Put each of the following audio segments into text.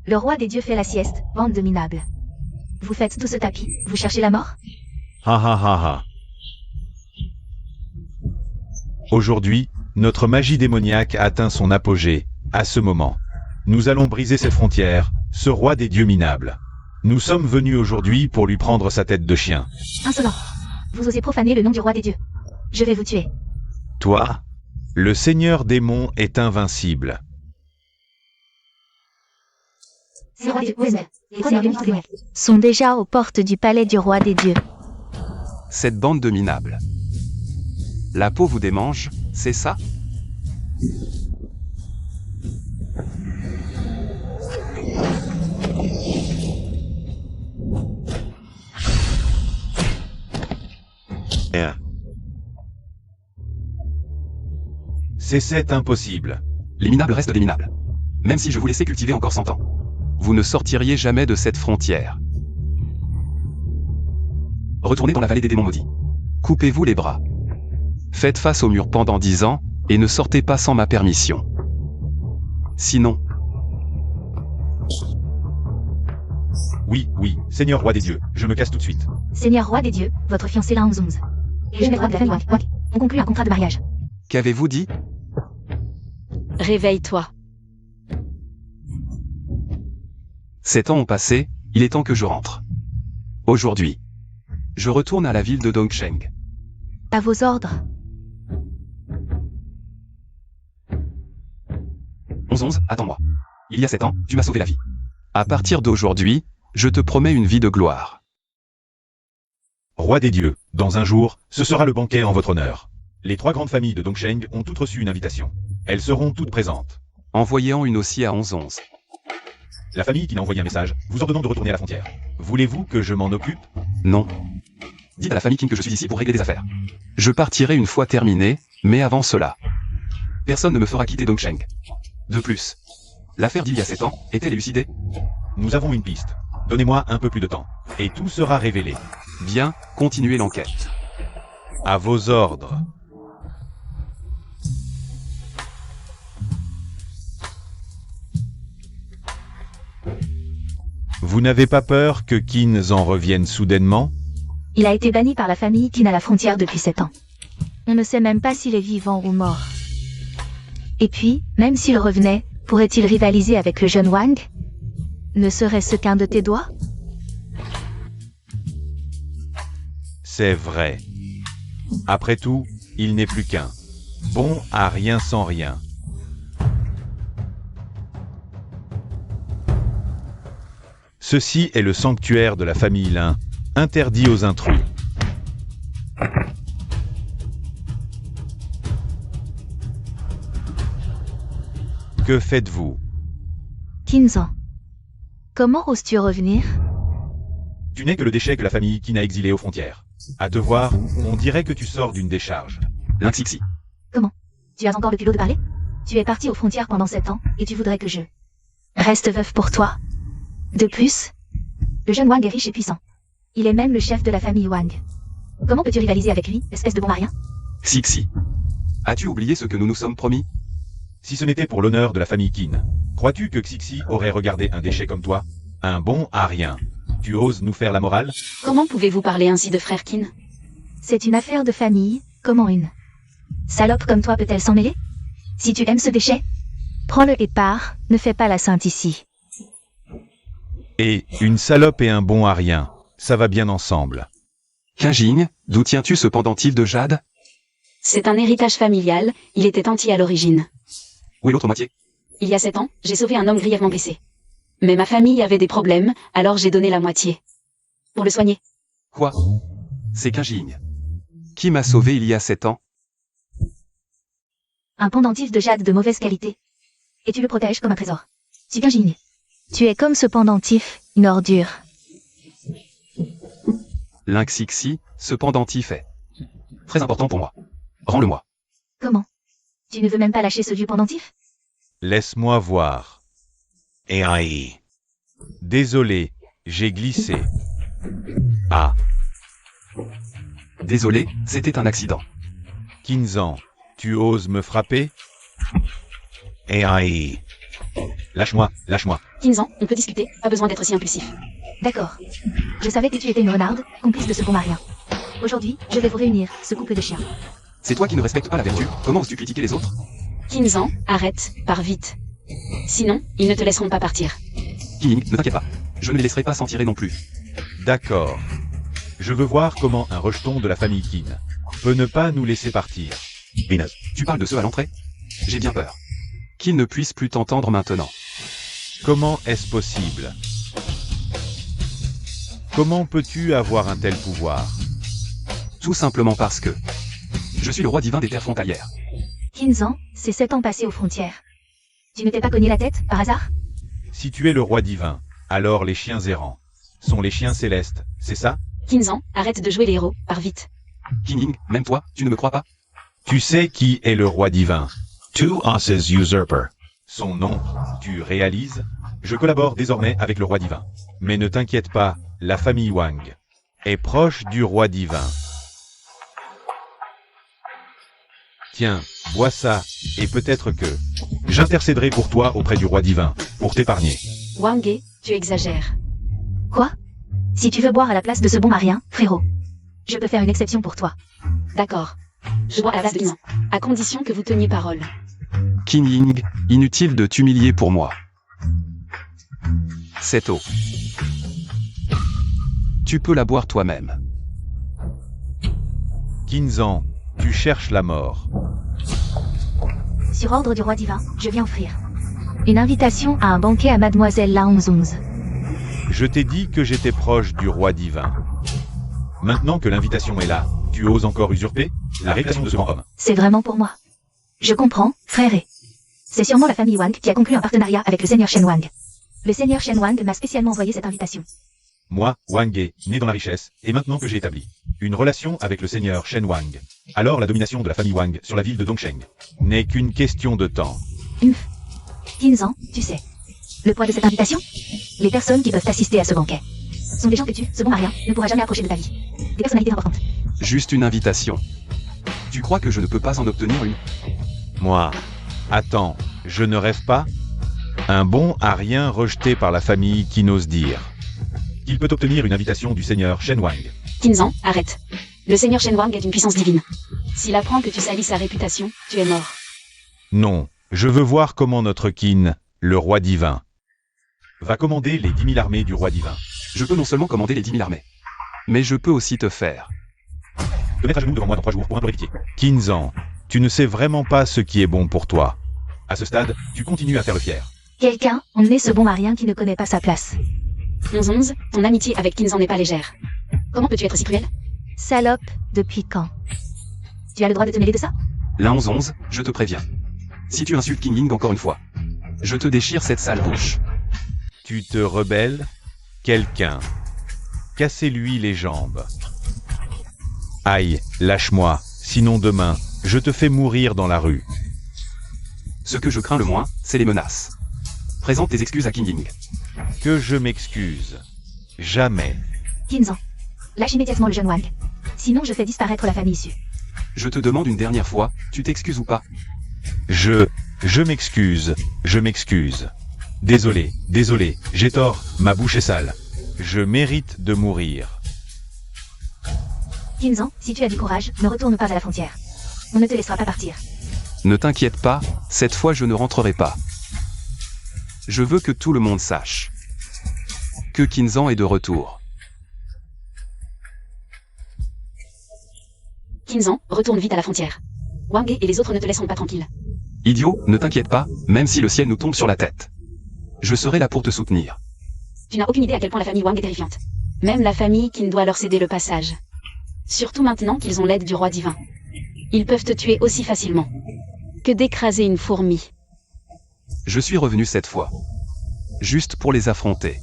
Le roi des dieux fait la sieste, bande de minables. Vous faites tout ce tapis, vous cherchez la mort? Ha ha ha ha. Aujourd'hui, notre magie démoniaque atteint son apogée, à ce moment. Nous allons briser ses frontières, ce roi des dieux minables. Nous sommes venus aujourd'hui pour lui prendre sa tête de chien. Insolent. Vous osez profaner le nom du roi des dieux. Je vais vous tuer. Toi, le seigneur démon est invincible. Ces rois des dieux, les premières lumières démoniaques, sont déjà aux portes du palais du roi des dieux. Cette bande de minables. La peau vous démange, c'est ça? C'est impossible. Les minables restent des minables. Même si je vous laissais cultiver encore 100 ans. Vous ne sortiriez jamais de cette frontière. Retournez dans la vallée des démons maudits. Coupez-vous les bras. Faites face au mur pendant 10 ans, et ne sortez pas sans ma permission. Sinon... Oui, Seigneur roi des dieux, je me casse tout de suite. Seigneur roi des dieux, votre fiancé l'a 11. Et je vais roi de la famille Wang. On conclut un contrat de mariage. Qu'avez-vous dit? Réveille-toi. 7 ans ont passé, il est temps que je rentre. Aujourd'hui, je retourne à la ville de Dongsheng. À vos ordres. 11, attends-moi. Il y a 7 ans, tu m'as sauvé la vie. À partir d'aujourd'hui, je te promets une vie de gloire. Roi des dieux, dans un jour, ce sera le banquet en votre honneur. Les 3 grandes familles de Dongsheng ont toutes reçu une invitation. Elles seront toutes présentes. Envoyez-en une aussi à 11. La famille qui n'a envoyé un message, vous ordonnant de retourner à la frontière. Voulez-vous que je m'en occupe? Non. Dites à la famille Qin que je suis ici pour régler des affaires. Je partirai une fois terminé, mais avant cela, personne ne me fera quitter Dongsheng. De plus, l'affaire d'il y a 7 ans est-elle élucidée? Nous avons une piste. Donnez-moi un peu plus de temps, et tout sera révélé. Bien, continuez l'enquête. À vos ordres. Vous n'avez pas peur que Qin en revienne soudainement? Il a été banni par la famille Qin à la frontière depuis 7 ans. On ne sait même pas s'il est vivant ou mort. Et puis, même s'il revenait, pourrait-il rivaliser avec le jeune Wang? Ne serait-ce qu'un de tes doigts? C'est vrai. Après tout, il n'est plus qu'un. Bon à rien sans rien. Ceci est le sanctuaire de la famille Lin, interdit aux intrus. Que faites-vous? Qinzan. Comment oses-tu revenir? Tu n'es que le déchet que la famille Qin a exilé aux frontières. À te voir, on dirait que tu sors d'une décharge. L'Inxixi. Comment? Tu as encore le culot de parler? Tu es parti aux frontières pendant 7 ans, et tu voudrais que je reste veuf pour toi. De plus, le jeune Wang est riche et puissant. Il est même le chef de la famille Wang. Comment peux-tu rivaliser avec lui, espèce de bon à rien? Xixi. As-tu oublié ce que nous nous sommes promis? Si ce n'était pour l'honneur de la famille Qin, crois-tu que Xixi aurait regardé un déchet comme toi? Un bon à rien. Tu oses nous faire la morale? Comment pouvez-vous parler ainsi de frère Qin? C'est une affaire de famille, comment une salope comme toi peut-elle s'en mêler? Si tu aimes ce déchet, prends-le et pars, ne fais pas la sainte ici. Et une salope et un bon à rien, ça va bien ensemble. Qinjing, d'où tiens-tu ce pendentif de jade? C'est un héritage familial, il était entier à l'origine. Où est l'autre moitié? Il y a 7 ans, j'ai sauvé un homme grièvement blessé. Mais ma famille avait des problèmes, alors j'ai donné la moitié. Pour le soigner. Quoi? C'est Qinjing. Qui m'a sauvé il y a 7 ans? Un pendentif de jade de mauvaise qualité. Et tu le protèges comme un trésor. Tu viens Jing. Tu es comme ce pendentif, une ordure. L'Inxixi, ce pendentif est très important pour moi. Rends-le-moi. Comment? Tu ne veux même pas lâcher ce vieux pendentif? Laisse-moi voir. Et aïe. Désolé, j'ai glissé. Ah. Désolé, c'était un accident. Qinzan, tu oses me frapper? Et aïe. Lâche-moi, Kinzan, on peut discuter, pas besoin d'être si impulsif. D'accord. Je savais que tu étais une renarde, complice de ce bon marien. Aujourd'hui, je vais vous réunir, ce couple de chiens. C'est toi qui ne respectes pas la vertu, comment oses-tu critiquer les autres? Kinzan, arrête, pars vite. Sinon, ils ne te laisseront pas partir. King, ne t'inquiète pas. Je ne les laisserai pas s'en tirer non plus. D'accord. Je veux voir comment un rejeton de la famille Kin peut ne pas nous laisser partir. Tu parles de ceux à l'entrée? J'ai bien peur. Qu'ils ne puissent plus t'entendre maintenant. Comment est-ce possible? Comment peux-tu avoir un tel pouvoir? Tout simplement parce que... Je suis le roi divin des terres frontalières. Kinzan, c'est 7 ans passés aux frontières. Tu ne t'es pas cogné la tête, par hasard? Si tu es le roi divin, alors les chiens errants sont les chiens célestes, c'est ça? Kinzan, arrête de jouer les héros, pars vite. King, même toi, tu ne me crois pas? Tu sais qui est le roi divin? Two Osses Usurper. Son nom, tu réalises? Je collabore désormais avec le roi divin. Mais ne t'inquiète pas, la famille Wang est proche du roi divin. Tiens, bois ça, et peut-être que j'intercéderai pour toi auprès du roi divin, pour t'épargner. Wangé, tu exagères. Quoi? Si tu veux boire à la place de ce bon marien, frérot, je peux faire une exception pour toi. D'accord. Je bois à la place de Kinzan, à condition que vous teniez parole. King Ying, inutile de t'humilier pour moi. Cette eau. Tu peux la boire toi-même. Kinzan, tu cherches la mort. Sur ordre du roi divin, je viens offrir une invitation à un banquet à mademoiselle Laonzonz. Je t'ai dit que j'étais proche du roi divin. Maintenant que l'invitation est là, tu oses encore usurper la réputation de ce grand homme. C'est vraiment pour moi. Je comprends, fréré. C'est sûrement la famille Wang qui a conclu un partenariat avec le seigneur Shen Wang. Le seigneur Shen Wang m'a spécialement envoyé cette invitation. Moi, Wang Yi, né dans la richesse, et maintenant que j'ai établi une relation avec le seigneur Shen Wang, alors la domination de la famille Wang sur la ville de Dongsheng n'est qu'une question de temps. Kinzan, tu sais le poids de cette invitation? Les personnes qui peuvent assister à ce banquet sont des gens que tu, ce bon marien, ne pourras jamais approcher de ta vie. Des personnalités importantes. Juste une invitation. Tu crois que je ne peux pas en obtenir une? Moi, attends, je ne rêve pas? Un bon arien rejeté par la famille qui n'ose dire qu'il peut obtenir une invitation du seigneur Shen Wang. Kinzan, arrête. Le seigneur Shen Wang est une puissance divine. S'il apprend que tu salis sa réputation, tu es mort. Non, je veux voir comment notre Qin, le roi divin, va commander les 10 000 armées du roi divin. Je peux non seulement commander les 10 000 armées, mais je peux aussi te faire te mettre à genoux devant moi dans 3 jours pour implorer pitié. Kinzan, tu ne sais vraiment pas ce qui est bon pour toi. À ce stade, tu continues à faire le fier. Quelqu'un, on est ce bon marien qui ne connaît pas sa place. 11-11, ton amitié avec Kinzan n'est pas légère. Comment peux-tu être si cruel? Salope, depuis quand? Tu as le droit de te mêler de ça? La 11-11, je te préviens. Si tu insultes King Ying encore une fois, je te déchire cette sale bouche. Tu te rebelles? Quelqu'un. Cassez-lui les jambes. Aïe, lâche-moi, sinon demain, je te fais mourir dans la rue. Ce que je crains le moins, c'est les menaces. Présente tes excuses à King Ying. Que je m'excuse. Jamais. Kinzan, lâche immédiatement le jeune Wang. Sinon je fais disparaître la famille issue. Je te demande une dernière fois, tu t'excuses ou pas? Je m'excuse, je m'excuse. Désolé, j'ai tort, ma bouche est sale. Je mérite de mourir. Kinzan, si tu as du courage, ne retourne pas à la frontière. On ne te laissera pas partir. Ne t'inquiète pas, cette fois je ne rentrerai pas. Je veux que tout le monde sache que Kinzan est de retour. Kinzan, retourne vite à la frontière. Wangé et les autres ne te laisseront pas tranquille. Idiot, ne t'inquiète pas, même si le ciel nous tombe sur la tête. Je serai là pour te soutenir. Tu n'as aucune idée à quel point la famille Wang est terrifiante. Même la famille Qin doit leur céder le passage. Surtout maintenant qu'ils ont l'aide du roi divin. Ils peuvent te tuer aussi facilement que d'écraser une fourmi. Je suis revenu cette fois. Juste pour les affronter.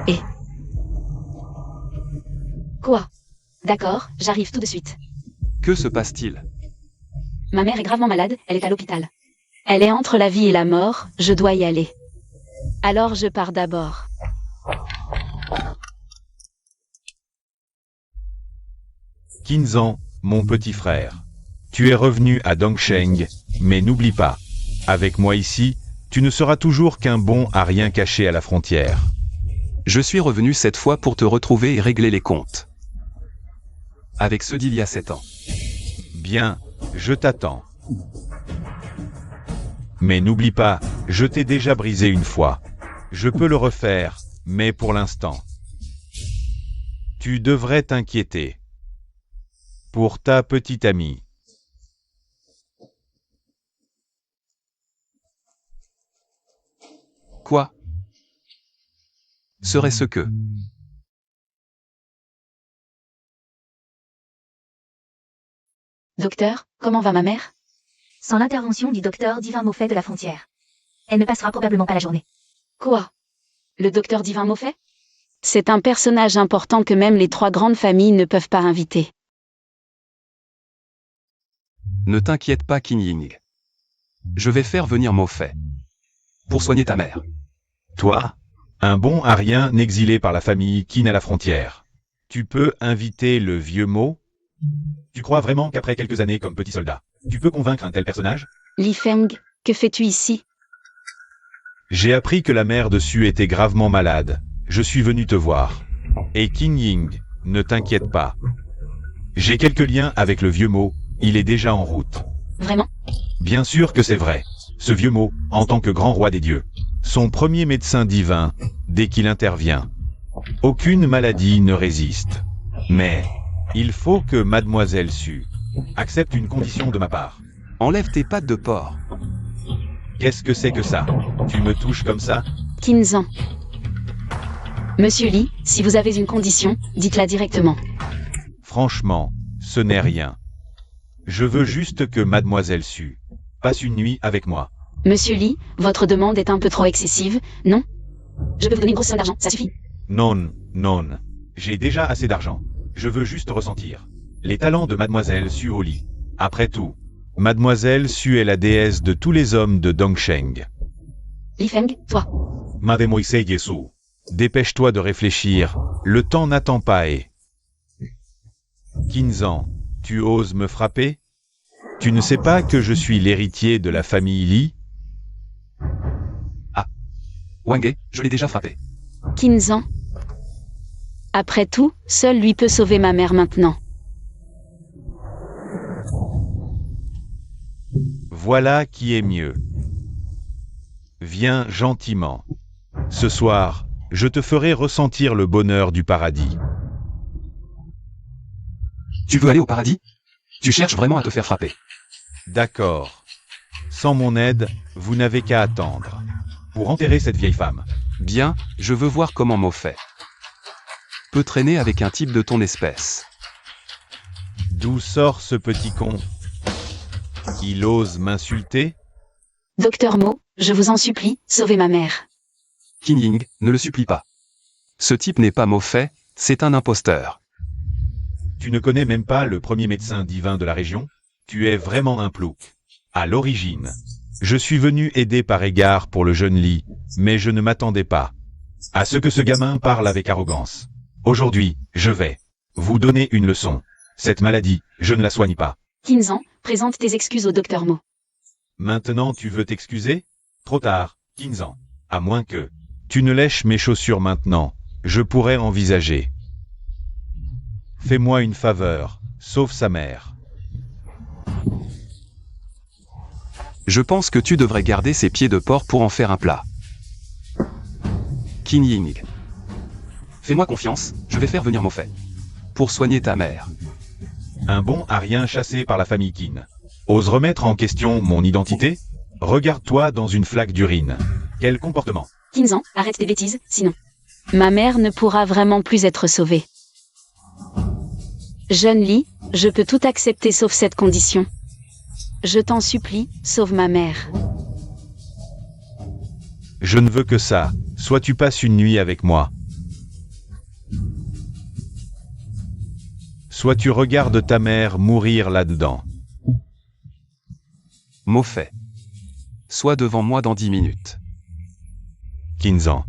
Et... Quoi? D'accord, j'arrive tout de suite. Que se passe-t-il? Ma mère est gravement malade, elle est à l'hôpital. Elle est entre la vie et la mort, je dois y aller. Alors je pars d'abord. Kinzan, mon petit frère. Tu es revenu à Dongsheng, mais n'oublie pas, avec moi ici, tu ne seras toujours qu'un bon à rien caché à la frontière. Je suis revenu cette fois pour te retrouver et régler les comptes. Avec ceux d'il y a 7 ans. Bien, je t'attends. Mais n'oublie pas, je t'ai déjà brisé une fois. Je peux le refaire, mais pour l'instant. Tu devrais t'inquiéter. Pour ta petite amie. Quoi? Serait-ce que... Docteur, comment va ma mère? Sans l'intervention du docteur Divin Maufet de la frontière. Elle ne passera probablement pas la journée. Quoi? Le docteur Divin Maufet? C'est un personnage important que même les 3 grandes familles ne peuvent pas inviter. Ne t'inquiète pas, Qin Ying. Je vais faire venir Maufet. Pour soigner ta mère. Toi, un bon à rien exilé par la famille Qin à la frontière. Tu peux inviter le vieux Mo? Tu crois vraiment qu'après quelques années comme petit soldat, tu peux convaincre un tel personnage? Li Feng, que fais-tu ici? J'ai appris que la mère de Su était gravement malade. Je suis venu te voir. Et Qin Ying, ne t'inquiète pas. J'ai quelques liens avec le vieux Mo, il est déjà en route. Vraiment? Bien sûr que c'est vrai. Ce vieux Mo, en tant que grand roi des dieux, son premier médecin divin, dès qu'il intervient. Aucune maladie ne résiste. Mais, il faut que Mademoiselle Su accepte une condition de ma part. Enlève tes pattes de porc. Qu'est-ce que c'est que ça? Tu me touches comme ça? Qinzan. Monsieur Li, si vous avez une condition, dites-la directement. Franchement, ce n'est rien. Je veux juste que Mademoiselle Su passe une nuit avec moi. Monsieur Li, votre demande est un peu trop excessive, non? Je peux vous donner une grosse somme d'argent, ça suffit. Non, non. J'ai déjà assez d'argent. Je veux juste ressentir les talents de Mademoiselle Su au lit. Après tout, Mademoiselle Su est la déesse de tous les hommes de Dongsheng. Li Feng, toi. Mademoiselle Yesu, dépêche-toi de réfléchir, le temps n'attend pas et... Qinzan, tu oses me frapper? Tu ne sais pas que je suis l'héritier de la famille Li? Wang He, je l'ai déjà frappé. Qinzan. Après tout, seul lui peut sauver ma mère maintenant. Voilà qui est mieux. Viens gentiment. Ce soir, je te ferai ressentir le bonheur du paradis. Tu veux aller au paradis? Tu cherches vraiment à te faire frapper. D'accord. Sans mon aide, vous n'avez qu'à attendre. Pour enterrer cette vieille femme. Bien, je veux voir comment Maufet peut traîner avec un type de ton espèce. D'où sort ce petit con? Il ose m'insulter? Docteur Mo, je vous en supplie, sauvez ma mère. Qin Ying, ne le supplie pas. Ce type n'est pas Maufet, c'est un imposteur. Tu ne connais même pas le premier médecin divin de la région? Tu es vraiment un plouc. À l'origine, je suis venu aider par égard pour le jeune Li, mais je ne m'attendais pas à ce que ce gamin parle avec arrogance. Aujourd'hui, je vais vous donner une leçon. Cette maladie, je ne la soigne pas. Qinzan, présente tes excuses au docteur Mo. Maintenant tu veux t'excuser? Trop tard, Qinzan. À moins que tu ne lèches mes chaussures maintenant, je pourrais envisager. Fais-moi une faveur, sauve sa mère. Je pense que tu devrais garder ces pieds de porc pour en faire un plat. Qin Ying. Fais-moi confiance, je vais faire venir Maufet. Pour soigner ta mère. Un bon à rien chassé par la famille Qin. Ose remettre en question mon identité? Regarde-toi dans une flaque d'urine. Quel comportement? Qinzan, arrête tes bêtises, sinon. Ma mère ne pourra vraiment plus être sauvée. Jeune Li, je peux tout accepter sauf cette condition. Je t'en supplie, sauve ma mère. Je ne veux que ça, soit tu passes une nuit avec moi. Soit tu regardes ta mère mourir là-dedans. Maufet. Sois devant moi dans 10 minutes. Qinzan.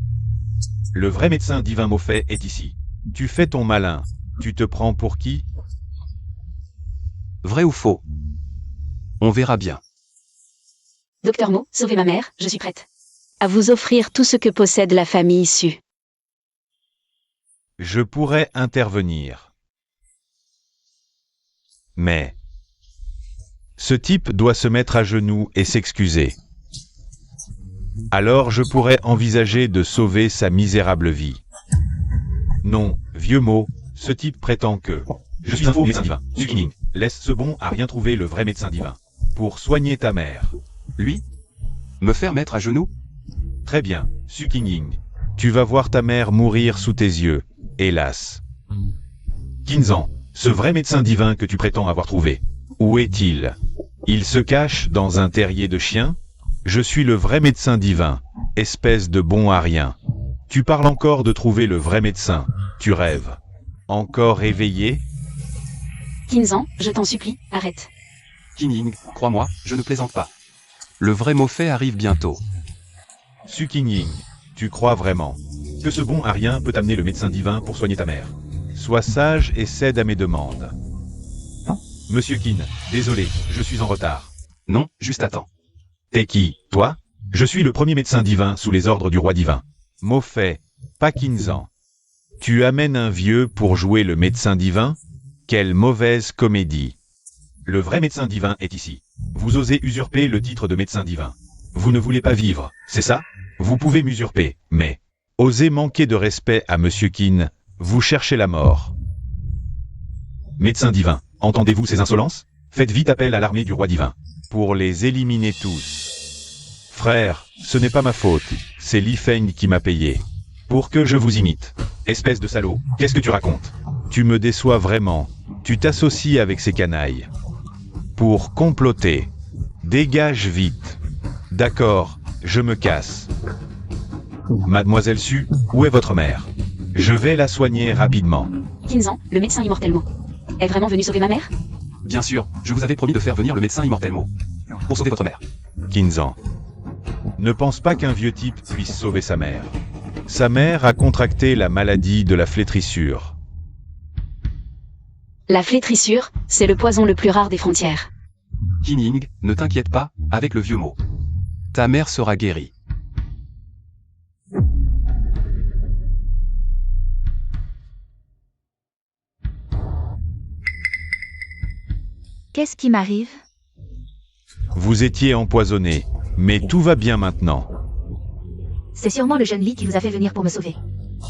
Le vrai médecin divin Maufet est ici. Tu fais ton malin. Tu te prends pour qui? Vrai ou faux? On verra bien. Docteur Mo, sauvez ma mère, je suis prête. À vous offrir tout ce que possède la famille issue. Je pourrais intervenir. Mais ce type doit se mettre à genoux et s'excuser. Alors je pourrais envisager de sauver sa misérable vie. Non, vieux mot, ce type prétend que... Je suis un faux médecin divin. Sukining, laisse ce bon à rien trouver le vrai médecin divin. Pour soigner ta mère. Lui? Me faire mettre à genoux? Très bien, Sukining. Tu vas voir ta mère mourir sous tes yeux, hélas. Kinzan, ce vrai médecin divin que tu prétends avoir trouvé, où est-il? Il se cache dans un terrier de chiens? Je suis le vrai médecin divin, espèce de bon à rien. Tu parles encore de trouver le vrai médecin, tu rêves. Encore éveillé? Kinzan, je t'en supplie, arrête. Kining, crois-moi, je ne plaisante pas. Le vrai mot fait arrive bientôt. Sukining, tu crois vraiment que ce bon à rien peut amener le médecin divin pour soigner ta mère? Sois sage et cède à mes demandes. Monsieur Kin, désolé, je suis en retard. Non, juste attends. T'es qui, toi? Je suis le premier médecin divin sous les ordres du roi divin. Maufait, pas Kinzan. Tu amènes un vieux pour jouer le médecin divin? Quelle mauvaise comédie. Le vrai médecin divin est ici. Vous osez usurper le titre de médecin divin. Vous ne voulez pas vivre, c'est ça? Vous pouvez m'usurper, mais... Osez manquer de respect à Monsieur Kin, vous cherchez la mort. Médecin divin, entendez-vous ces insolences? Faites vite appel à l'armée du roi divin. Pour les éliminer tous. Frère, ce n'est pas ma faute, c'est Li Feng qui m'a payé. Pour que je vous imite. Espèce de salaud, qu'est-ce que tu racontes? Tu me déçois vraiment. Tu t'associes avec ces canailles. Pour comploter. Dégage vite. D'accord, je me casse. Mademoiselle Su, où est votre mère? Je vais la soigner rapidement. Kinzan, le médecin immortel Mo. Est vraiment venu sauver ma mère? Bien sûr, je vous avais promis de faire venir le médecin immortel Mo. Pour sauver votre mère. Kinzan. Ne pense pas qu'un vieux type puisse sauver sa mère. Sa mère a contracté la maladie de la flétrissure. La flétrissure, c'est le poison le plus rare des frontières. Kining, ne t'inquiète pas, avec le vieux mot. Ta mère sera guérie. Qu'est-ce qui m'arrive? Vous étiez empoisonné, mais tout va bien maintenant. C'est sûrement le jeune Li qui vous a fait venir pour me sauver.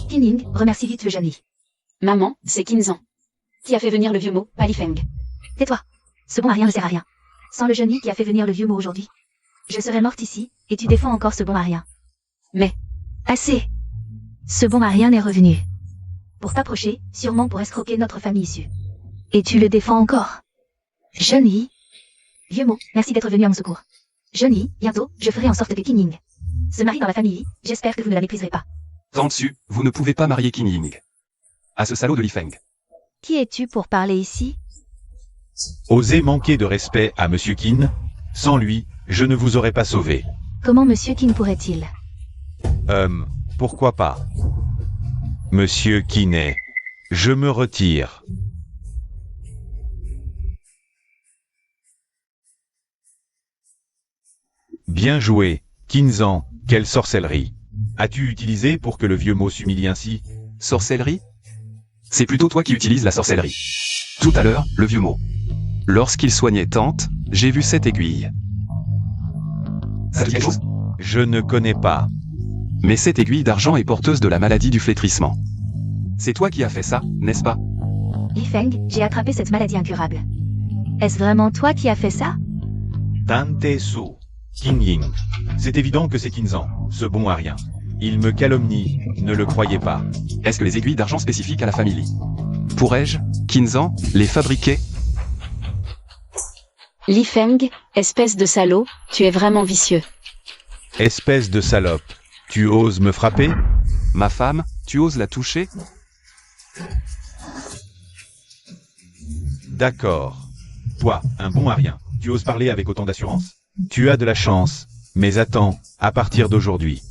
Kining, remercie vite le jeune Li. Maman, c'est Kinzan. Qui a fait venir le vieux Mo, pas Li Feng. Tais-toi. Ce bon à rien ne sert à rien. Sans le jeune Li qui a fait venir le vieux mot aujourd'hui, je serais morte ici, et tu défends encore ce bon à rien. Mais, Assez. Ce bon à rien est revenu. Pour t'approcher, sûrement pour escroquer notre famille issue. Et tu le défends encore. Jeune Li. Vieux mot, merci d'être venu à mon secours. Jeune Li, bientôt, je ferai en sorte que Kining se marie dans la famille Li, j'espère que vous ne la mépriserez pas. Tant dessus, vous ne pouvez pas marier Kining. À ce salaud de Li Feng. Qui es-tu pour parler ici? Osez manquer de respect à Monsieur Kin? Sans lui, je ne vous aurais pas sauvé. Comment Monsieur Kin pourrait-il? Pourquoi pas? Monsieur Kinet, je me retire. Bien joué, Kinzan, quelle sorcellerie. As-tu utilisé pour que le vieux mot s'humilie ainsi? Sorcellerie? C'est plutôt toi qui utilises la sorcellerie. Tout à l'heure, le vieux mot. Lorsqu'il soignait Tante, j'ai vu cette aiguille. Ça te dit quelque chose? Je ne connais pas. Mais cette aiguille d'argent est porteuse de la maladie du flétrissement. C'est toi qui as fait ça, n'est-ce pas? Li Feng, j'ai attrapé cette maladie incurable. Est-ce vraiment toi qui as fait ça? Tante Su, King Ying. C'est évident que c'est Kinzan, ce bon à rien. Il me calomnie, ne le croyez pas. Est-ce que les aiguilles d'argent spécifiques à la famille Li pourrais-je, Kinzan, les fabriquer? Li Feng, espèce de salaud, tu es vraiment vicieux. Espèce de salope, tu oses me frapper? Ma femme, tu oses la toucher? D'accord. Toi, un bon à rien, tu oses parler avec autant d'assurance? Tu as de la chance, mais attends, à partir d'aujourd'hui,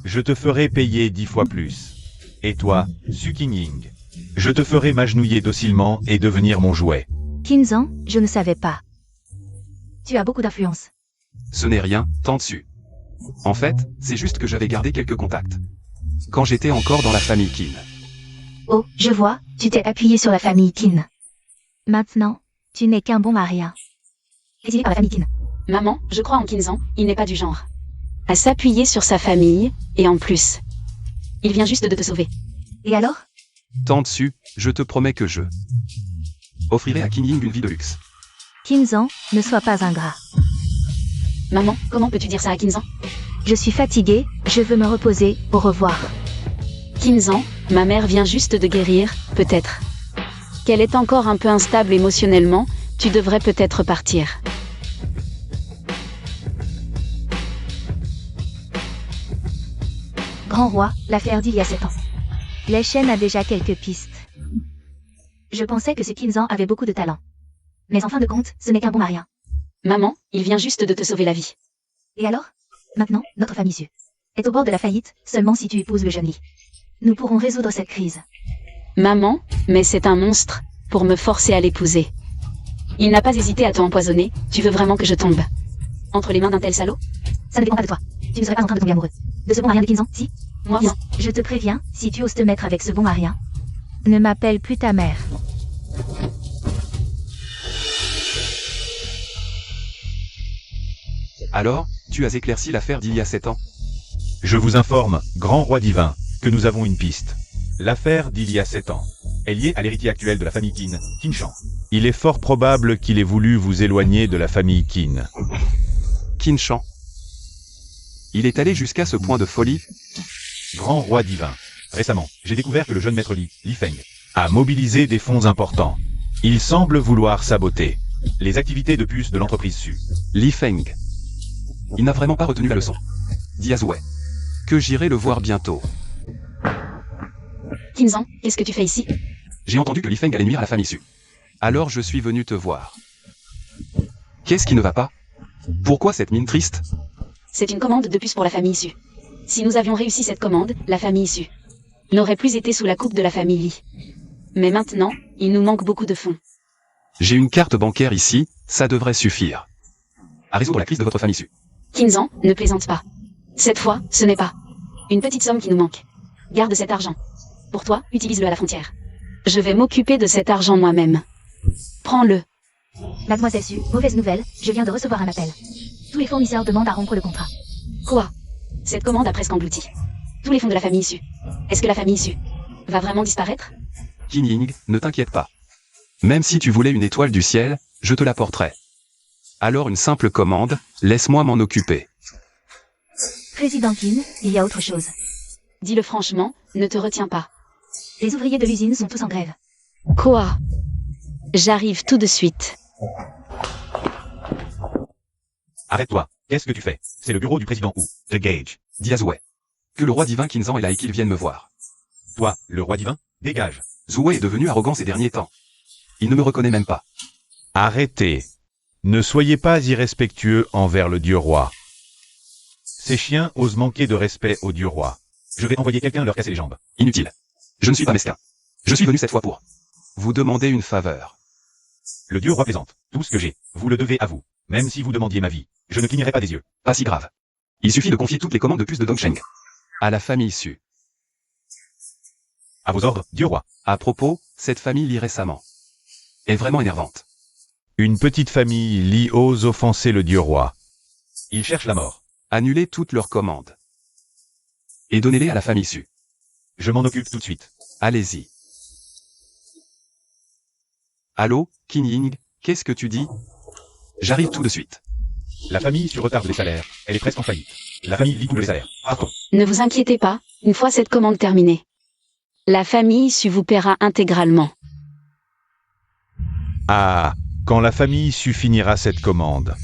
je te ferai payer 10 fois plus. Et toi, Sukining, je te ferai m'agenouiller docilement et devenir mon jouet. Kinzan, je ne savais pas. Tu as beaucoup d'influence. Ce n'est rien, tant dessus. En fait, c'est juste que j'avais gardé quelques contacts. Quand j'étais encore dans la famille Qin. Oh, je vois, tu t'es appuyé sur la famille Qin. Maintenant, tu n'es qu'un bon à rien. Exilé par la famille Qin. Maman, je crois en Qinzan, il n'est pas du genre à s'appuyer sur sa famille, et en plus, il vient juste de te sauver. Et alors? Tant dessus, je te promets que je offrirai à Qin Ying une vie de luxe. Qinzan, ne sois pas ingrat. Maman, comment peux-tu dire ça à Qinzan? Je suis fatiguée, je veux me reposer, au revoir. Qinzan, ma mère vient juste de guérir, peut-être. Qu'elle est encore un peu instable émotionnellement, tu devrais peut-être partir. Grand roi, l'affaire d'il y a 7 ans. Les chaînes a déjà quelques pistes. Je pensais que ce Qinzan avait beaucoup de talent. Mais en fin de compte, ce n'est qu'un bon à rien. Maman, il vient juste de te sauver la vie. Et alors? Maintenant, notre famille Su est au bord de la faillite, seulement si tu épouses le jeune Li. Nous pourrons résoudre cette crise. Maman, mais c'est un monstre, pour me forcer à l'épouser. Il n'a pas hésité à t'empoisonner, tu veux vraiment que je tombe entre les mains d'un tel salaud? Ça ne dépend pas de toi. Tu ne serais pas en train de tomber amoureux de ce bon à rien de Qinzan, si? Moi, Non, je te préviens, si tu oses te mettre avec ce bon à rien, ne m'appelle plus ta mère. Alors, tu as éclairci l'affaire d'il y a 7 ans? Je vous informe, grand roi divin, que nous avons une piste. L'affaire d'il y a 7 ans est liée à l'héritier actuel de la famille Qin, Qin Shang. Il est fort probable qu'il ait voulu vous éloigner de la famille Qin. Qin Shang. Il est allé jusqu'à ce point de folie? Grand roi divin. Récemment, j'ai découvert que le jeune maître Li Feng, a mobilisé des fonds importants. Il semble vouloir saboter les activités de puce de l'entreprise Su. Li Feng. Il n'a vraiment pas retenu la leçon. Dis à Zouai que j'irai le voir bientôt. Qinzan, qu'est-ce que tu fais ici? J'ai entendu que Li Feng allait nuire à la famille Su. Alors je suis venu te voir. Qu'est-ce qui ne va pas? Pourquoi cette mine triste? C'est une commande de puce pour la famille Su. Si nous avions réussi cette commande, la famille Su n'aurait plus été sous la coupe de la famille Li. Mais maintenant, il nous manque beaucoup de fonds. J'ai une carte bancaire ici, ça devrait suffire à résoudre la crise de votre famille Su. Qinzan, ne plaisante pas. Cette fois, ce n'est pas une petite somme qui nous manque. Garde cet argent. Pour toi, utilise-le à la frontière. Je vais m'occuper de cet argent moi-même. Prends-le. Mademoiselle Su, mauvaise nouvelle, je viens de recevoir un appel. Tous les fournisseurs demandent à rompre le contrat. Quoi? Cette commande a presque englouti tous les fonds de la famille Su. Est-ce que la famille Su va vraiment disparaître? Qin Ying, ne t'inquiète pas. Même si tu voulais une étoile du ciel, je te l'apporterai. Alors une simple commande, laisse-moi m'en occuper. Président Qin, il y a autre chose. Dis-le franchement, ne te retiens pas. Les ouvriers de l'usine sont tous en grève. Quoi? J'arrive tout de suite. Arrête-toi, qu'est-ce que tu fais? C'est le bureau du président Wu, The Gage. Dis à Zouai que le roi divin Qinzan est là et qu'il vienne me voir. Toi, le roi divin, dégage. Zouai est devenu arrogant ces derniers temps. Il ne me reconnaît même pas. Arrêtez. Ne soyez pas irrespectueux envers le dieu roi. Ces chiens osent manquer de respect au dieu roi. Je vais envoyer quelqu'un leur casser les jambes. Inutile. Je ne suis pas mesquin. Je suis venu cette fois pour vous demander une faveur. Le dieu roi plaisante. Tout ce que j'ai, vous le devez à vous. Même si vous demandiez ma vie, je ne clignerai pas des yeux. Pas si grave. Il suffit de confier toutes les commandes de puce de Dongsheng à la famille Su. À vos ordres, dieu roi. À propos, cette famille Li récemment est vraiment énervante. Une petite famille Li ose offenser le dieu roi. Il cherche la mort. Annulez toutes leurs commandes. Et donnez-les à la famille Su. Je m'en occupe tout de suite. Allez-y. Allô, Qin Ying, qu'est-ce que tu dis? J'arrive tout de suite. La famille Su retarde les salaires. Elle est presque en faillite. La famille Li double les salaires. Partons. Ne vous inquiétez pas, une fois cette commande terminée, la famille Su vous paiera intégralement. Ah, quand la famille Su finira cette commande,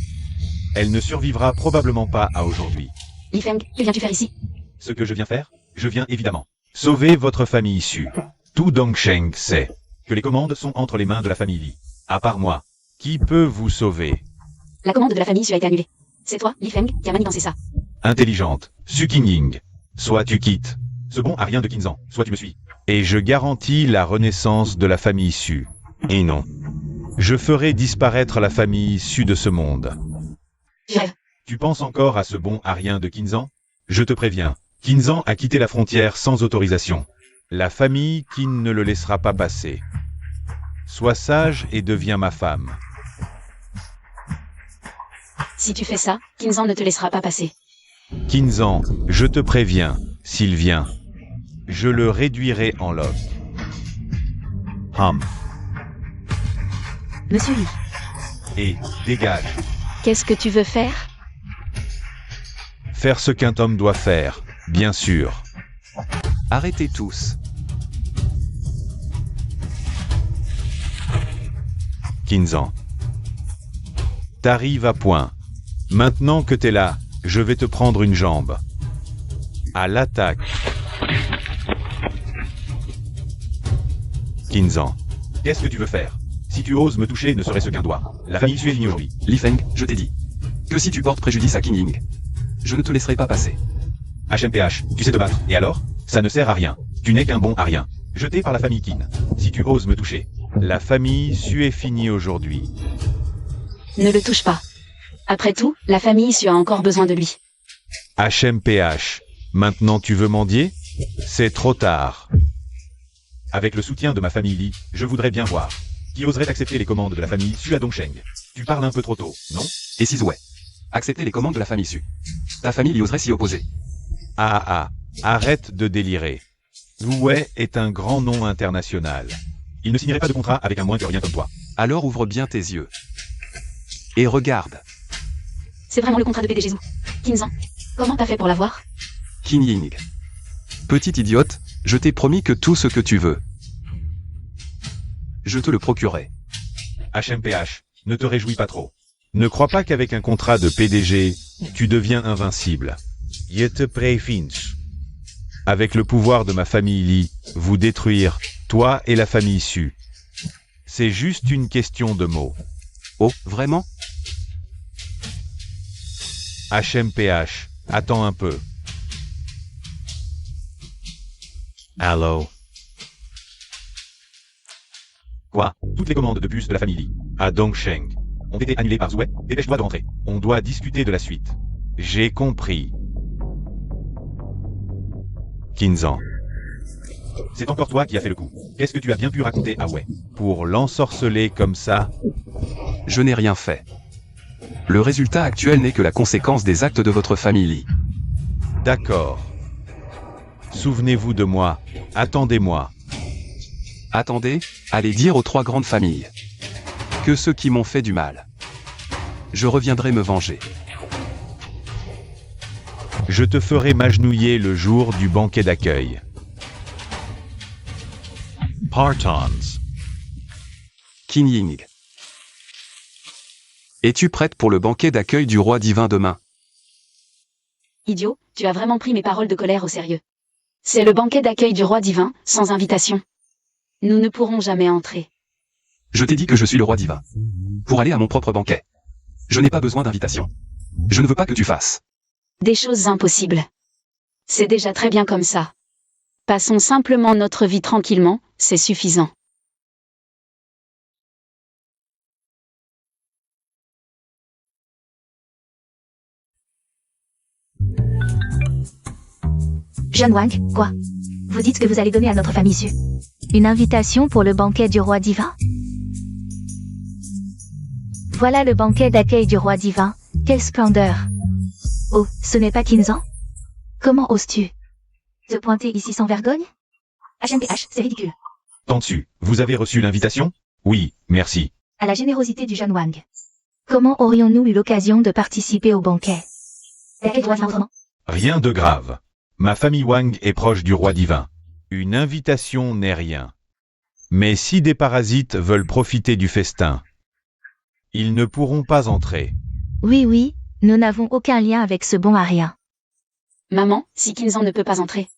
elle ne survivra probablement pas à aujourd'hui. Li Feng, que viens-tu faire ici? Ce que je viens faire, je viens évidemment sauver votre famille Su. Tout Dongsheng sait que les commandes sont entre les mains de la famille Li. À part moi, qui peut vous sauver? La commande de la famille Su a été annulée. C'est toi, Li Feng, qui a manigancé ça. Intelligente, Su Qingying. Soit tu quittes ce bon à rien de Qinzan, soit tu me suis. Et je garantis la renaissance de la famille Su. Et non. Je ferai disparaître la famille Su de ce monde. Tu rêves. Tu penses encore à ce bon Arien de Kinzan? Je te préviens, Kinzan a quitté la frontière sans autorisation. La famille Qin ne le laissera pas passer. Sois sage et deviens ma femme. Si tu fais ça, Kinzan ne te laissera pas passer. Kinzan, je te préviens, s'il vient, je le réduirai en loques. Monsieur Lee. Et dégage. Qu'est-ce que tu veux faire? Faire ce qu'un homme doit faire, bien sûr. Arrêtez tous. Kinzan. T'arrives à point. Maintenant que t'es là, je vais te prendre une jambe. À l'attaque. Kinzan. Qu'est-ce que tu veux faire? Si tu oses me toucher, ne serait-ce qu'un doigt. La famille Sue est finie aujourd'hui. Li Feng, je t'ai dit. Que si tu portes préjudice à Qin Ying, je ne te laisserai pas passer. HMPH, tu sais te battre, et alors? Ça ne sert à rien. Tu n'es qu'un bon à rien. Jeté par la famille Qin. Si tu oses me toucher. La famille Sue est finie aujourd'hui. Ne le touche pas. Après tout, la famille Sue a encore besoin de lui. HMPH, maintenant tu veux mendier? C'est trop tard. Avec le soutien de ma famille Li, je voudrais bien voir. Qui oserait accepter les commandes de la famille Sue à Dongsheng? Tu parles un peu trop tôt, non? Et si Zouai accepter les commandes de la famille Sue, ta famille y oserait s'y opposer. Arrête de délirer. Zouai est un grand nom international. Il ne signerait pas de contrat avec un moins que rien comme toi. Alors ouvre bien tes yeux. Et regarde. C'est vraiment le contrat de PDG Zhou. Kinzan, comment t'as fait pour l'avoir? Qin Ying. Petite idiote, je t'ai promis que tout ce que tu veux, je te le procurerai. HMPH, ne te réjouis pas trop. Ne crois pas qu'avec un contrat de PDG, tu deviens invincible. Je te préviens. Avec le pouvoir de ma famille Li, vous détruire, toi et la famille Sue. C'est juste une question de mots. Oh, vraiment? HMPH, attends un peu. Allô? Quoi? Toutes les commandes de bus de la famille Li, à Dongsheng, ont été annulées par Zouai. Dépêche-toi de rentrer. On doit discuter de la suite. J'ai compris. Kinzan. C'est encore toi qui as fait le coup. Qu'est-ce que tu as bien pu raconter à Wei? Pour l'ensorceler comme ça? Je n'ai rien fait. Le résultat actuel n'est que la conséquence des actes de votre famille Li. D'accord. Souvenez-vous de moi. Attendez-moi. Attendez, allez dire aux 3 grandes familles que ceux qui m'ont fait du mal, je reviendrai me venger. Je te ferai m'agenouiller le jour du banquet d'accueil. Partons. Qin Ying. Es-tu prête pour le banquet d'accueil du roi divin demain? Idiot, tu as vraiment pris mes paroles de colère au sérieux. C'est le banquet d'accueil du roi divin, sans invitation. Nous ne pourrons jamais entrer. Je t'ai dit que je suis le roi divin. Pour aller à mon propre banquet, je n'ai pas besoin d'invitation. Je ne veux pas que tu fasses des choses impossibles. C'est déjà très bien comme ça. Passons simplement notre vie tranquillement, c'est suffisant. Jeune Wang, quoi? Vous dites que vous allez donner à notre famille Sue une invitation pour le banquet du roi divin? Voilà le banquet d'accueil du roi divin. Quelle splendeur! Oh, ce n'est pas Kinzan? Comment oses-tu te pointer ici sans vergogne? HMPH, c'est ridicule. Tansu, vous avez reçu l'invitation? Oui, merci. À la générosité du jeune Wang. Comment aurions-nous eu l'occasion de participer au banquet? L'accueil du roi divin autrement? Rien de grave. Ma famille Wang est proche du roi divin. Une invitation n'est rien. Mais si des parasites veulent profiter du festin, ils ne pourront pas entrer. Oui, nous n'avons aucun lien avec ce bon à rien. Maman, si Kinzan ne peut pas entrer,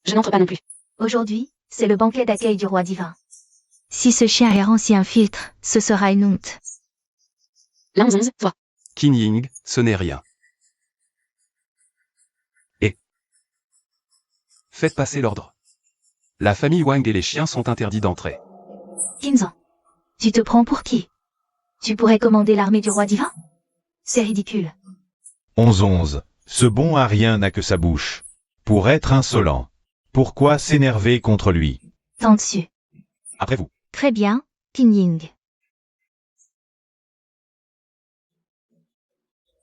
je n'entre pas non plus. Aujourd'hui, c'est le banquet d'accueil du roi divin. Si ce chien errant s'y infiltre, ce sera une honte. La 11, toi. Qin Ying, ce n'est rien. Et faites passer l'ordre. La famille Wang et les chiens sont interdits d'entrer. Kinzan, tu te prends pour qui? Tu pourrais commander l'armée du roi divin? C'est ridicule. 11. Ce bon à rien n'a que sa bouche. Pour être insolent. Pourquoi s'énerver contre lui? Tant dessus. Après vous. Très bien, Qin Ying.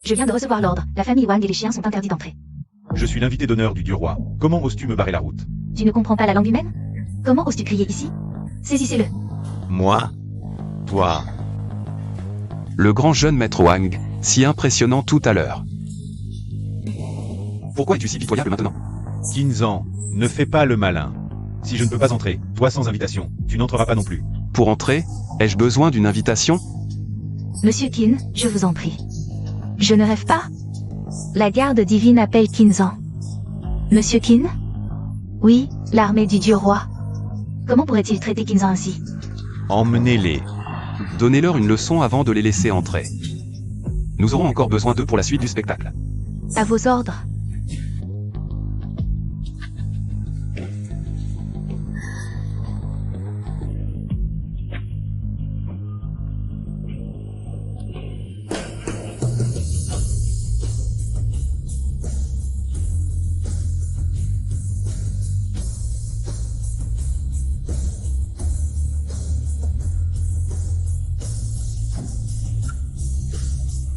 Je viens de recevoir l'ordre. La famille Wang et les chiens sont interdits d'entrer. Je suis l'invité d'honneur du dieu roi. Comment oses-tu me barrer la route? Tu ne comprends pas la langue humaine? Comment oses-tu crier ici? Saisissez-le. Moi? Toi? Le grand jeune maître Wang, si impressionnant tout à l'heure. Pourquoi es-tu si pitoyable maintenant? Qinzan, ne fais pas le malin. Si je ne peux pas entrer, toi sans invitation, tu n'entreras pas non plus. Pour entrer, ai-je besoin d'une invitation? Monsieur Qin, je vous en prie. Je ne rêve pas. La garde divine appelle Qinzan. Monsieur Qin? Oui, l'armée du dieu roi. Comment pourrait-il traiter Qinzan ainsi? Emmenez-les. Donnez-leur une leçon avant de les laisser entrer. Nous aurons encore besoin d'eux pour la suite du spectacle. À vos ordres.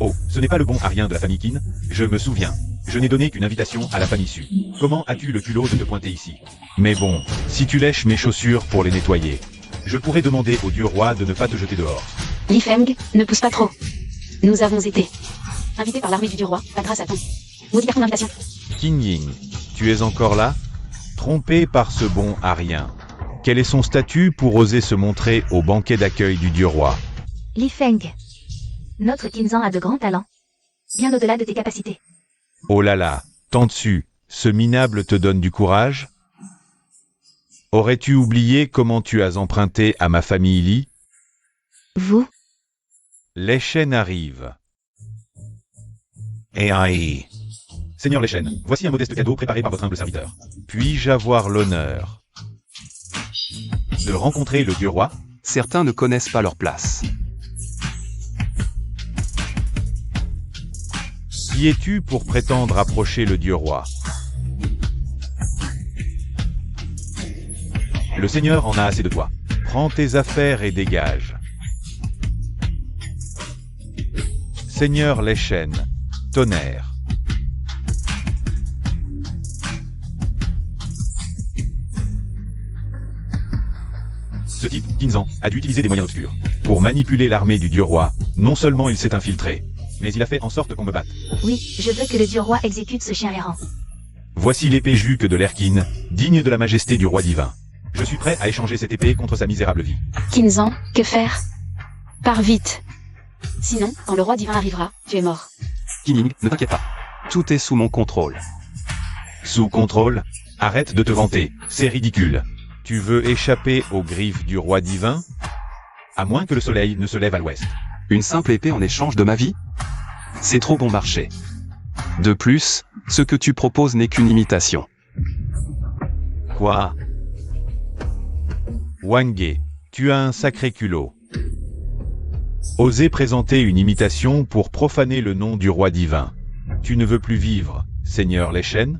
Oh, ce n'est pas le bon à rien de la famille Qin. Je me souviens. Je n'ai donné qu'une invitation à la famille Su. Comment as-tu le culot de te pointer ici? Mais bon, si tu lèches mes chaussures pour les nettoyer, je pourrais demander au dieu roi de ne pas te jeter dehors. Li Feng, ne pousse pas trop. Nous avons été invités par l'armée du dieu roi, pas grâce à ton maudit carton d'invitation. Qin Ying, tu es encore là? Trompé par ce bon à rien. Quel est son statut pour oser se montrer au banquet d'accueil du dieu roi? Li Feng. Notre Qinzan a de grands talents. Bien au-delà de tes capacités. Oh là là, Tantsu, ce minable te donne du courage? Aurais-tu oublié comment tu as emprunté à ma famille Li? Vous? Les chaînes arrivent. Et aïe. Seigneur les chaînes, voici un modeste cadeau préparé par votre humble serviteur. Puis-je avoir l'honneur de rencontrer le dieu roi? Certains ne connaissent pas leur place. Qui es-tu pour prétendre approcher le dieu roi? Le Seigneur en a assez de toi. Prends tes affaires et dégage. Seigneur les chaînes, tonnerre. Ce type, Qinzan, a dû utiliser des moyens obscurs. Pour manipuler l'armée du dieu roi, non seulement il s'est infiltré, mais il a fait en sorte qu'on me batte. Oui, je veux que le dieu roi exécute ce chien errant. Voici l'épée Juque de l'Erkin, digne de la majesté du roi divin. Je suis prêt à échanger cette épée contre sa misérable vie. Qinzan, que faire? Pars vite. Sinon, quand le roi divin arrivera, tu es mort. Qin Ying, ne t'inquiète pas. Tout est sous mon contrôle. Sous contrôle? Arrête de te vanter, c'est ridicule. Tu veux échapper aux griffes du roi divin? À moins que le soleil ne se lève à l'ouest. Une simple épée en échange de ma vie? C'est trop bon marché. De plus, ce que tu proposes n'est qu'une imitation. Quoi? Wangé, tu as un sacré culot. Oser présenter une imitation pour profaner le nom du roi divin. Tu ne veux plus vivre, Seigneur les chaînes?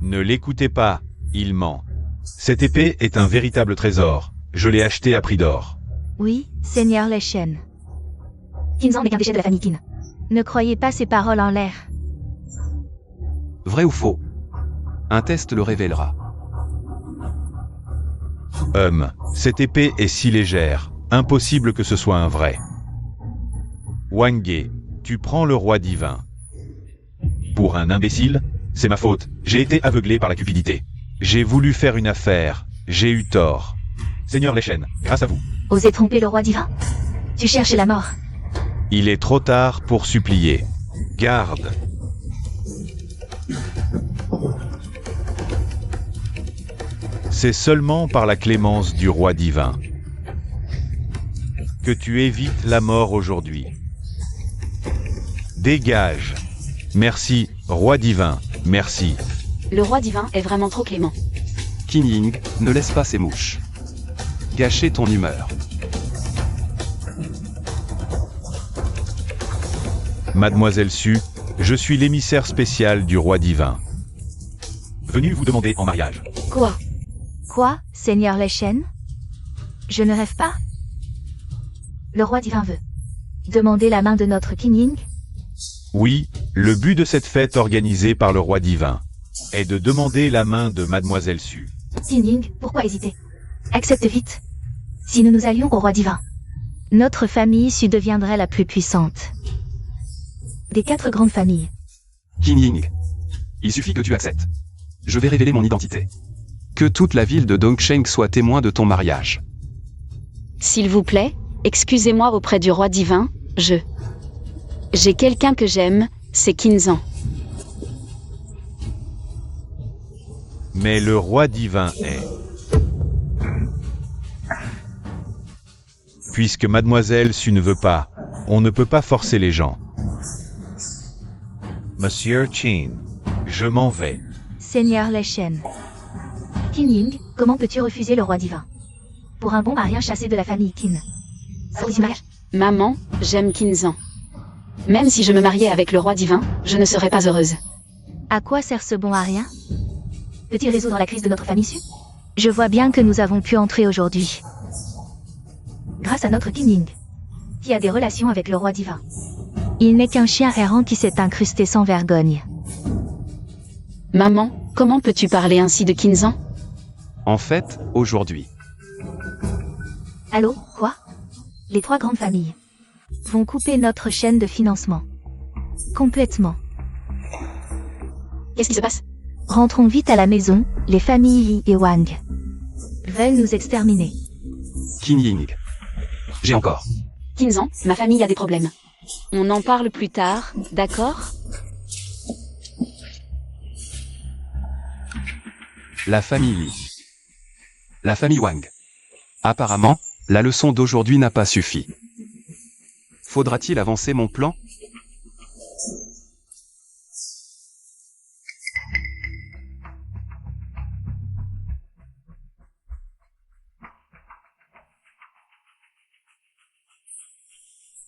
Ne l'écoutez pas, il ment. Cette épée est un véritable trésor. Je l'ai achetée à prix d'or. Oui, Seigneur les chaînes. Qinzan n'est qu'un déchet de la famille Qin. Ne croyez pas ces paroles en l'air. Vrai ou faux? Un test le révélera. Cette épée est si légère, impossible que ce soit un vrai. Wangé, tu prends le roi divin. Pour un imbécile? C'est ma faute, j'ai été aveuglé par la cupidité. J'ai voulu faire une affaire, j'ai eu tort. Seigneur les chaînes, grâce à vous. Oser tromper le roi divin? Tu cherches la mort. Il est trop tard pour supplier. Garde. C'est seulement par la clémence du roi divin que tu évites la mort aujourd'hui. Dégage. Merci, roi divin, merci. Le roi divin est vraiment trop clément. Qin Ying, ne laisse pas ces mouches gâcher ton humeur. Mademoiselle Su, Je suis l'émissaire spécial du roi divin. Venu vous demander en mariage. Quoi? Quoi, Seigneur Leshen? Je ne rêve pas. Le roi divin veut demander la main de notre King Ying? Oui, le but de cette fête organisée par le roi divin est de demander la main de Mademoiselle Su. King Ying, pourquoi hésiter? Accepte vite. Si nous nous allions au roi divin, notre famille Su deviendrait la plus puissante des 4 grandes familles. Qin Ying. Il suffit que tu acceptes. Je vais révéler mon identité. Que toute la ville de Dongsheng soit témoin de ton mariage. S'il vous plaît, excusez-moi auprès du roi divin, J'ai quelqu'un que j'aime, c'est Qinzan. Mais le roi divin est... Puisque Mademoiselle Su ne veut pas, on ne peut pas forcer les gens. Monsieur Qin, je m'en vais. Seigneur Leshen. King Ying, comment peux-tu refuser le roi divin? Pour un bon à rien chassé de la famille Qin. Sans mariage. Maman, j'aime Qinzan. Même si je me mariais avec le roi divin, je ne serais pas heureuse. À quoi sert ce bon à rien? Peut-il résoudre la crise de notre famille Su? Je vois bien que nous avons pu entrer aujourd'hui. Grâce à notre King Ying, qui a des relations avec le roi divin. Il n'est qu'un chien errant qui s'est incrusté sans vergogne. Maman, comment peux-tu parler ainsi de Qinzan? En fait, aujourd'hui. Allô, quoi? Les 3 grandes familles vont couper notre chaîne de financement. Complètement. Qu'est-ce qui se passe? Rentrons vite à la maison, les familles Yi et Wang veulent nous exterminer. Qin Ying. J'ai encore. Qinzan, ma famille a des problèmes. On en parle plus tard, d'accord? La famille Li. La famille Wang. Apparemment, la leçon d'aujourd'hui n'a pas suffi. Faudra-t-il avancer mon plan?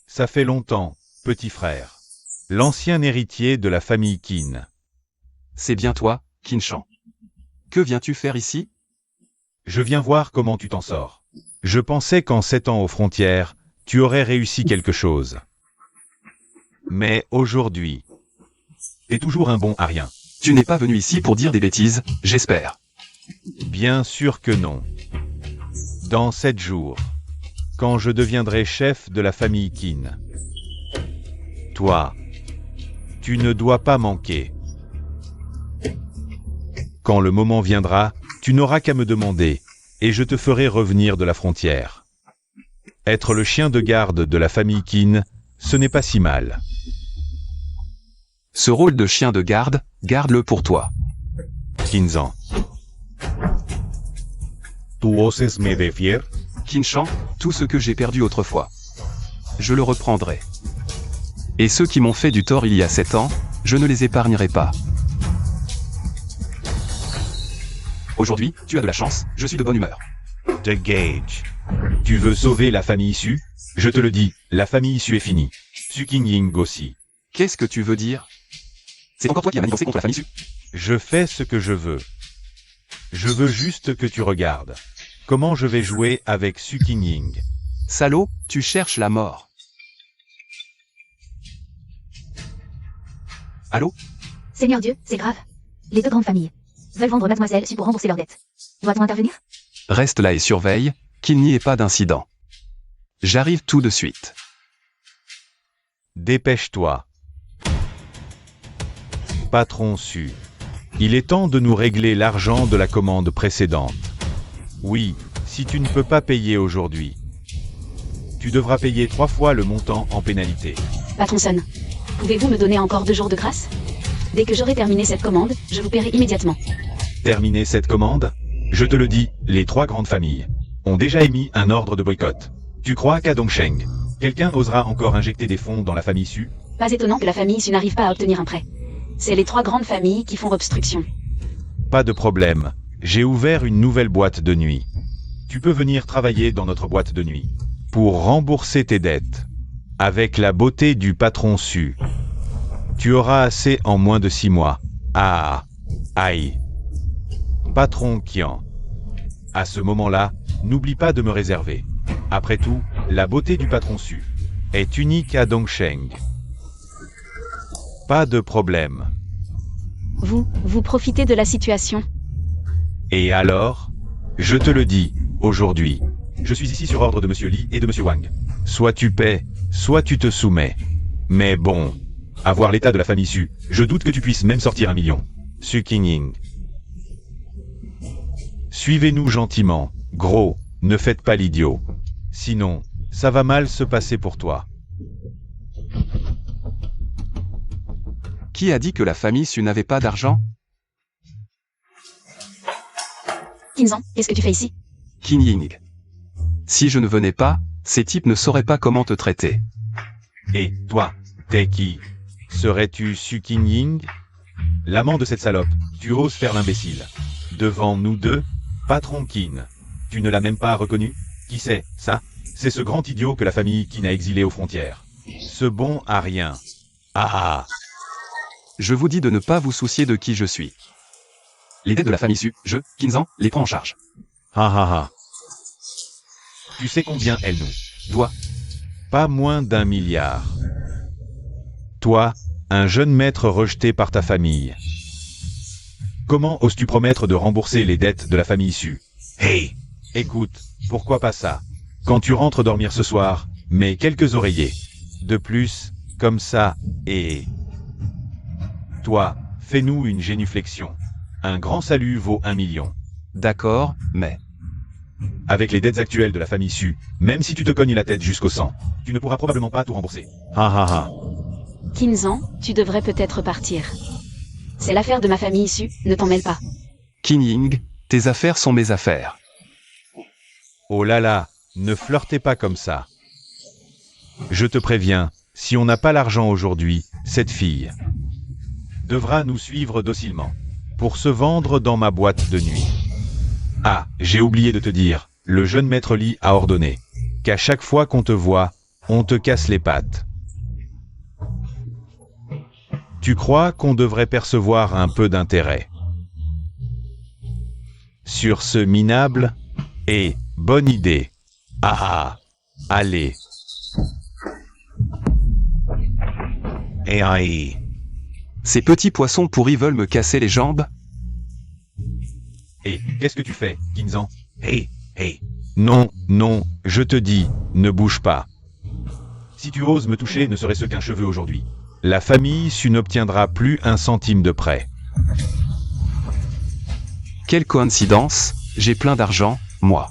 Ça fait longtemps, petit frère. L'ancien héritier de la famille Qin. C'est bien toi, Qin Shan. Que viens-tu faire ici? Je viens voir comment tu t'en sors. Je pensais qu'en 7 ans aux frontières, tu aurais réussi quelque chose. Mais aujourd'hui, t'es toujours un bon à rien. Tu n'es pas venu ici pour dire des bêtises, j'espère. Bien sûr que non. Dans 7 jours, quand je deviendrai chef de la famille Qin, toi, tu ne dois pas manquer. Quand le moment viendra, tu n'auras qu'à me demander, et je te ferai revenir de la frontière. Être le chien de garde de la famille Qin, ce n'est pas si mal. Ce rôle de chien de garde, garde-le pour toi. Qinzan. Tu oses me défier? Qin Shan, tout ce que j'ai perdu autrefois. Je le reprendrai. Et ceux qui m'ont fait du tort il y a 7 ans, je ne les épargnerai pas. Aujourd'hui, tu as de la chance, je suis de bonne humeur. The Gage. Tu veux sauver la famille Su? Je te le dis, la famille Su est finie. Su King Ying aussi. Qu'est-ce que tu veux dire? C'est encore toi qui as manifesté contre la famille Su? Je fais ce que je veux. Je veux juste que tu regardes. Comment je vais jouer avec Su King Ying. Salaud, tu cherches la mort. Allô? Seigneur Dieu, c'est grave. Les 2 grandes familles veulent vendre Mademoiselle Su pour rembourser leurs dettes. Doit-on intervenir? Reste là et surveille, qu'il n'y ait pas d'incident. J'arrive tout de suite. Dépêche-toi. Patron Su. Il est temps de nous régler l'argent de la commande précédente. Oui, si tu ne peux pas payer aujourd'hui, tu devras payer 3 fois le montant en pénalité. Patron Sun, pouvez-vous me donner encore 2 jours de grâce? Dès que j'aurai terminé cette commande, je vous paierai immédiatement. Terminer cette commande? Je te le dis, les 3 grandes familles ont déjà émis un ordre de boycott. Tu crois qu'à Dongsheng, quelqu'un osera encore injecter des fonds dans la famille Su? Pas étonnant que la famille Su n'arrive pas à obtenir un prêt. C'est les 3 grandes familles qui font obstruction. Pas de problème. J'ai ouvert une nouvelle boîte de nuit. Tu peux venir travailler dans notre boîte de nuit pour rembourser tes dettes. Avec la beauté du patron Su. Tu auras assez en moins de 6 mois. Ah, aïe. Patron Qian. À ce moment-là, n'oublie pas de me réserver. Après tout, la beauté du patron Su est unique à Dongsheng. Pas de problème. Vous profitez de la situation. Et alors? Je te le dis, aujourd'hui. Je suis ici sur ordre de Monsieur Li et de Monsieur Wang. Soit tu paies, soit tu te soumets. Mais bon, à voir l'état de la famille Su, je doute que tu puisses même sortir 1 million. Su Qingying. Suivez-nous gentiment, gros, ne faites pas l'idiot. Sinon, ça va mal se passer pour toi. Qui a dit que la famille Su n'avait pas d'argent? Qinzan, qu'est-ce que tu fais ici? Qin Ying. Si je ne venais pas, ces types ne sauraient pas comment te traiter. Et toi, t'es qui? Serais-tu Su Qingying? L'amant de cette salope, tu oses faire l'imbécile. Devant nous deux, patron Qin. Tu ne l'as même pas reconnu? Qui c'est, ça? C'est ce grand idiot que la famille Qin a exilé aux frontières. Ce bon à rien. Ah ah. Je vous dis de ne pas vous soucier de qui je suis. Les dettes de la famille Su, je, Qinzan, les prends en charge. Ah ah ah. Tu sais combien elle nous Doit. Pas moins d'1 milliard. Toi, un jeune maître rejeté par ta famille. Comment oses-tu promettre de rembourser les dettes de la famille Su? Hey, écoute, pourquoi pas ça? Quand tu rentres dormir ce soir, mets quelques oreillers. De plus, comme ça, et... Toi, fais-nous une génuflexion. Un grand salut vaut 1 million. D'accord, mais... Avec les dettes actuelles de la famille Su, même si tu te cognes la tête jusqu'au sang, tu ne pourras probablement pas tout rembourser. Ha ha ha. Qinzan, tu devrais peut-être partir. C'est l'affaire de ma famille Su, ne t'en mêle pas. Qin Ying, tes affaires sont mes affaires. Oh là là, ne flirtez pas comme ça. Je te préviens, si on n'a pas l'argent aujourd'hui, cette fille devra nous suivre docilement pour se vendre dans ma boîte de nuit. Ah, j'ai oublié de te dire, le jeune maître Li a ordonné qu'à chaque fois qu'on te voit, on te casse les pattes. Tu crois qu'on devrait percevoir un peu d'intérêt sur ce minable? Et, bonne idée. Ah ah, allez. Et aïe. Ces petits poissons pourris veulent me casser les jambes? Et qu'est-ce que tu fais, Qinzan? Hey, hey. Non, non, je te dis, ne bouge pas. Si tu oses me toucher, ne serait-ce qu'un cheveu aujourd'hui, la famille Su n'obtiendra plus 1 centime de prêt. Quelle coïncidence, j'ai plein d'argent, moi.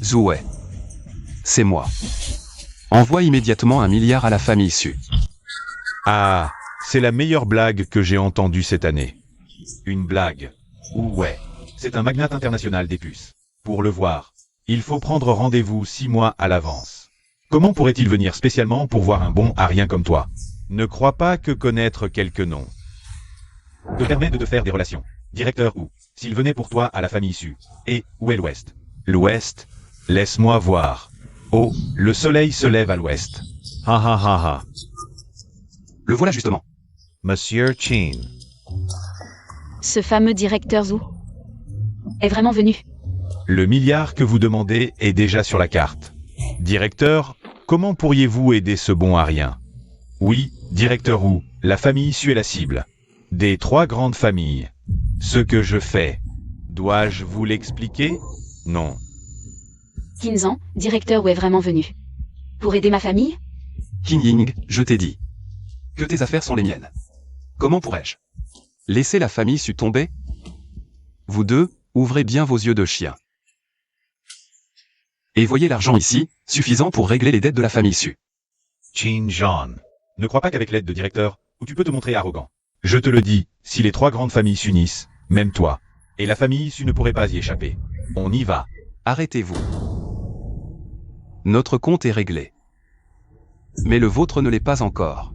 Zoué. C'est moi. Envoie immédiatement 1 milliard à la famille Su. Ah, c'est la meilleure blague que j'ai entendue cette année. Une blague. Ouais, c'est un magnate international des puces. Pour le voir, il faut prendre rendez-vous 6 mois à l'avance. Comment pourrait-il venir spécialement pour voir un bon à rien comme toi? Ne crois pas que connaître quelques noms te permet de te faire des relations. Directeur ou, s'il venait pour toi à la famille Su. Et, où est l'Ouest? L'Ouest? Laisse-moi voir. Oh, le soleil se lève à l'Ouest. Ha ha ha ha. Le voilà justement. Monsieur Qin. Ce fameux directeur Zhu est vraiment venu. Le milliard que vous demandez est déjà sur la carte. Directeur, comment pourriez-vous aider ce bon à rien? Oui, directeur Wu, la famille Su est la cible des 3 grandes familles. Ce que je fais, dois-je vous l'expliquer? Non. Qinzan, directeur Wu est vraiment venu. Pour aider ma famille? Qin Ying, je t'ai dit que tes affaires sont les miennes. Comment pourrais-je laisser la famille Su tomber? Vous deux, ouvrez bien vos yeux de chien. Et voyez l'argent ici, suffisant pour régler les dettes de la famille Su. Qin Zhan. Ne crois pas qu'avec l'aide de directeur, où tu peux te montrer arrogant. Je te le dis, si les 3 grandes familles s'unissent, même toi, et la famille Su ne pourrait pas y échapper. On y va. Arrêtez-vous. Notre compte est réglé. Mais le vôtre ne l'est pas encore.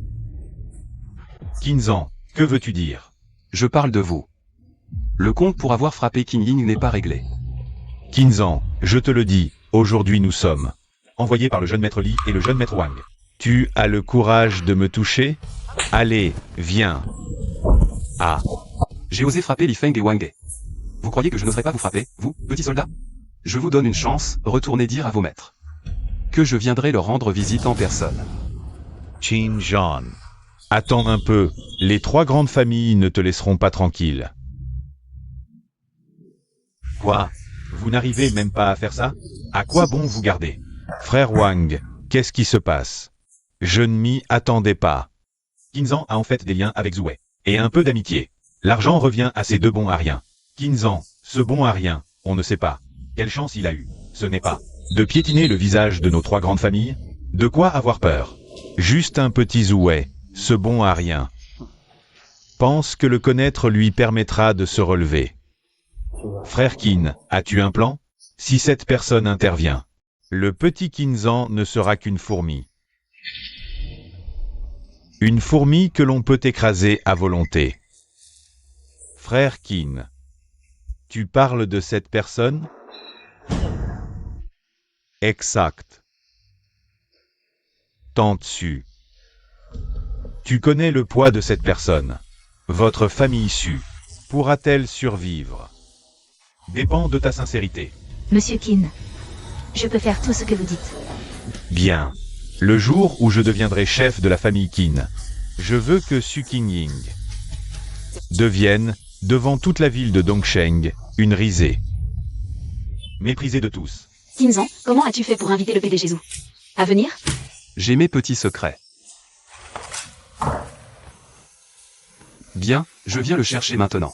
Qinzan, que veux-tu dire? Je parle de vous. Le compte pour avoir frappé Qin Ying n'est pas réglé. Qinzan, je te le dis, aujourd'hui nous sommes envoyé par le jeune maître Li et le jeune maître Wang. Tu as le courage de me toucher? Allez, viens. Ah, J'ai osé frapper Li Feng et Wang Ge. Vous croyez que je n'oserais pas vous frapper, vous, petit soldat? Je vous donne une chance, retournez dire à vos maîtres que je viendrai leur rendre visite en personne. Qin Zhan. Attends un peu, les trois grandes familles ne te laisseront pas tranquille. Quoi? Vous n'arrivez même pas à faire ça? À quoi bon vous garder? Frère Wang, qu'est-ce qui se passe? Je ne m'y attendais pas. Qinzan a en fait des liens avec Zhou Wei, et un peu d'amitié. L'argent revient à ces deux bons à rien. Qinzan, ce bon à rien, on ne sait pas. Quelle chance il a eu, ce n'est pas de piétiner le visage de nos trois grandes familles? De quoi avoir peur? Juste un petit Zhou Wei, ce bon à rien. Pense que le connaître lui permettra de se relever. Frère Qin, as-tu un plan? Si cette personne intervient, le petit Qinzan ne sera qu'une fourmi. Une fourmi que l'on peut écraser à volonté. Frère Qin, tu parles de cette personne? Exact. Tante Su. Tu connais le poids de cette personne. Votre famille Su pourra-t-elle survivre? Dépend de ta sincérité. Monsieur Qin, je peux faire tout ce que vous dites. Bien. Le jour où je deviendrai chef de la famille Qin, je veux que Su Qingying devienne, devant toute la ville de Dongsheng, une risée. Méprisée de tous. Qinzan, comment as-tu fait pour inviter le PDG Zhou à venir? J'ai mes petits secrets. Bien, je viens le chercher maintenant.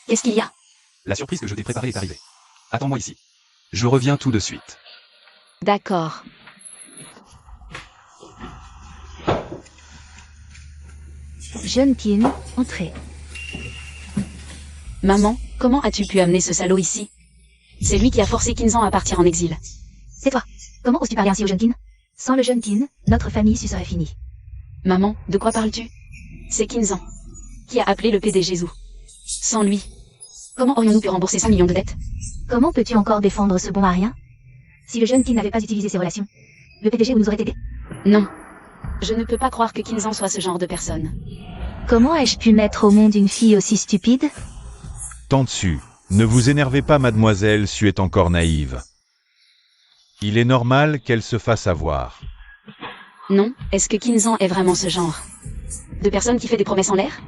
Qu'est-ce qu'il y a? La surprise que je t'ai préparée est arrivée. Attends-moi ici. Je reviens tout de suite. D'accord. Jeune Qin, entrez. Maman, comment as-tu pu amener ce salaud ici? C'est lui qui a forcé Qinzan à partir en exil. C'est toi. Comment oses-tu parler ainsi au jeune Qin? Sans le jeune Qin, notre famille serait finie. Maman, de quoi parles-tu? C'est Qinzan qui a appelé le PDG Zhou. Sans lui, comment aurions-nous pu rembourser 5 millions de dettes? Comment peux-tu encore défendre ce bon à rien? Si le jeune Qin n'avait pas utilisé ses relations, le PDG nous aurait aidés. Non. Je ne peux pas croire que Qinzan soit ce genre de personne. Comment ai-je pu mettre au monde une fille aussi stupide? Tante Su, ne vous énervez pas, mademoiselle Su est encore naïve. Il est normal qu'elle se fasse avoir. Non, est-ce que Qinzan est vraiment ce genre de personne qui fait des promesses en l'air?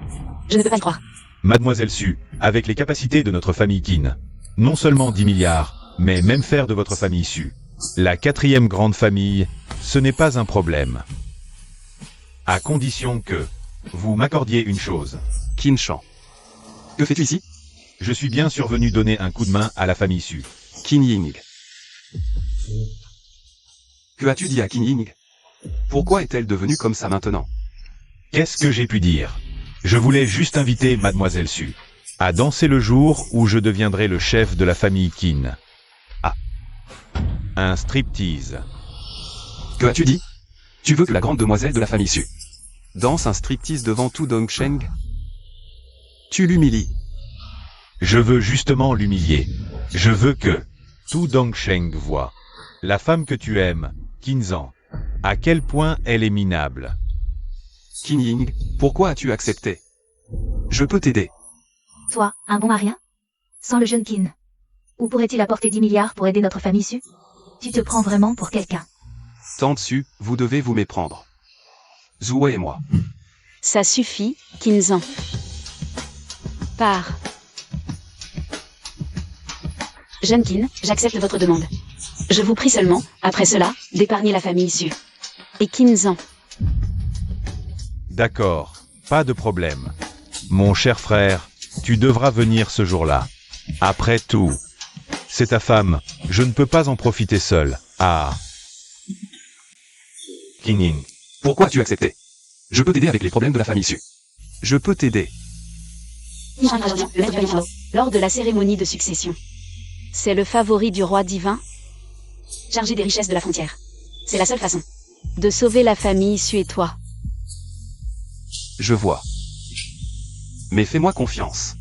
Je ne peux pas y croire. Mademoiselle Su, avec les capacités de notre famille Qin, non seulement 10 milliards, mais même faire de votre famille Su la 4e grande famille, ce n'est pas un problème. À condition que vous m'accordiez une chose. Qin Shan. Que fais-tu ici? Je suis bien survenu donner un coup de main à la famille Su. Qin Ying. Que as-tu dit à Qin Ying? Pourquoi est-elle devenue comme ça maintenant? Qu'est-ce que j'ai pu dire? Je voulais juste inviter mademoiselle Su à danser le jour où je deviendrai le chef de la famille Qin. Ah. Un striptease. Que as-tu dit? Tu veux que la grande demoiselle de la famille Su danse un striptease devant tout Dongsheng? Tu l'humilies. Je veux justement l'humilier. Je veux que tout Dongsheng voit la femme que tu aimes, Qinzan, à quel point elle est minable. Qin Ying, pourquoi as-tu accepté? Je peux t'aider. Toi, un bon à rien? Sans le jeune Qin. Où pourrait-il apporter 10 milliards pour aider notre famille Su? Tu te prends vraiment pour quelqu'un. Tante Su, vous devez vous méprendre. Zhou Wei et moi. Ça suffit, Qinzan. Pars. Jeune Qin, j'accepte votre demande. Je vous prie seulement, après cela, d'épargner la famille Su. Et Qinzan. D'accord, pas de problème. Mon cher frère, tu devras venir ce jour-là. Après tout, c'est ta femme, je ne peux pas en profiter seul. Ah. Qin Ying. Pourquoi as-tu accepté? Je peux t'aider avec les problèmes de la famille Su. Je peux t'aider. Lors de la cérémonie de succession. C'est le favori du roi divin, chargé des richesses de la frontière. C'est la seule façon de sauver la famille Su et toi. Je vois. Mais fais-moi confiance.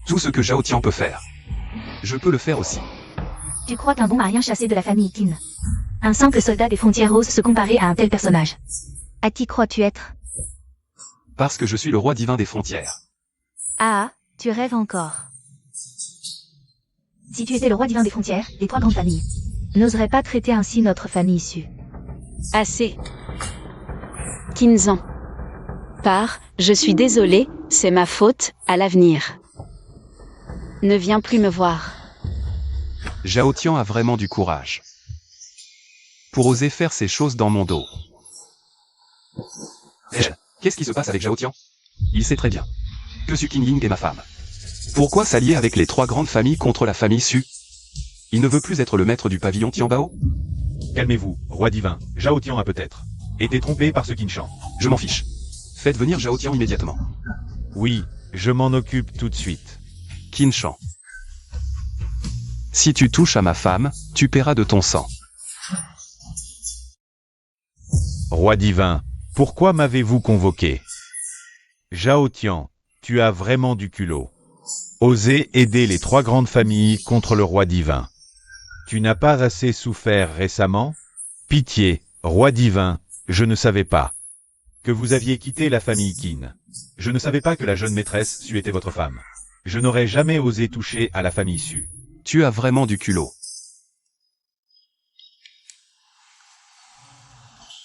Tout ce que Zhao Tian peut faire, je peux le faire aussi. Tu crois qu'un bon à rien chassé de la famille Qin Un simple soldat des frontières ose se comparer à un tel personnage. À qui crois-tu être? Parce que je suis le roi divin des frontières. Ah, tu rêves encore. Si tu étais le roi divin des frontières, les 3 grandes familles n'oseraient pas traiter ainsi notre famille issue. Assez. Kinzan. Pars, je suis désolé, c'est ma faute, à l'avenir. Ne viens plus me voir. Zhao Tian a vraiment du courage. Pour oser faire ces choses dans mon dos. Qu'est-ce qui se passe avec Zhao Tian? Il sait très bien que Su Qingying est ma femme. Pourquoi s'allier avec les 3 grandes familles contre la famille Su? Il ne veut plus être le maître du pavillon Tianbao? Calmez-vous, roi divin. Zhao Tian a peut-être été trompé par ce Qinshan. Je m'en fiche. Faites venir Zhao Tian immédiatement. Oui, je m'en occupe tout de suite. Qinshan. Si tu touches à ma femme, tu paieras de ton sang. Roi divin, pourquoi m'avez-vous convoqué? Zhao Tian, tu as vraiment du culot. Oser aider les 3 grandes familles contre le roi divin. Tu n'as pas assez souffert récemment? Pitié, roi divin, je ne savais pas que vous aviez quitté la famille Qin. Je ne savais pas que la jeune maîtresse Su était votre femme. Je n'aurais jamais osé toucher à la famille Su. Tu as vraiment du culot.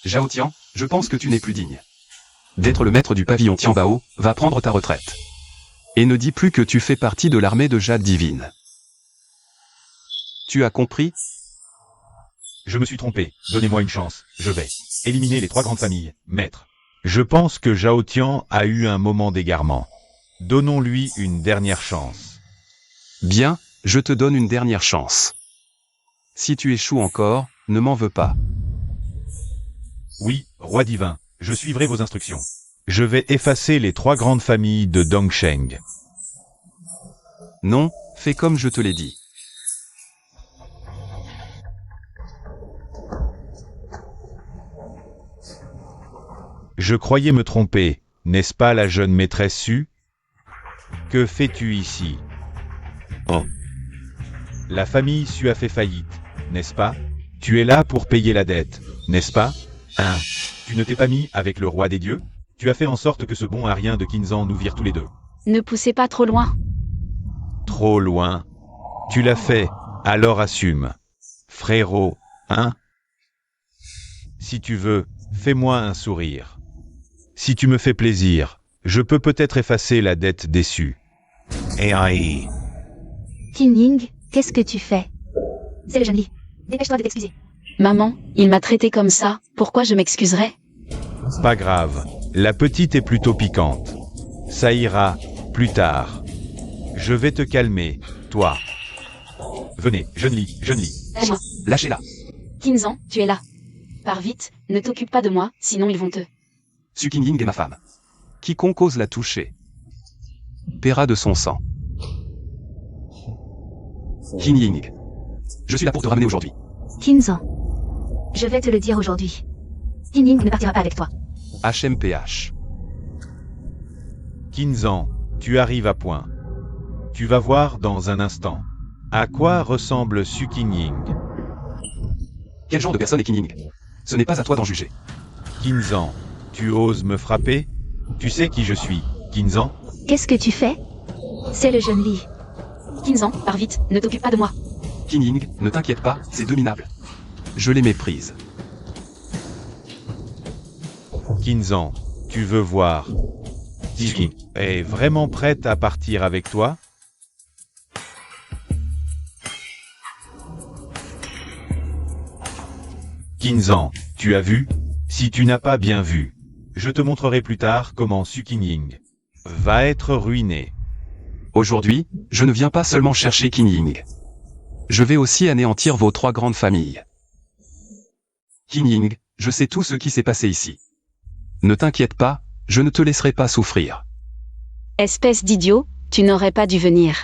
Zhao Tian, je pense que tu n'es plus digne d'être le maître du pavillon Tianbao, va prendre ta retraite. Et ne dis plus que tu fais partie de l'armée de Jade Divine. Tu as compris? Je me suis trompé, donnez-moi une chance, je vais éliminer les 3 grandes familles, maître. Je pense que Zhao Tian a eu un moment d'égarement. Donnons-lui une dernière chance. Bien, je te donne une dernière chance. Si tu échoues encore, ne m'en veux pas. Oui, roi divin, je suivrai vos instructions. Je vais effacer les 3 grandes familles de Dongsheng. Non, fais comme je te l'ai dit. Je croyais me tromper, n'est-ce pas la jeune maîtresse Su? Que fais-tu ici? Oh. La famille Su a fait faillite, n'est-ce pas? Tu es là pour payer la dette, n'est-ce pas? Hein? Tu ne t'es pas mis avec le roi des dieux? Tu as fait en sorte que ce bon arien de Kinzan nous vire tous les 2. Ne poussez pas trop loin. Trop loin. Tu l'as fait, alors assume. Frérot, hein? Si tu veux, fais-moi un sourire. Si tu me fais plaisir, je peux peut-être effacer la dette déçue. AI. Qingying, qu'est-ce que tu fais? C'est le jeune Li. Dépêche-toi de t'excuser. Maman, il m'a traité comme ça, pourquoi je m'excuserais? Pas grave, la petite est plutôt piquante. Ça ira, plus tard. Je vais te calmer, toi. Venez, jeune Li, jeune Li. Lâche-moi. Lâchez-la. Kinzan, tu es là. Pars vite, ne t'occupe pas de moi, sinon ils vont te... Su Qingying est ma femme. Quiconque ose la toucher paiera de son sang. Qingying. Je suis là pour te ramener aujourd'hui. Kinzan. Je vais te le dire aujourd'hui. Qingying ne partira pas avec toi. HMPH. Kinzan, tu arrives à point. Tu vas voir dans un instant. À quoi ressemble Su Qingying? Quel genre de personne est Qingying? Ce n'est pas à toi d'en juger. Kinzan, tu oses me frapper? Tu sais qui je suis, Kinzan? Qu'est-ce que tu fais? C'est le jeune Li. Kinzan, pars vite, ne t'occupe pas de moi. Qingying, ne t'inquiète pas, c'est 2 minables. Je les méprise. Kinzan, tu veux voir? Qingying est vraiment prête à partir avec toi? Kinzan, tu as vu? Si tu n'as pas bien vu, je te montrerai plus tard comment Su Qingying va être ruiné. Aujourd'hui, je ne viens pas seulement chercher Qingying. Je vais aussi anéantir vos 3 grandes familles. Qingying, je sais tout ce qui s'est passé ici. Ne t'inquiète pas, je ne te laisserai pas souffrir. Espèce d'idiot, tu n'aurais pas dû venir.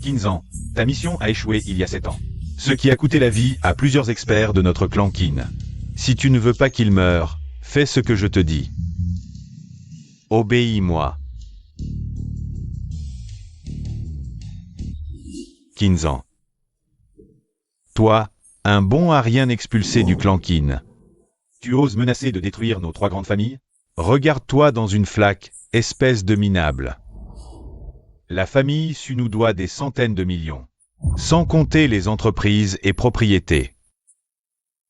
Kinzan, ta mission a échoué il y a 7 ans. Ce qui a coûté la vie à plusieurs experts de notre clan Qin. Si tu ne veux pas qu'il meure, fais ce que je te dis. Obéis-moi. Kinzan. Toi, un bon arien expulsé du clan Qin. Tu oses menacer de détruire nos 3 grandes familles? Regarde-toi dans une flaque, espèce de minable. La famille Su nous doit des centaines de millions. Sans compter les entreprises et propriétés.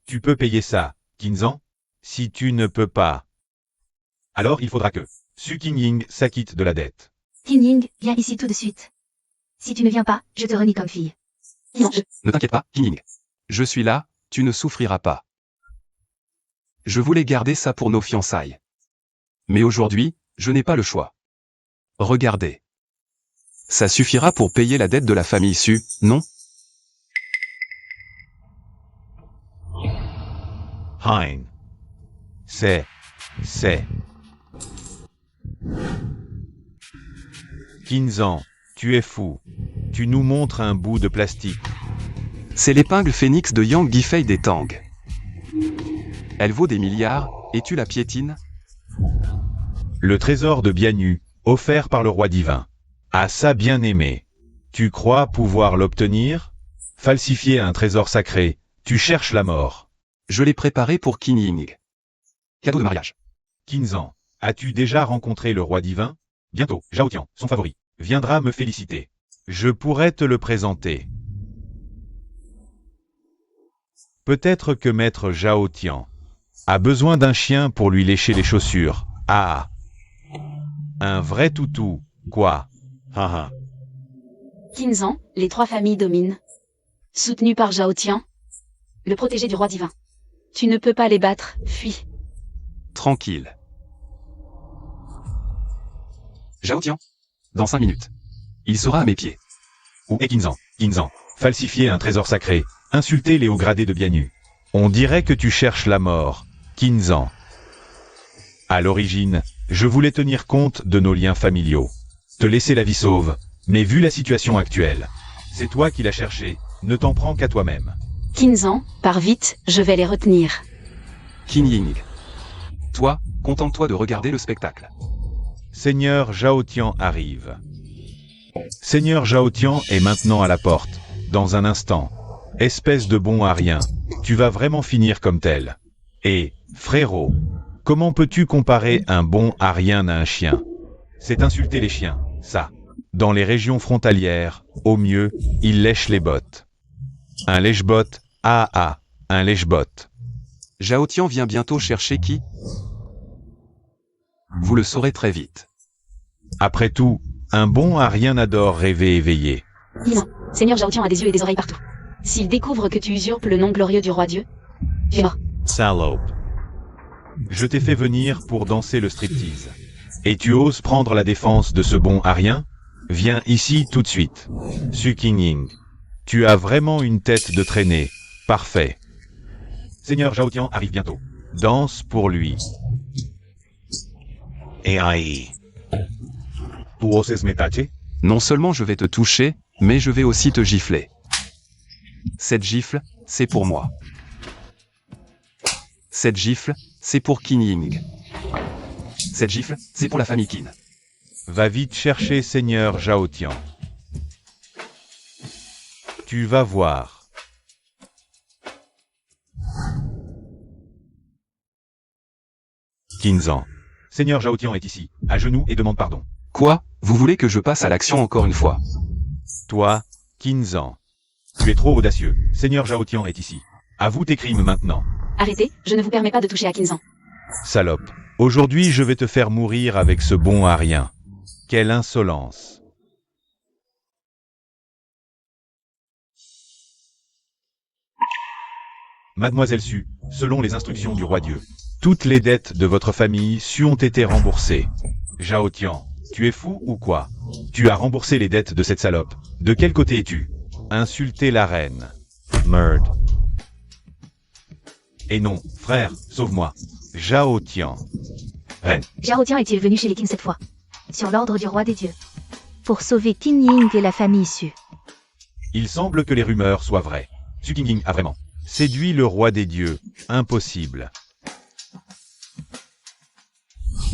Tu peux payer ça, Qinzan? Si tu ne peux pas, alors il faudra que Su Qingying s'acquitte de la dette. Qin Ying, viens ici tout de suite. Si tu ne viens pas, je te renie comme fille. Non, Ne t'inquiète pas, Qingying. Je suis là, tu ne souffriras pas. Je voulais garder ça pour nos fiançailles. Mais aujourd'hui, je n'ai pas le choix. Regardez. Ça suffira pour payer la dette de la famille Su, non? Hein. C'est. Qinzan, tu es fou. Tu nous montres un bout de plastique. C'est l'épingle phénix de Yang Guifei des Tang. Elle vaut des milliards, et tu la piétines? Le trésor de Bianu, offert par le roi divin. À sa bien-aimée. Tu crois pouvoir l'obtenir? Falsifier un trésor sacré, tu cherches la mort. Je l'ai préparé pour Qingying. Cadeau de mariage. Qinzan, as-tu déjà rencontré le roi divin? Bientôt, Zhao Tian, son favori, viendra me féliciter. Je pourrais te le présenter. Peut-être que maître Zhao Tian a besoin d'un chien pour lui lécher les chaussures. Ah! Un vrai toutou, quoi? Haha. Qinzan, les 3 familles dominent. Soutenu par Zhao Tian, le protégé du roi divin. Tu ne peux pas les battre, fuis. Tranquille. Zhao Tian. Dans 5 minutes. Il sera à mes pieds. Où est Qinzan? Qinzan, falsifier un trésor sacré, insulter les hauts gradés de Bianu. On dirait que tu cherches la mort, Qinzan. À l'origine, je voulais tenir compte de nos liens familiaux. Te laisser la vie sauve, mais vu la situation actuelle, c'est toi qui l'as cherché, ne t'en prends qu'à toi-même. Qinzan, pars vite, je vais les retenir. Qingying. Toi, contente-toi de regarder le spectacle. Seigneur Zhao Tian arrive. Seigneur Zhao Tian est maintenant à la porte, dans un instant. Espèce de bon à rien, tu vas vraiment finir comme tel. Et, frérot, comment peux-tu comparer un bon à rien à un chien? C'est insulter les chiens, ça. Dans les régions frontalières, au mieux, ils lèchent les bottes. Un lèche-botte, un lèche-botte. Zhao Tian vient bientôt chercher qui? Vous le saurez très vite. Après tout, un bon à rien adore rêver éveillé. Non, Seigneur Zhao Tian a des yeux et des oreilles partout. S'il découvre que tu usurpes le nom glorieux du roi Dieu, tu es mort. Salope. Je t'ai fait venir pour danser le striptease. Et tu oses prendre la défense de ce bon à rien? Viens ici tout de suite. Su Qingying. Tu as vraiment une tête de traînée. Parfait. Seigneur Zhao Tian arrive bientôt. Danse pour lui. Et aïe. Tu oses me toucher? Non seulement je vais te toucher, mais je vais aussi te gifler. Cette gifle, c'est pour moi. Cette gifle, c'est pour Qingying. Cette gifle, c'est pour la famille Qin. Va vite chercher Seigneur Zhao Tian. Tu vas voir. Qinzan. Seigneur Zhao Tian est ici, à genoux et demande pardon. Quoi? Vous voulez que je passe à l'action encore une fois? Toi, Qinzan. Tu es trop audacieux. Seigneur Zhao Tian est ici. Avoue tes crimes maintenant. Arrêtez, je ne vous permets pas de toucher à Qinzan. Salope. Aujourd'hui je vais te faire mourir avec ce bon à rien. Quelle insolence. Mademoiselle Su, selon les instructions du roi Dieu, toutes les dettes de votre famille Su ont été remboursées. Zhao Tian, tu es fou ou quoi? Tu as remboursé les dettes de cette salope. De quel côté es-tu? Insulter la reine. Merde. Et non, frère, sauve-moi. Zhao Tian. Reine. Zhao Tian est-il venu chez les Qin cette fois? Sur l'ordre du roi des dieux. Pour sauver Qingying et la famille Su. Il semble que les rumeurs soient vraies. Su Qingying a vraiment séduit le roi des dieux. Impossible.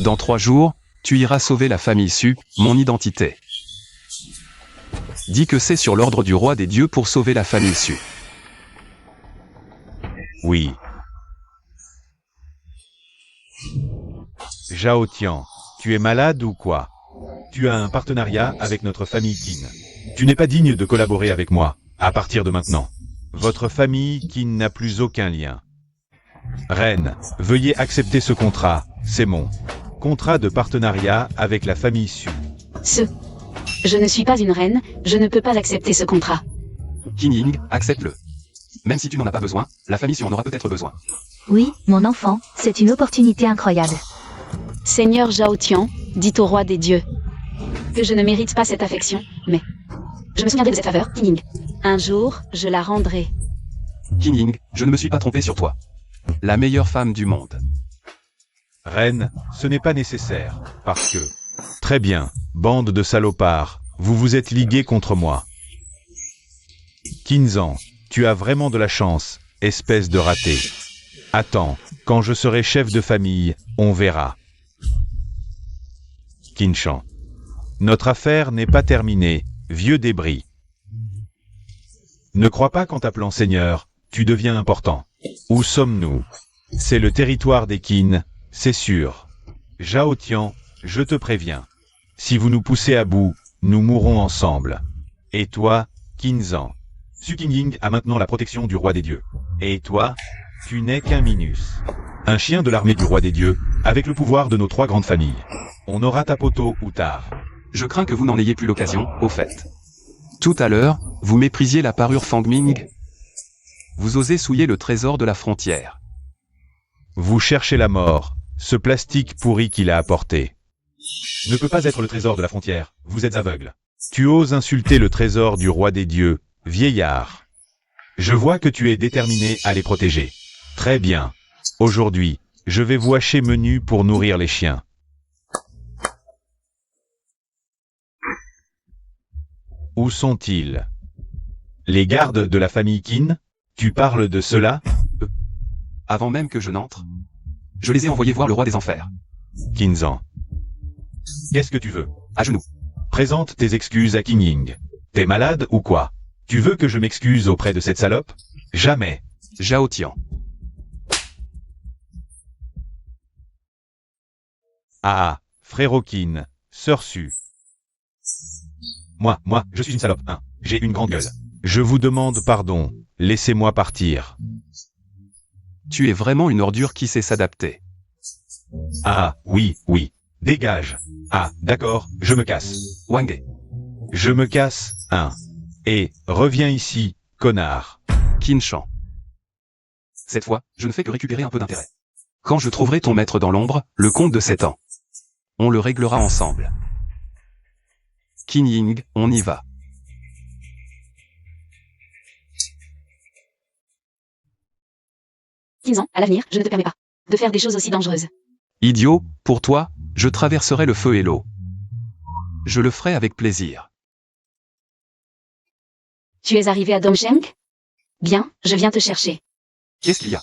Dans 3 jours, tu iras sauver la famille Su, mon identité. Dis que c'est sur l'ordre du roi des dieux pour sauver la famille Su. Oui. Zhao Tian, tu es malade ou quoi? Tu as un partenariat avec notre famille Qin. Tu n'es pas digne de collaborer avec moi, à partir de maintenant. Votre famille Qin n'a plus aucun lien. Reine, veuillez accepter ce contrat, c'est mon contrat de partenariat avec la famille Su. Je ne suis pas une reine, je ne peux pas accepter ce contrat. Qin Ying, accepte-le. Même si tu n'en as pas besoin, la famille Su en aura peut-être besoin. Oui, mon enfant, c'est une opportunité incroyable. Seigneur Zhao Tian, dit au roi des dieux que je ne mérite pas cette affection, mais je me souviendrai de cette faveur, Qin Ying. Un jour, je la rendrai. Qin Ying, je ne me suis pas trompé sur toi. La meilleure femme du monde. Reine, ce n'est pas nécessaire, parce que... Très bien, bande de salopards, vous vous êtes ligués contre moi. Qin Zhang, tu as vraiment de la chance, espèce de raté. Attends, quand je serai chef de famille, on verra. Qin Shan. Notre affaire n'est pas terminée, vieux débris. Ne crois pas qu'en t'appelant Seigneur, tu deviens important. Où sommes-nous? C'est le territoire des Qin, c'est sûr. Zhao Tian, je te préviens. Si vous nous poussez à bout, nous mourrons ensemble. Et toi, Qin Zhang. Su Qingying a maintenant la protection du roi des dieux. Et toi, tu n'es qu'un minus. Un chien de l'armée du roi des dieux, avec le pouvoir de nos 3 grandes familles. On aura ta tôt ou tard. Je crains que vous n'en ayez plus l'occasion, au fait. Tout à l'heure, vous méprisiez la parure Fangming. Vous osez souiller le trésor de la frontière. Vous cherchez la mort, ce plastique pourri qu'il a apporté. Ne peut pas être le trésor de la frontière, vous êtes aveugle. Tu oses insulter le trésor du roi des dieux, vieillard. Je vois que tu es déterminé à les protéger. Très bien. Aujourd'hui, je vais vous hacher menu pour nourrir les chiens. Où sont-ils? Les gardes de la famille Qin? Tu parles de cela? Avant même que je n'entre, je les ai envoyés voir le roi des enfers. Qin Zhang. Qu'est-ce que tu veux? À genoux. Présente tes excuses à Qin Ying. T'es malade ou quoi? Tu veux que je m'excuse auprès de cette salope? Jamais. Zhao Tian. Ah, frérot Qin, sœur Su. Moi, je suis une salope, hein. J'ai une grande gueule. Je vous demande pardon, laissez-moi partir. Tu es vraiment une ordure qui sait s'adapter. Ah, oui. Dégage. Ah, d'accord, je me casse. Wang. Je me casse, hein. Et, reviens ici, connard. Qin Shan. Cette fois, je ne fais que récupérer un peu d'intérêt. Quand je trouverai ton maître dans l'ombre, le compte de 7 ans. On le réglera ensemble. Qin Ying, on y va. Qin Zhang, à l'avenir, je ne te permets pas de faire des choses aussi dangereuses. Idiot, pour toi, je traverserai le feu et l'eau. Je le ferai avec plaisir. Tu es arrivé à Dongsheng? Bien, je viens te chercher. Qu'est-ce qu'il y a?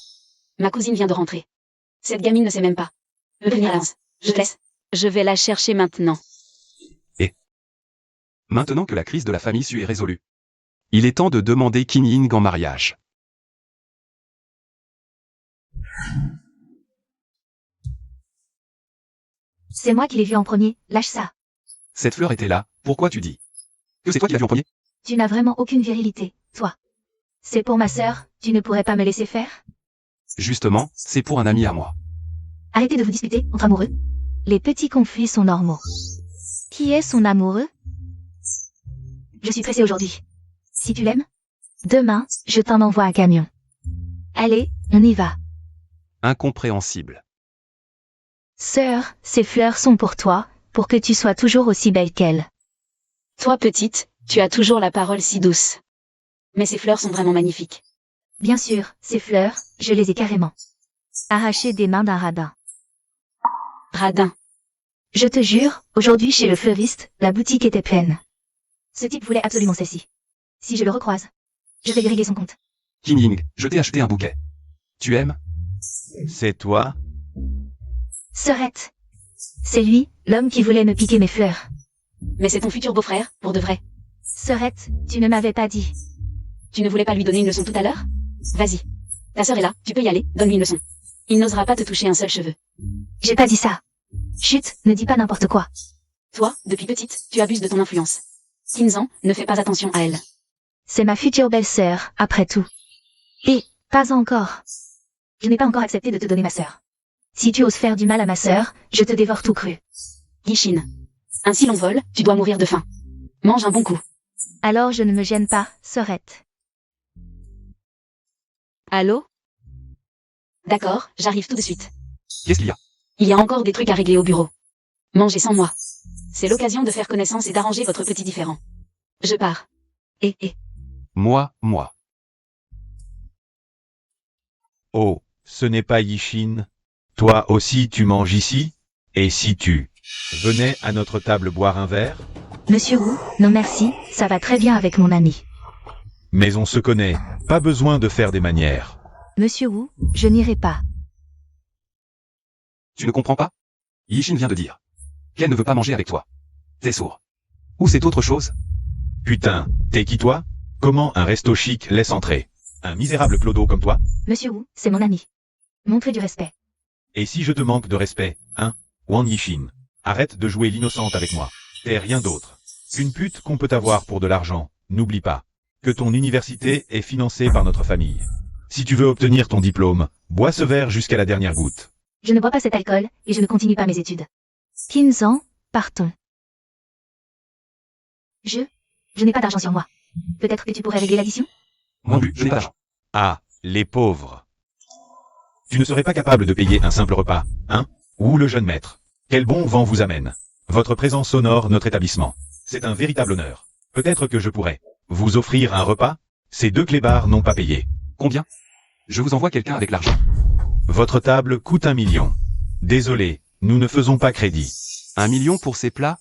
Ma cousine vient de rentrer. Cette gamine ne sait même pas me prévenir à l'avance. Je te laisse. Je vais la chercher maintenant. Maintenant que la crise de la famille Su est résolue, il est temps de demander Qin Ying en mariage. C'est moi qui l'ai vu en premier, lâche ça. Cette fleur était là, pourquoi tu dis que c'est toi qui l'as vu en premier? Tu n'as vraiment aucune virilité, toi. C'est pour ma sœur, tu ne pourrais pas me laisser faire? Justement, c'est pour un ami à moi. Arrêtez de vous disputer entre amoureux. Les petits conflits sont normaux. Qui est son amoureux? Je suis pressée aujourd'hui. Si tu l'aimes, demain, je t'en envoie un camion. Allez, on y va. Incompréhensible. Sœur, ces fleurs sont pour toi, pour que tu sois toujours aussi belle qu'elle. Toi petite, tu as toujours la parole si douce. Mais ces fleurs sont vraiment magnifiques. Bien sûr, ces fleurs, je les ai carrément arrachées des mains d'un radin. Radin. Je te jure, aujourd'hui chez le fleuriste, la boutique était pleine. Ce type voulait absolument celle-ci. Si je le recroise, je vais lui régler son compte. Qin Ying, je t'ai acheté un bouquet. Tu aimes? C'est toi? Sœurette. C'est lui, l'homme qui voulait me piquer mes fleurs. Mais c'est ton futur beau-frère, pour de vrai. Sœurette, tu ne m'avais pas dit. Tu ne voulais pas lui donner une leçon tout à l'heure? Vas-y. Ta sœur est là, tu peux y aller, donne-lui une leçon. Il n'osera pas te toucher un seul cheveu. J'ai pas dit ça. Chut, ne dis pas n'importe quoi. Toi, depuis petite, tu abuses de ton influence. Kinzan, ne fais pas attention à elle. C'est ma future belle-sœur, après tout. Et, pas encore. Je n'ai pas encore accepté de te donner ma sœur. Si tu oses faire du mal à ma sœur, je te dévore tout cru. Yishin. Ainsi l'on vole, tu dois mourir de faim. Mange un bon coup. Alors je ne me gêne pas, sœurette. Allô? D'accord, j'arrive tout de suite. Qu'est-ce qu'il y a? Il y a encore des trucs à régler au bureau. Mangez sans moi. C'est l'occasion de faire connaissance et d'arranger votre petit différend. Je pars. Et. Moi. Oh, ce n'est pas Yishin. Toi aussi tu manges ici? Et si tu venais à notre table boire un verre? Monsieur Wu, non merci, ça va très bien avec mon ami. Mais on se connaît, pas besoin de faire des manières. Monsieur Wu, je n'irai pas. Tu ne comprends pas? Yishin vient de dire qu'elle ne veut pas manger avec toi. T'es sourd. Ou c'est autre chose? Putain, t'es qui toi? Comment un resto chic laisse entrer un misérable clodo comme toi? Monsieur Wu, c'est mon ami. Montrez du respect. Et si je te manque de respect, hein, Wang Yishin? Arrête de jouer l'innocente avec moi. T'es rien d'autre qu'une pute qu'on peut avoir pour de l'argent. N'oublie pas que ton université est financée par notre famille. Si tu veux obtenir ton diplôme, bois ce verre jusqu'à la dernière goutte. Je ne bois pas cet alcool, et je ne continue pas mes études. Kinzan, partons. Je n'ai pas d'argent sur moi. Peut-être que tu pourrais régler l'addition? Moi non plus, je n'ai pas d'argent. Ah, les pauvres. Tu ne serais pas capable de payer un simple repas, hein? Ou le jeune maître? Quel bon vent vous amène? Votre présence honore notre établissement. C'est un véritable honneur. Peut-être que je pourrais vous offrir un repas? Ces deux clébards n'ont pas payé. Combien? Je vous envoie quelqu'un avec l'argent. Votre table coûte 1 million. Désolé, nous ne faisons pas crédit. 1 million pour ces plats?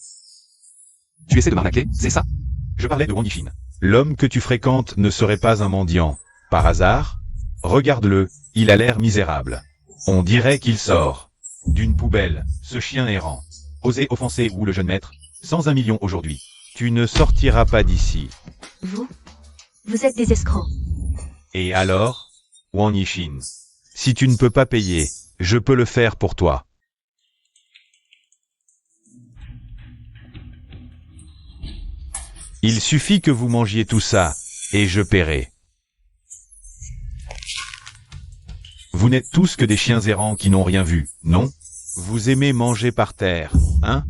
Tu essaies de m'arnaquer, c'est ça? Je parlais de Wang Yishin. L'homme que tu fréquentes ne serait pas un mendiant. Par hasard? Regarde-le, il a l'air misérable. On dirait qu'il sort d'une poubelle, ce chien errant. Osez offenser ou le jeune maître? Sans 1 million aujourd'hui. Tu ne sortiras pas d'ici. Vous êtes des escrocs. Et alors? Wang Yishin. Si tu ne peux pas payer, je peux le faire pour toi. Il suffit que vous mangiez tout ça, et je paierai. Vous n'êtes tous que des chiens errants qui n'ont rien vu, non? Vous aimez manger par terre, hein?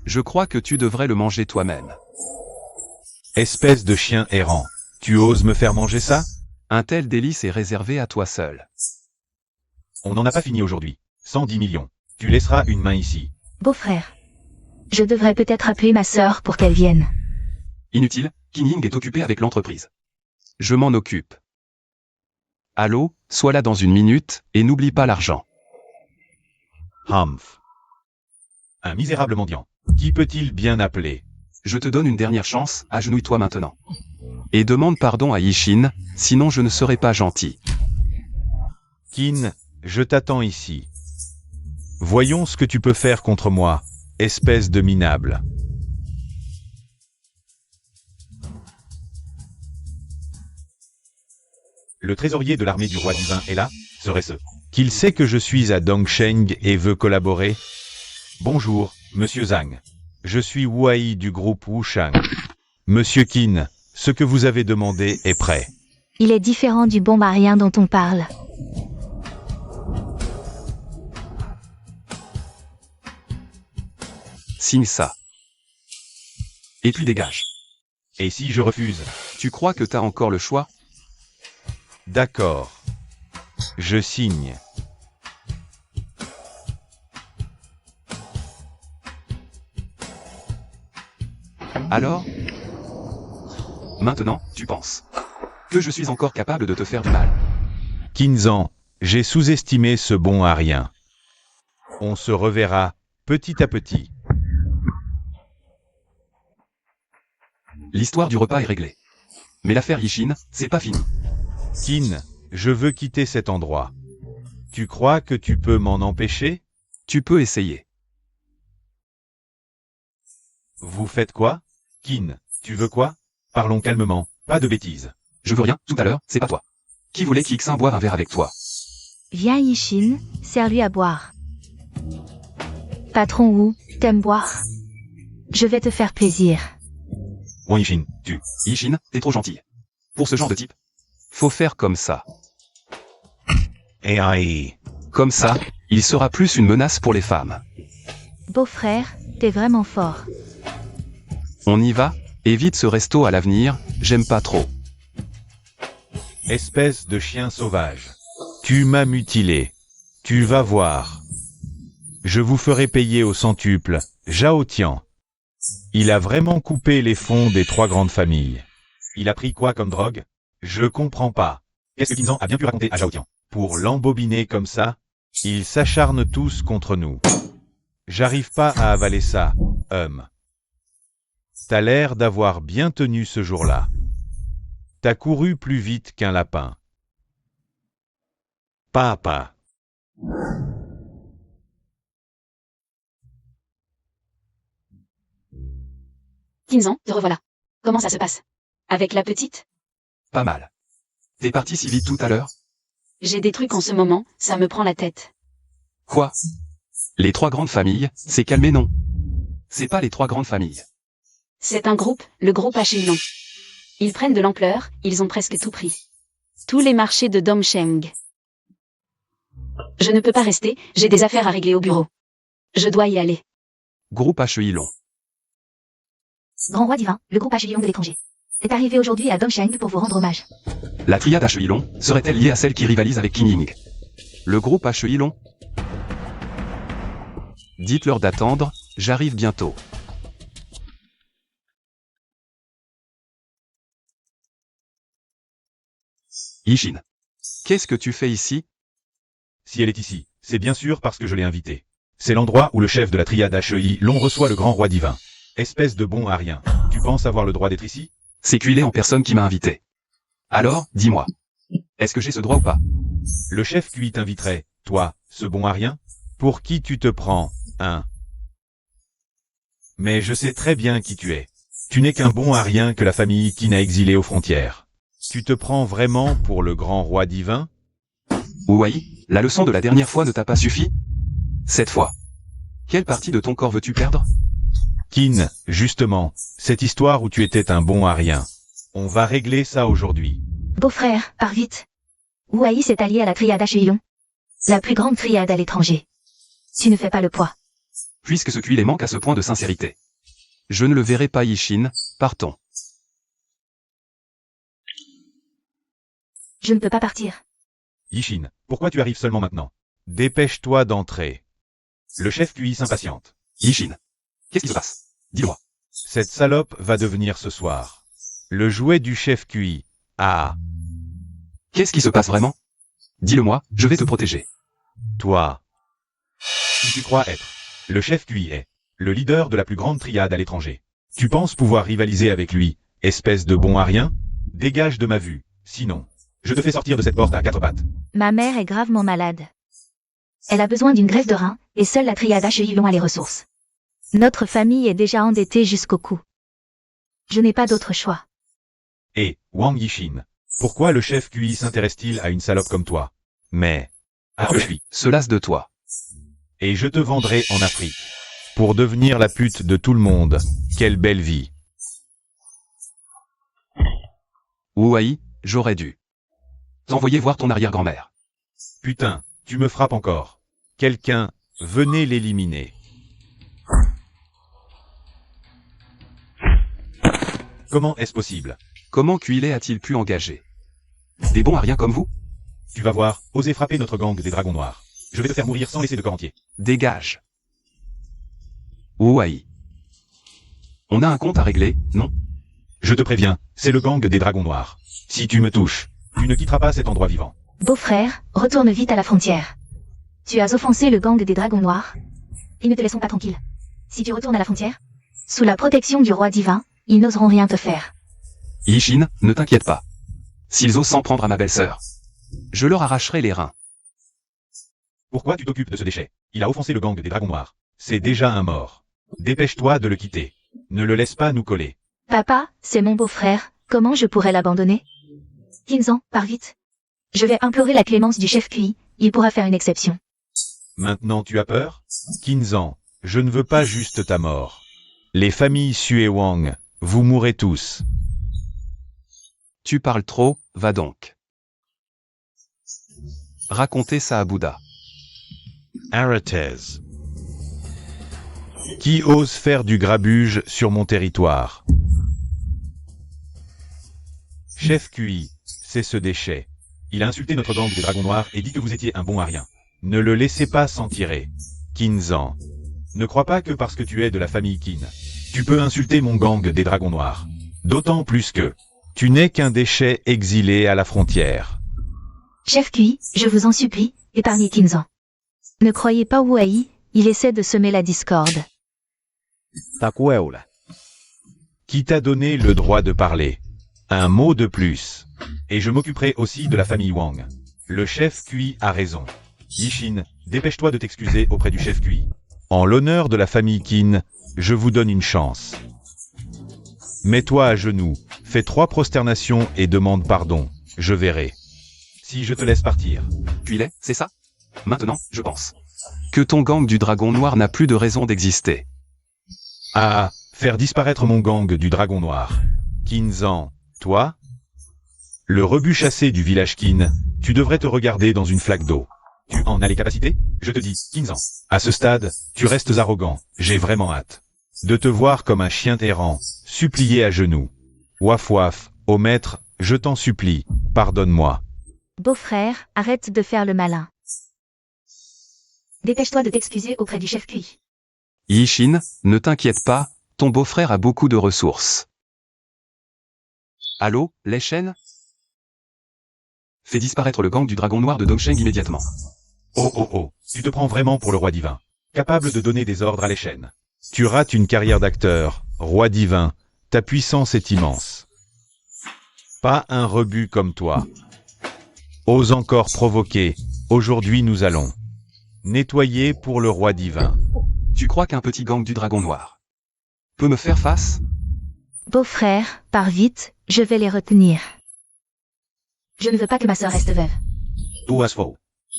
Je crois que tu devrais le manger toi-même. Espèce de chien errant, tu oses me faire manger ça? Un tel délice est réservé à toi seul. On n'en a pas fini aujourd'hui. 110 millions. Tu laisseras une main ici. Beau-frère. Je devrais peut-être appeler ma sœur pour qu'elle vienne. Inutile, Qin Ying est occupé avec l'entreprise. Je m'en occupe. Allô, sois là dans 1 minute, et n'oublie pas l'argent. Humph. Un misérable mendiant. Qui peut-il bien appeler? Je te donne une dernière chance, agenouille-toi maintenant. Et demande pardon à Yishin, sinon je ne serai pas gentil. Qin, je t'attends ici. Voyons ce que tu peux faire contre moi, espèce de minable. Le trésorier de l'armée du roi divin est là, serait-ce qu'il sait que je suis à Dongsheng et veut collaborer? Bonjour, monsieur Zhang. Je suis Wai du groupe Wushang. Monsieur Qin, ce que vous avez demandé est prêt. Il est différent du bon marien dont on parle. Signe ça. Et puis dégage. Et si je refuse? Tu crois que t'as encore le choix? D'accord. Je signe. Alors? Maintenant, tu penses que je suis encore capable de te faire du mal. Kinzan, j'ai sous-estimé ce bon à rien. On se reverra, petit à petit. L'histoire du repas est réglée. Mais l'affaire Yishin, c'est pas fini. Qin, je veux quitter cet endroit. Tu crois que tu peux m'en empêcher? Tu peux essayer. Vous faites quoi? Qin, Tu veux quoi? Parlons calmement, pas de bêtises. Je veux rien, tout à l'heure, c'est pas toi. Qui voulait qu'Ixin boive un verre avec toi? Viens Yishin, sers-lui à boire. Patron Wu, t'aimes boire? Je vais te faire plaisir. Wang Yishin, Yishin, t'es trop gentil. Pour ce genre de type, faut faire comme ça. Aïe. Comme ça, il sera plus une menace pour les femmes. Beau-frère, t'es vraiment fort. On y va? Évite ce resto à l'avenir, j'aime pas trop. Espèce de chien sauvage. Tu m'as mutilé. Tu vas voir. Je vous ferai payer au centuple, Zhao Tian. Il a vraiment coupé les fonds des 3 grandes familles. Il a pris quoi comme drogue? Je comprends pas. Qu'est-ce que Qinzan a bien pu raconter à Zhao Tian? Pour l'embobiner comme ça, ils s'acharnent tous contre nous. J'arrive pas à avaler ça, T'as l'air d'avoir bien tenu ce jour-là. T'as couru plus vite qu'un lapin. Papa. Qinzan, te revoilà. Comment ça se passe? Avec la petite? Pas mal. T'es parti si vite tout à l'heure? J'ai des trucs en ce moment, ça me prend la tête. Quoi? Les 3 grandes familles, c'est calmé non? C'est pas les 3 grandes familles. C'est un groupe, le groupe H. Ils prennent de l'ampleur, ils ont presque tout pris. Tous les marchés de Dongsheng. Je ne peux pas rester, j'ai des affaires à régler au bureau. Je dois y aller. Groupe HEI long. Grand roi divin, le groupe H. de l'étranger. est arrivé aujourd'hui à Dongsheng pour vous rendre hommage. La triade HEI long serait-elle liée à celle qui rivalise avec Qin Ying? Le groupe HEI long? Dites-leur d'attendre, j'arrive bientôt. Yishin. Qu'est-ce que tu fais ici? Si elle est ici, c'est bien sûr parce que je l'ai invitée. C'est l'endroit où le chef de la triade HEI long reçoit le grand roi divin. Espèce de bon à rien. Tu penses avoir le droit d'être ici? C'est Kuilé en personne qui m'a invité. Alors, dis-moi. Est-ce que j'ai ce droit ou pas? Le chef Kui t'inviterait, toi, ce bon à rien? Pour qui tu te prends, hein? Mais je sais très bien qui tu es. Tu n'es qu'un bon à rien que la famille Qin a exilé aux frontières. Tu te prends vraiment pour le grand roi divin? Ouai, la leçon de la dernière fois ne t'a pas suffi? Cette fois. Quelle partie de ton corps veux-tu perdre? Qin, justement, cette histoire où tu étais un bon à rien. On va régler ça aujourd'hui. Beau-frère, pars vite. Ouaï s'est allié à la triade HEI, la plus grande triade à l'étranger. Tu ne fais pas le poids. Puisque ce Kuilé manque à ce point de sincérité. Je ne le verrai pas Yishin, partons. Je ne peux pas partir. Yishin, pourquoi tu arrives seulement maintenant? Dépêche-toi d'entrer. Le chef Kui s'impatiente. Yishin. Qu'est-ce qui se passe? Dis-moi. Cette salope va devenir ce soir le jouet du chef Kui. Ah. Qu'est-ce qui se passe vraiment? Dis-le-moi, je vais te protéger. Toi. Qui tu crois être? Le chef Kui est le leader de la plus grande triade à l'étranger. Tu penses pouvoir rivaliser avec lui, espèce de bon à rien? Dégage de ma vue, sinon, je te fais sortir de cette porte à 4 pattes. Ma mère est gravement malade. Elle a besoin d'une greffe de rein, et seule la triade HEI a les ressources. Notre famille est déjà endettée jusqu'au cou. Je n'ai pas d'autre choix. Et, Wang Yishin, pourquoi le chef Kui s'intéresse-t-il à une salope comme toi? Mais, je suis. Se lasse de toi. Et je te vendrai en Afrique. Pour devenir la pute de tout le monde. Quelle belle vie. Ouaï, j'aurais dû t'envoyer voir ton arrière-grand-mère. Putain, tu me frappes encore. Quelqu'un, venez l'éliminer. Comment est-ce possible? Comment Kuilé a-t-il pu engager des bons à rien comme vous? Tu vas voir, oser frapper notre gang des dragons noirs. Je vais te faire mourir sans laisser de corps entier. Dégage. Ouaï. On a un compte à régler, non? Je te préviens, c'est le gang des dragons noirs. Si tu me touches, tu ne quitteras pas cet endroit vivant. Beau-frère, retourne vite à la frontière. Tu as offensé le gang des dragons noirs. Ils ne te laisseront pas tranquille. Si tu retournes à la frontière, sous la protection du roi divin, ils n'oseront rien te faire. Yishin, ne t'inquiète pas. S'ils osent s'en prendre à ma belle-sœur, je leur arracherai les reins. Pourquoi tu t'occupes de ce déchet? Il a offensé le gang des dragons noirs. C'est déjà un mort. Dépêche-toi de le quitter. Ne le laisse pas nous coller. Papa, c'est mon beau-frère, comment je pourrais l'abandonner? Kinzan, pars vite. Je vais implorer la clémence du chef QI, il pourra faire une exception. Maintenant tu as peur? Kinzan, je ne veux pas juste ta mort. Les familles Xue et Wang, vous mourrez tous. Tu parles trop, va donc. Racontez ça à Bouddha. Arrêtez. Qui ose faire du grabuge sur mon territoire? Chef QI, c'est ce déchet. Il a insulté notre gang des dragons noirs et dit que vous étiez un bon à rien. Ne le laissez pas s'en tirer. Kinzan. Ne crois pas que parce que tu es de la famille Qin, tu peux insulter mon gang des dragons noirs. D'autant plus que tu n'es qu'un déchet exilé à la frontière. Chef QI, je vous en supplie, épargnez Kinzan. Ne croyez pas Wu Ai, il essaie de semer la discorde. Qui t'a donné le droit de parler? Un mot de plus. Et je m'occuperai aussi de la famille Wang. Le chef QI a raison. Yishin, dépêche-toi de t'excuser auprès du chef QI. En l'honneur de la famille Qin, je vous donne une chance. Mets-toi à genoux, fais 3 prosternations et demande pardon. Je verrai. Si je te laisse partir. Puis c'est ça? Maintenant, je pense que ton gang du dragon noir n'a plus de raison d'exister. Ah, faire disparaître mon gang du dragon noir. Kinzan, toi? Le rebut chassé du village Qin, tu devrais te regarder dans une flaque d'eau. Tu en as les capacités? Je te dis, Kinzan. À ce stade, tu restes arrogant, j'ai vraiment hâte de te voir comme un chien errant, supplier à genoux. Waf waf, ô maître, je t'en supplie, pardonne-moi. Beau-frère, arrête de faire le malin. Dépêche-toi de t'excuser auprès du chef QI. Yishin, ne t'inquiète pas, ton beau-frère a beaucoup de ressources. Allô, les chaînes? Fais disparaître le gang du dragon noir de Dongsheng immédiatement. Oh oh oh, tu te prends vraiment pour le roi divin, capable de donner des ordres à l'échelle. Tu rates une carrière d'acteur, roi divin, ta puissance est immense. Pas un rebut comme toi. Ose encore provoquer, aujourd'hui nous allons nettoyer pour le roi divin. Tu crois qu'un petit gang du dragon noir peut me faire face? Beau-frère, pars vite, je vais les retenir. Je ne veux pas que ma sœur reste veuve. Ouasfo.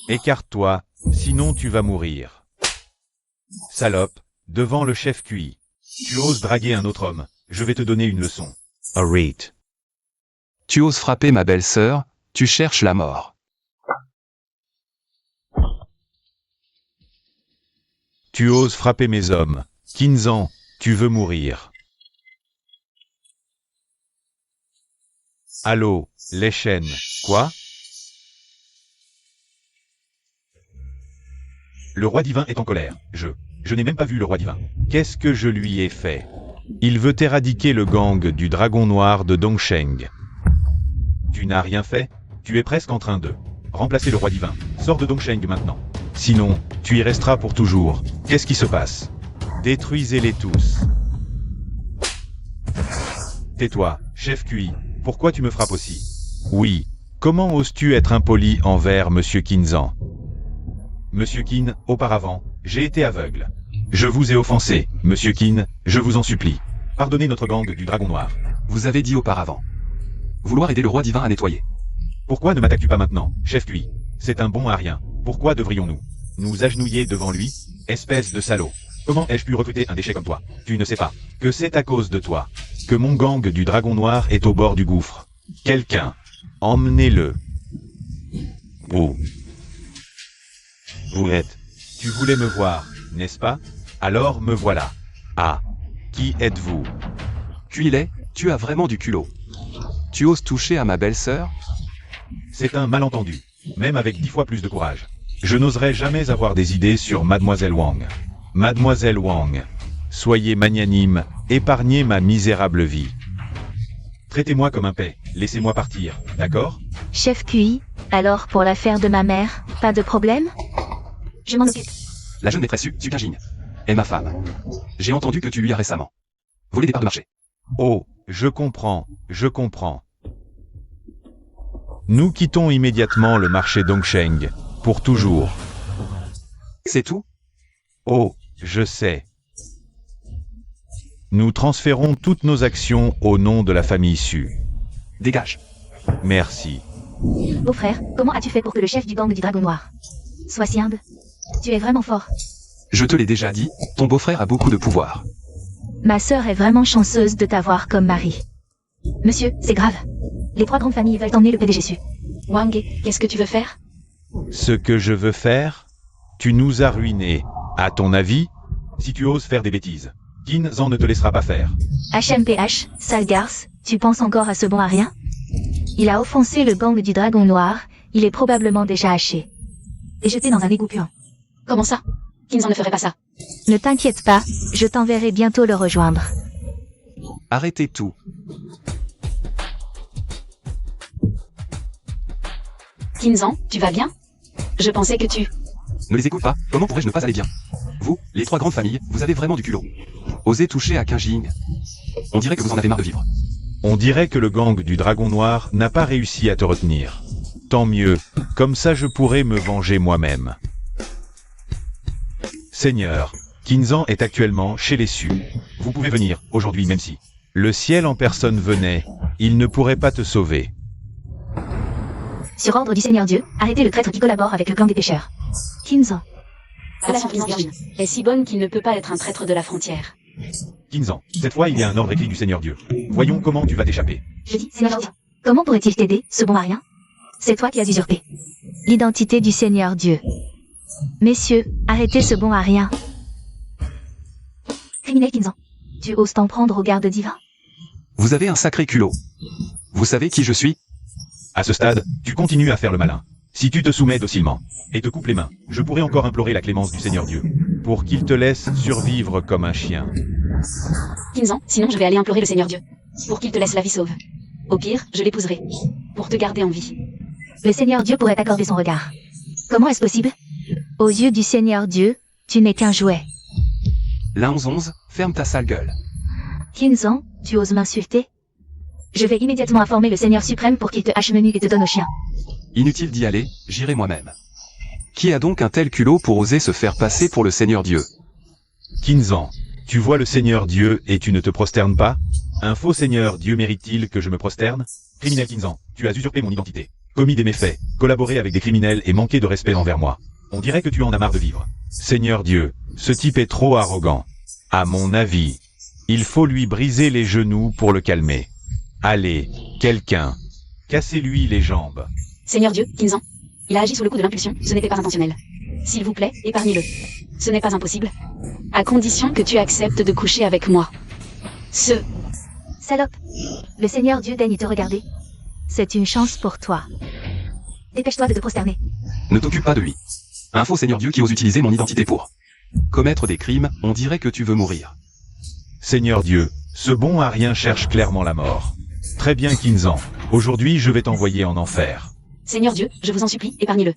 Écarte-toi, sinon tu vas mourir. Salope, devant le chef QI. Tu oses draguer un autre homme, je vais te donner une leçon. Arrête. Tu oses frapper ma belle-sœur, tu cherches la mort. Tu oses frapper mes hommes. Kinzan, tu veux mourir. Allô, les chaînes, quoi? Le roi divin est en colère. Je n'ai même pas vu le roi divin. Qu'est-ce que je lui ai fait? Il veut éradiquer le gang du dragon noir de Dongsheng. Tu n'as rien fait? Tu es presque en train de remplacer le roi divin. Sors de Dongsheng maintenant. Sinon, tu y resteras pour toujours. Qu'est-ce qui se passe? Détruisez-les tous. Tais-toi, chef QI. Pourquoi tu me frappes aussi? Oui. Comment oses-tu être impoli envers Monsieur Kinzan? Monsieur Qin, auparavant, j'ai été aveugle. Je vous ai offensé, Monsieur Qin, je vous en supplie. Pardonnez notre gang du dragon noir. Vous avez dit auparavant vouloir aider le roi divin à nettoyer. Pourquoi ne m'attaques-tu pas maintenant, chef QI? C'est un bon à rien. Pourquoi devrions-nous nous agenouiller devant lui? Espèce de salaud. Comment ai-je pu recruter un déchet comme toi? Tu ne sais pas que c'est à cause de toi que mon gang du dragon noir est au bord du gouffre. Quelqu'un, emmenez-le. Oh. Vous êtes. Tu voulais me voir, n'est-ce pas? Alors me voilà. Ah. Qui êtes-vous? Cuilet, tu as vraiment du culot. Tu oses toucher à ma belle-sœur? C'est un malentendu. Même avec 10 fois plus de courage. Je n'oserais jamais avoir des idées sur Mademoiselle Wang. Mademoiselle Wang. Soyez magnanime, épargnez ma misérable vie. Traitez-moi comme un paix, laissez-moi partir, d'accord? Chef QI, alors pour l'affaire de ma mère, pas de problème? Je m'en occupe. La jeune maîtresse Sukajin est ma femme. J'ai entendu que tu lui as récemment volé des parts de marché. Oh, je comprends, je comprends. Nous quittons immédiatement le marché Dongsheng, pour toujours. C'est tout? Oh, je sais. Nous transférons toutes nos actions au nom de la famille Su. Dégage. Merci. Beau-frère, comment as-tu fait pour que le chef du gang du Dragon Noir soit si humble? Tu es vraiment fort. Je te l'ai déjà dit, ton beau-frère a beaucoup de pouvoir. Ma sœur est vraiment chanceuse de t'avoir comme mari. Monsieur, c'est grave. Les 3 grandes familles veulent emmener le PDG Su. Wang, qu'est-ce que tu veux faire? Ce que je veux faire? Tu nous as ruinés. À ton avis? Si tu oses faire des bêtises, Qin Zan ne te laissera pas faire. HMPH, sale garce, tu penses encore à ce bon à rien? Il a offensé le gang du Dragon Noir, il est probablement déjà haché. Et jeté dans un égout puant. Comment ça? Kinzan ne ferait pas ça. Ne t'inquiète pas, je t'enverrai bientôt le rejoindre. Arrêtez tout. Kinzan, tu vas bien? Je pensais que tu... Ne les écoute pas, comment pourrais-je ne pas aller bien? Vous, les 3 grandes familles, vous avez vraiment du culot. Osez toucher à Qinjing. On dirait que vous en avez marre de vivre. On dirait que le gang du Dragon Noir n'a pas réussi à te retenir. Tant mieux, comme ça je pourrai me venger moi-même. Seigneur, Qin Zan est actuellement chez les Su. Vous pouvez venir, aujourd'hui même si le ciel en personne venait, il ne pourrait pas te sauver. Sur ordre du Seigneur Dieu, arrêtez le traître qui collabore avec le clan des pêcheurs. Qin Zan. La surprise Virgin est si bonne qu'il ne peut pas être un traître de la frontière. Qin Zan, cette fois il y a un ordre écrit du Seigneur Dieu. Voyons comment tu vas t'échapper. Je dis, Seigneur Dieu. Comment pourrait-il t'aider, ce bon à rien? C'est toi qui as usurpé l'identité du Seigneur Dieu. Messieurs, arrêtez ce bon à rien. Criminel Qin Zan, tu oses t'en prendre au garde divin? Vous avez un sacré culot. Vous savez qui je suis? À ce stade, tu continues à faire le malin. Si tu te soumets docilement et te coupes les mains, je pourrais encore implorer la clémence du Seigneur Dieu, pour qu'il te laisse survivre comme un chien. Kinzan, sinon je vais aller implorer le Seigneur Dieu, pour qu'il te laisse la vie sauve. Au pire, je l'épouserai, pour te garder en vie. Le Seigneur Dieu pourrait t'accorder son regard. Comment est-ce possible? Aux yeux du Seigneur Dieu, tu n'es qu'un jouet. La 11-11, ferme ta sale gueule. Qin Zan, tu oses m'insulter? Je vais immédiatement informer le Seigneur suprême pour qu'il te hache menu et te donne au chien. Inutile d'y aller, j'irai moi-même. Qui a donc un tel culot pour oser se faire passer pour le Seigneur Dieu? Qin Zan, tu vois le Seigneur Dieu et tu ne te prosternes pas? Un faux Seigneur Dieu mérite-t-il que je me prosterne? Criminel Qin Zan, tu as usurpé mon identité, commis des méfaits, collaboré avec des criminels et manqué de respect envers moi. On dirait que tu en as marre de vivre. Seigneur Dieu, ce type est trop arrogant. À mon avis, il faut lui briser les genoux pour le calmer. Allez, quelqu'un, cassez-lui les jambes. Seigneur Dieu, Kinzan, il a agi sous le coup de l'impulsion, ce n'était pas intentionnel. S'il vous plaît, épargnez-le. Ce n'est pas impossible. À condition que tu acceptes de coucher avec moi. Salope. Le Seigneur Dieu daigne te regarder. C'est une chance pour toi. Dépêche-toi de te prosterner. Ne t'occupe pas de lui. Un faux Seigneur Dieu qui ose utiliser mon identité pour commettre des crimes, on dirait que tu veux mourir. Seigneur Dieu, ce bon à rien cherche clairement la mort. Très bien Qin Zan, aujourd'hui je vais t'envoyer en enfer. Seigneur Dieu, je vous en supplie, épargnez-le.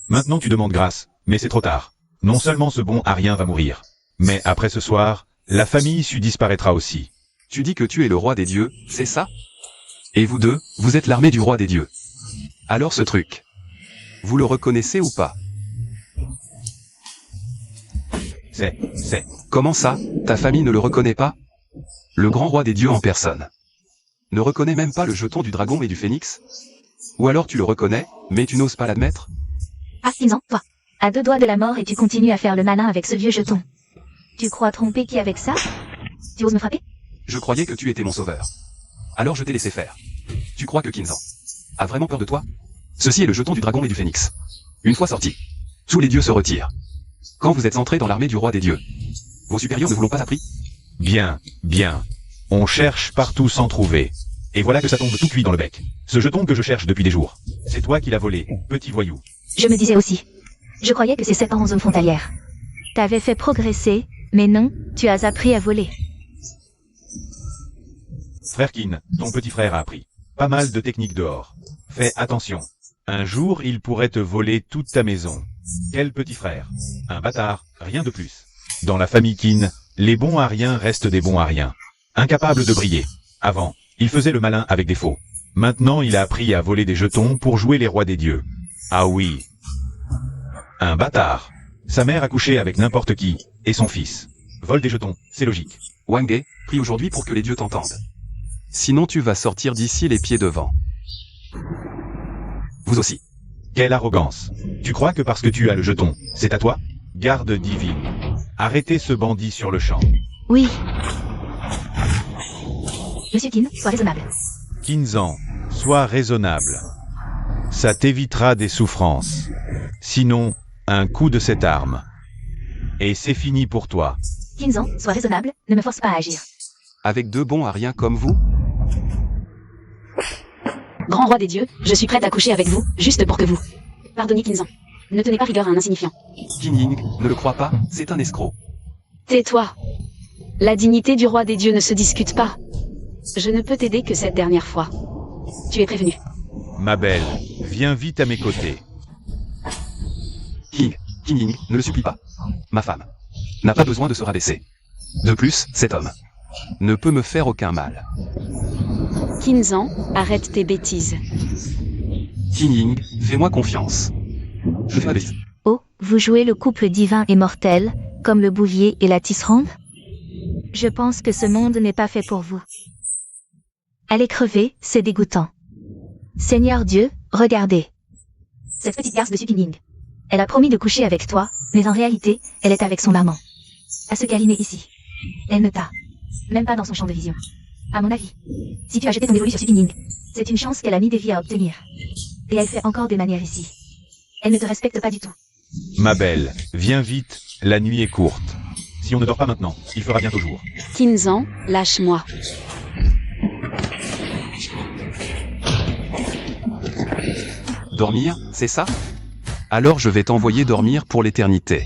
Maintenant tu demandes grâce, mais c'est trop tard. Non seulement ce bon à rien va mourir, mais après ce soir, la famille Su disparaîtra aussi. Tu dis que tu es le roi des dieux, c'est ça? Et vous deux, vous êtes l'armée du roi des dieux. Alors ce truc, vous le reconnaissez ou pas? C'est... Comment ça, ta famille ne le reconnaît pas? Le grand roi des dieux en personne ne reconnaît même pas le jeton du dragon et du phénix? Ou alors tu le reconnais, mais tu n'oses pas l'admettre? Ah, Qin Zan, toi. À 2 doigts de la mort et tu continues à faire le malin avec ce vieux jeton. Tu crois tromper qui avec ça? Tu oses me frapper? Je croyais que tu étais mon sauveur. Alors je t'ai laissé faire. Tu crois que Qinzan a vraiment peur de toi? Ceci est le jeton du dragon et du phénix. Une fois sorti, tous les dieux se retirent. Quand vous êtes entrés dans l'armée du roi des dieux, vos supérieurs ne vous l'ont pas appris? Bien, bien. On cherche partout sans trouver. Et voilà que ça tombe tout cuit dans le bec. Ce jeton que je cherche depuis des jours. C'est toi qui l'as volé, petit voyou. Je me disais aussi. Je croyais que c'est 7 ans en zone frontalière. T'avais fait progresser, mais non, tu as appris à voler. Frère Qin, ton petit frère a appris pas mal de techniques dehors. Fais attention. Un jour, il pourrait te voler toute ta maison. Quel petit frère? Un bâtard, rien de plus. Dans la famille Qin, les bons à rien restent des bons à rien. Incapables de briller. Avant, il faisait le malin avec des faux. Maintenant, il a appris à voler des jetons pour jouer les rois des dieux. Ah oui. Un bâtard. Sa mère a couché avec n'importe qui, et son fils. Vol des jetons, c'est logique. Wang, prie aujourd'hui pour que les dieux t'entendent. Sinon tu vas sortir d'ici les pieds devant. Vous aussi. Quelle arrogance. Tu crois que parce que tu as le jeton, c'est à toi? Garde divine. Arrêtez ce bandit sur le champ. Oui. Monsieur Qin, sois raisonnable. Qinzan, sois raisonnable. Ça t'évitera des souffrances. Sinon, un coup de cette arme. Et c'est fini pour toi. Qinzan, sois raisonnable, ne me force pas à agir. Avec deux bons à rien comme vous? Grand roi des dieux, je suis prête à coucher avec vous, juste pour que vous. Pardonnez Qinzan. Ne tenez pas rigueur à un insignifiant. Qin Ying, ne le crois pas, c'est un escroc. Tais-toi. La dignité du roi des dieux ne se discute pas. Je ne peux t'aider que cette dernière fois. Tu es prévenu. Ma belle, viens vite à mes côtés. Qin Ying, ne le supplie pas. Ma femme n'a pas besoin de se rabaisser. De plus, cet homme ne peut me faire aucun mal. Qinzan, arrête tes bêtises. Qin Ying, fais-moi confiance. Je fais ma bêtise. Oh, vous jouez le couple divin et mortel, comme le bouvier et la tisserande? Je pense que ce monde n'est pas fait pour vous. Allez crever, c'est dégoûtant. Seigneur Dieu, regardez. Cette petite garce de Qin. Elle a promis de coucher avec toi, mais en réalité, elle est avec son amant. À se câliner ici. Elle ne t'a même pas dans son champ de vision. À mon avis, si tu as jeté ton dévolu sur Qin, c'est une chance qu'elle a mis des vies à obtenir. Et elle fait encore des manières ici. Elle ne te respecte pas du tout. Ma belle, viens vite, la nuit est courte. Si on ne dort pas maintenant, il fera bientôt jour. Qinzan, lâche-moi. Dormir, c'est ça? Alors je vais t'envoyer dormir pour l'éternité.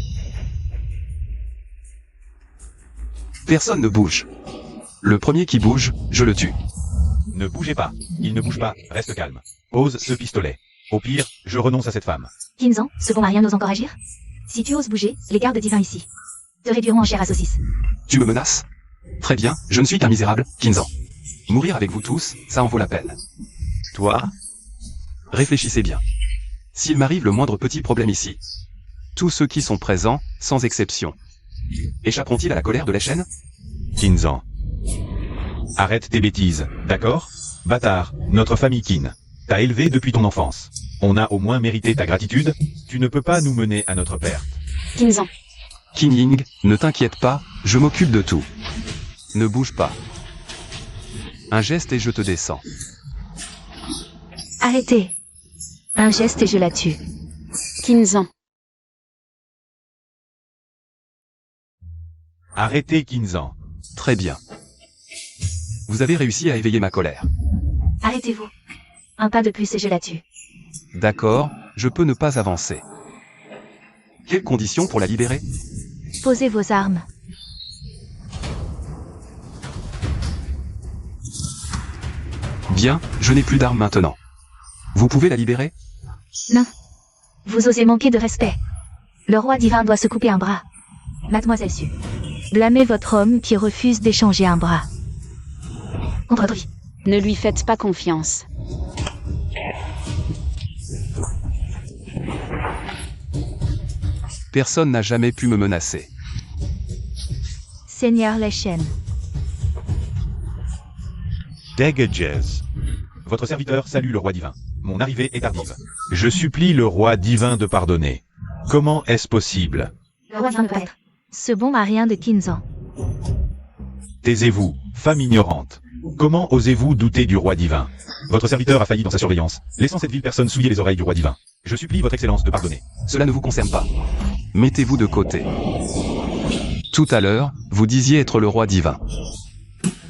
Personne ne bouge. Le premier qui bouge, je le tue. Ne bougez pas. Il ne bouge pas, reste calme. Pose ce pistolet. Au pire, je renonce à cette femme. Qinzan, ce bon Marien n'ose encore agir? Si tu oses bouger, les gardes divins ici te réduiront en chair à saucisse. Tu me menaces? Très bien, je ne suis qu'un misérable, Qinzan. Mourir avec vous tous, ça en vaut la peine. Toi? Réfléchissez bien. S'il m'arrive le moindre petit problème ici, tous ceux qui sont présents, sans exception, échapperont-ils à la colère de la chaîne? Qinzan. Arrête tes bêtises, d'accord? Bâtard, notre famille Qin t'a élevé depuis ton enfance. On a au moins mérité ta gratitude, tu ne peux pas nous mener à notre perte. Qinzan. Qin Ying, ne t'inquiète pas, je m'occupe de tout. Ne bouge pas. Un geste et je te descends. Arrêtez. Un geste et je la tue. Qinzan. Arrêtez Qinzan. Très bien. Vous avez réussi à éveiller ma colère. Arrêtez-vous. Un pas de plus et je la tue. D'accord, je peux ne pas avancer. Quelles conditions pour la libérer? Posez vos armes. Bien, je n'ai plus d'armes maintenant. Vous pouvez la libérer? Non. Vous osez manquer de respect. Le roi divin doit se couper un bras. Mademoiselle Su. Blâmez votre homme qui refuse d'échanger un bras. Contre lui. Ne lui faites pas confiance. Personne n'a jamais pu me menacer. Seigneur les chaînes. Degages. Votre serviteur salue le roi divin. Mon arrivée est tardive. Je supplie le roi divin de pardonner. Comment est-ce possible? Le roi divin ne peut pas être. Ce bon Marien de Qinzan. Taisez-vous, femme ignorante. Comment osez-vous douter du roi divin? Votre serviteur a failli dans sa surveillance, laissant cette vile personne souiller les oreilles du roi divin. Je supplie votre excellence de pardonner. Cela ne vous concerne pas. Mettez-vous de côté. Tout à l'heure, vous disiez être le roi divin.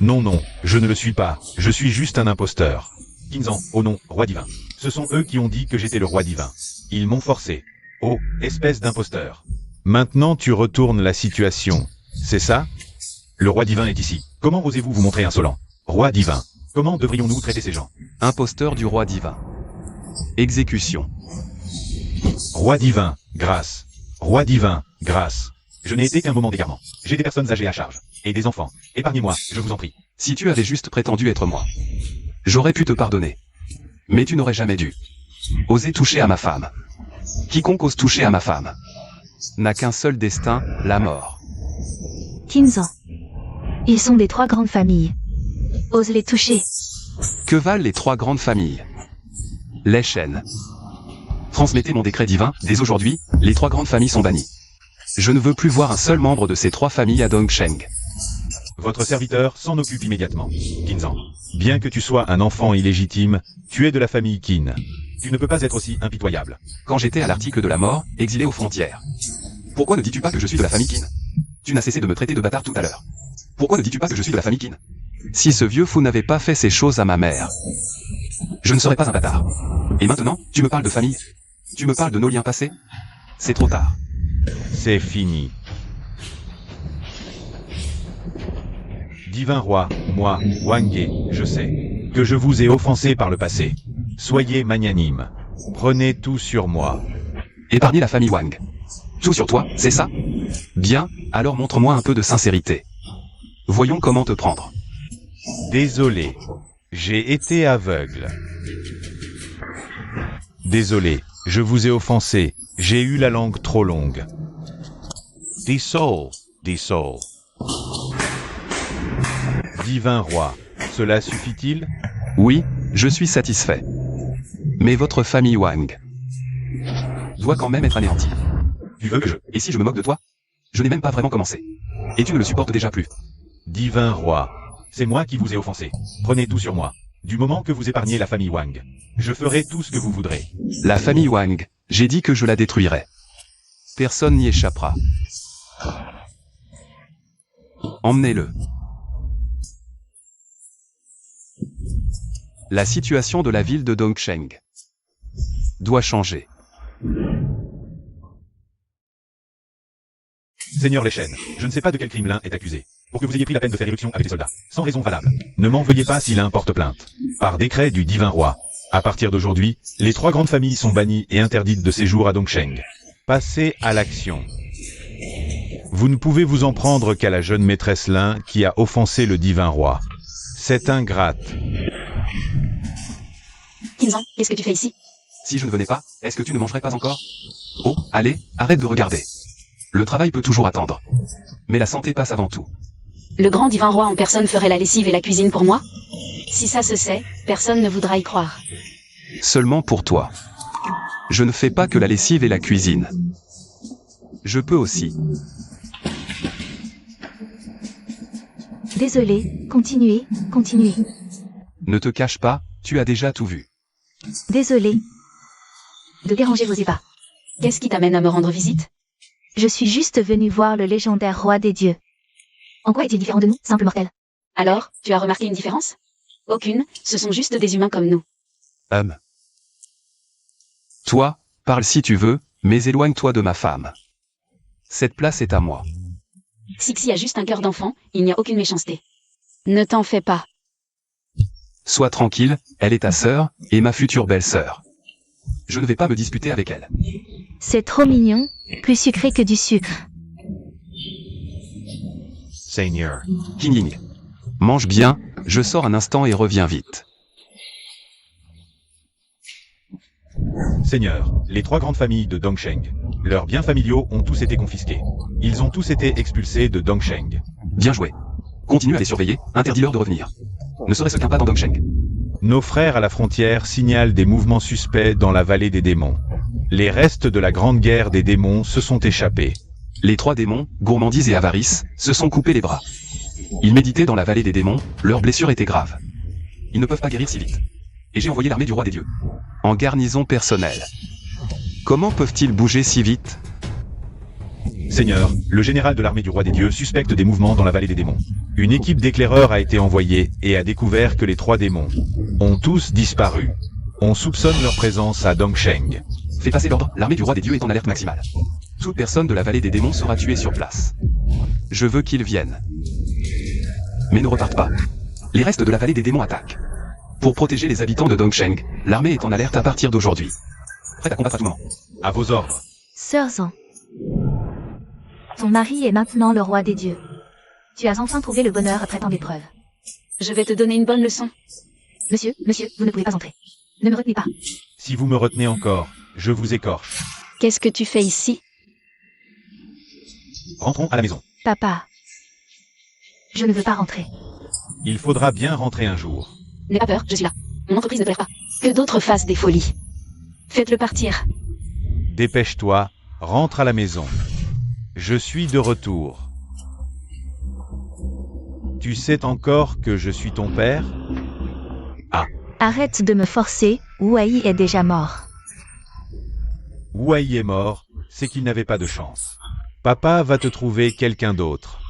Non, non, je ne le suis pas. Je suis juste un imposteur. Qinzan, oh non, roi divin. Ce sont eux qui ont dit que j'étais le roi divin. Ils m'ont forcé. Oh, espèce d'imposteur. Maintenant tu retournes la situation. C'est ça? Le roi divin est ici. Comment osez-vous vous montrer insolent? Roi divin. Comment devrions-nous traiter ces gens? Imposteur du roi divin. Exécution. Roi divin, grâce. Roi divin, grâce. Je n'ai été qu'un moment d'égarement. J'ai des personnes âgées à charge. Et des enfants. Épargnez-moi, je vous en prie. Si tu avais juste prétendu être moi, j'aurais pu te pardonner. Mais tu n'aurais jamais dû oser toucher à ma femme. Quiconque ose toucher à ma femme n'a qu'un seul destin, la mort. Kinzan. Ils sont des 3 grandes familles. Ose les toucher. Que valent les 3 grandes familles? Les chaînes. Transmettez mon décret divin, dès aujourd'hui, les 3 grandes familles sont bannies. Je ne veux plus voir un seul membre de ces 3 familles à Dongsheng. Votre serviteur s'en occupe immédiatement. Kinzan. Bien que tu sois un enfant illégitime, tu es de la famille Qin. Tu ne peux pas être aussi impitoyable. Quand j'étais à l'article de la mort, exilé aux frontières. Pourquoi ne dis-tu pas que je suis de la famille Qin? Tu n'as cessé de me traiter de bâtard tout à l'heure. Pourquoi ne dis-tu pas que je suis de la famille Qin? Si ce vieux fou n'avait pas fait ces choses à ma mère, je ne serais pas un bâtard. Et maintenant, tu me parles de famille? Tu me parles de nos liens passés? C'est trop tard. C'est fini. Divin roi, moi, Wang Ge, je sais que je vous ai offensé par le passé. Soyez magnanime. Prenez tout sur moi. Épargnez la famille Wang. Tout sur toi, c'est ça? Bien, alors montre-moi un peu de sincérité. Voyons comment te prendre. Désolé. J'ai été aveugle. Désolé, je vous ai offensé. J'ai eu la langue trop longue. Dissolve. Divin roi, cela suffit-il? Oui, je suis satisfait. Mais votre famille Wang doit quand même être anéantie. Tu veux que je... Et si je me moque de toi? Je n'ai même pas vraiment commencé. Et tu ne le supportes déjà plus. Divin roi, c'est moi qui vous ai offensé. Prenez tout sur moi. Du moment que vous épargnez la famille Wang, je ferai tout ce que vous voudrez. La famille Wang, j'ai dit que je la détruirais. Personne n'y échappera. Emmenez-le. La situation de la ville de Dongsheng doit changer. Seigneur Leshen, je ne sais pas de quel crime l'un est accusé, pour que vous ayez pris la peine de faire éruption avec des soldats, sans raison valable. Ne m'en veuillez pas s'il importe plainte. Par décret du divin roi, à partir d'aujourd'hui, les 3 grandes familles sont bannies et interdites de séjour à Dongsheng. Passez à l'action. Vous ne pouvez vous en prendre qu'à la jeune maîtresse Lin qui a offensé le divin roi. C'est ingrate. Kinzan, qu'est-ce que tu fais ici? Si je ne venais pas, est-ce que tu ne mangerais pas encore? Oh, allez, arrête de regarder. Le travail peut toujours attendre. Mais la santé passe avant tout. Le grand divin roi en personne ferait la lessive et la cuisine pour moi? Si ça se sait, personne ne voudra y croire. Seulement pour toi. Je ne fais pas que la lessive et la cuisine. Je peux aussi. Désolé, continuez. Ne te cache pas, tu as déjà tout vu. Désolé de déranger vos ébats. Qu'est-ce qui t'amène à me rendre visite? Je suis juste venu voir le légendaire roi des dieux. En quoi est-il différent de nous, simples mortels? Alors, tu as remarqué une différence? Aucune, ce sont juste des humains comme nous. Toi, parle si tu veux, mais éloigne-toi de ma femme. Cette place est à moi. Sixi a juste un cœur d'enfant, il n'y a aucune méchanceté. Ne t'en fais pas. Sois tranquille, elle est ta sœur, et ma future belle-sœur. Je ne vais pas me disputer avec elle. C'est trop mignon, plus sucré que du sucre. Seigneur. King Ying. Mange bien, je sors un instant et reviens vite. Seigneur, les 3 grandes familles de Dongsheng, leurs biens familiaux ont tous été confisqués. Ils ont tous été expulsés de Dongsheng. Bien joué. Continue à les surveiller, interdis-leur de revenir. Ne serait-ce qu'un pas dans Dongsheng. Nos frères à la frontière signalent des mouvements suspects dans la vallée des démons. Les restes de la grande guerre des démons se sont échappés. Les 3 démons, gourmandise et avarice, se sont coupés les bras. Ils méditaient dans la vallée des démons, leurs blessures étaient graves. Ils ne peuvent pas guérir si vite. Et j'ai envoyé l'armée du roi des dieux. En garnison personnelle. Comment peuvent-ils bouger si vite? Seigneur, le général de l'armée du roi des dieux suspecte des mouvements dans la vallée des démons. Une équipe d'éclaireurs a été envoyée et a découvert que les 3 démons ont tous disparu. On soupçonne leur présence à Dongsheng. Fais passer l'ordre, l'armée du roi des dieux est en alerte maximale. Toute personne de la vallée des démons sera tuée sur place. Je veux qu'ils viennent. Mais ne repartent pas. Les restes de la vallée des démons attaquent. Pour protéger les habitants de Dongsheng, l'armée est en alerte à partir d'aujourd'hui. Prête à combattre à tout moment. À vos ordres. Sœur Zan. Ton mari est maintenant le roi des dieux. Tu as enfin trouvé le bonheur après tant d'épreuves. Je vais te donner une bonne leçon. Monsieur, vous ne pouvez pas entrer. Ne me retenez pas. Si vous me retenez encore, je vous écorche. Qu'est-ce que tu fais ici? Rentrons à la maison. Papa. Je ne veux pas rentrer. Il faudra bien rentrer un jour. N'aie pas peur, je suis là. Mon entreprise ne plaît pas. Que d'autres fassent des folies. Faites-le partir. Dépêche-toi, rentre à la maison. Je suis de retour. Tu sais encore que je suis ton père? Arrête de me forcer, Wai est déjà mort. Wai est mort, c'est qu'il n'avait pas de chance. Papa va te trouver quelqu'un d'autre.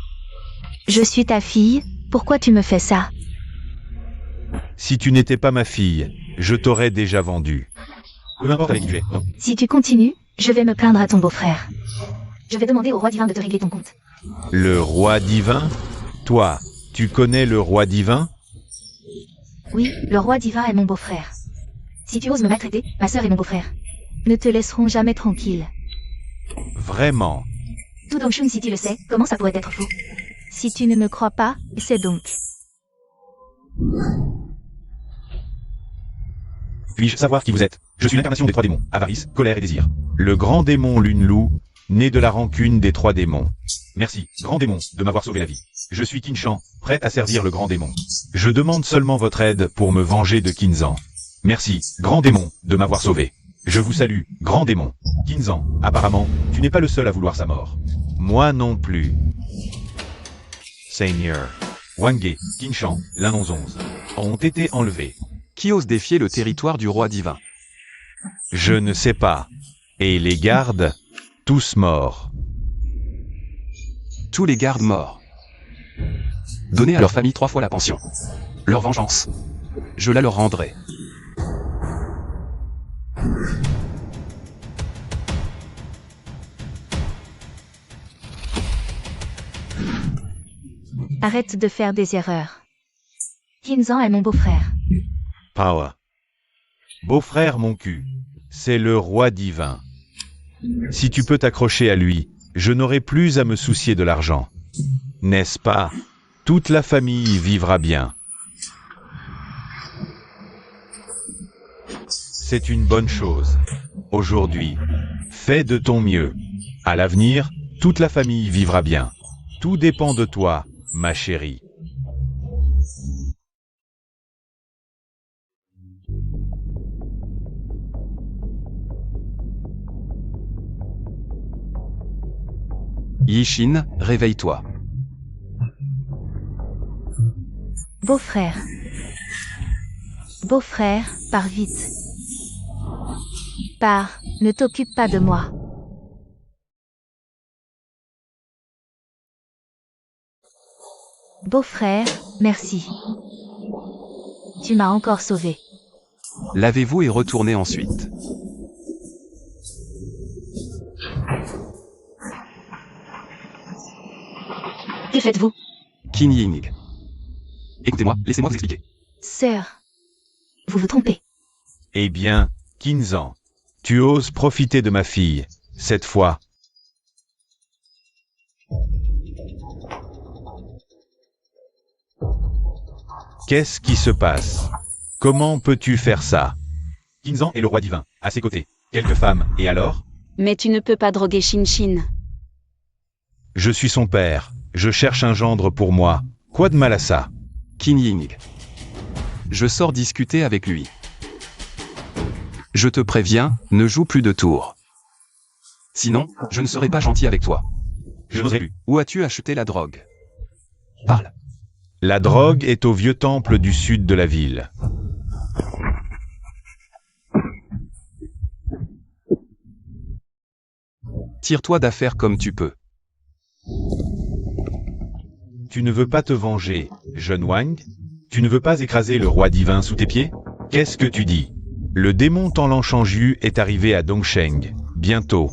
Je suis ta fille, pourquoi tu me fais ça? Si tu n'étais pas ma fille, je t'aurais déjà vendue. Peu importe avec qui tu es, non. Si tu continues, je vais me plaindre à ton beau-frère. Je vais demander au roi divin de te régler ton compte. Le roi divin? Toi, tu connais le roi divin? Oui, le roi divin est mon beau-frère. Si tu oses me maltraiter, ma sœur et mon beau-frère ne te laisseront jamais tranquille. Vraiment? Tout Dongshun si tu le sais, comment ça pourrait être faux? Si tu ne me crois pas, c'est donc. Puis-je savoir qui vous êtes? Je suis l'incarnation des trois démons, avarice, colère et désir. Le grand démon Lunlu, né de la rancune des trois démons. Merci, grand démon, de m'avoir sauvé la vie. Je suis Kinshan, prêt à servir le grand démon. Je demande seulement votre aide pour me venger de Kinzan. Merci, grand démon, de m'avoir sauvé. Je vous salue, grand démon. Kinzan, apparemment, tu n'es pas le seul à vouloir sa mort. Moi non plus. Seigneur. Wangé, Kinshan, l'un 11 ont été enlevés. Qui ose défier le territoire du roi divin? Je ne sais pas. Et les gardes? Tous morts. Tous les gardes morts. Donnez à leur famille 3 fois la pension. Leur vengeance. Je la leur rendrai. Arrête de faire des erreurs. Kinzan est mon beau-frère. Power. Beau-frère mon cul. C'est le roi divin. Si tu peux t'accrocher à lui, je n'aurai plus à me soucier de l'argent. N'est-ce pas? Toute la famille vivra bien. C'est une bonne chose. Aujourd'hui, fais de ton mieux. À l'avenir, toute la famille vivra bien. Tout dépend de toi, ma chérie. Yishin, réveille-toi. Beau-frère. Beau-frère, pars vite. Pars, ne t'occupe pas de moi. Beau-frère, merci. Tu m'as encore sauvé. Lavez-vous et retournez ensuite. Que faites-vous? Qin Ying. Écoutez-moi, laissez-moi vous expliquer. Sœur. Vous vous trompez. Eh bien, Kinzan, tu oses profiter de ma fille, cette fois. Qu'est-ce qui se passe? Comment peux-tu faire ça? Kinzan est le roi divin, à ses côtés. Quelques femmes, et alors? Mais tu ne peux pas droguer Shinshin. Je suis son père, je cherche un gendre pour moi. Quoi de mal à ça? Qin Ying. Je sors discuter avec lui. Je te préviens, ne joue plus de tours. Sinon, je ne serai pas gentil avec toi. Je n'oserais plus. Où as-tu acheté la drogue? Parle. La drogue est au vieux temple du sud de la ville. Tire-toi d'affaire comme tu peux. Tu ne veux pas te venger, jeune Wang? Tu ne veux pas écraser le roi divin sous tes pieds? Qu'est-ce que tu dis? Le démon Tanlan Shangju est arrivé à Dongsheng, bientôt.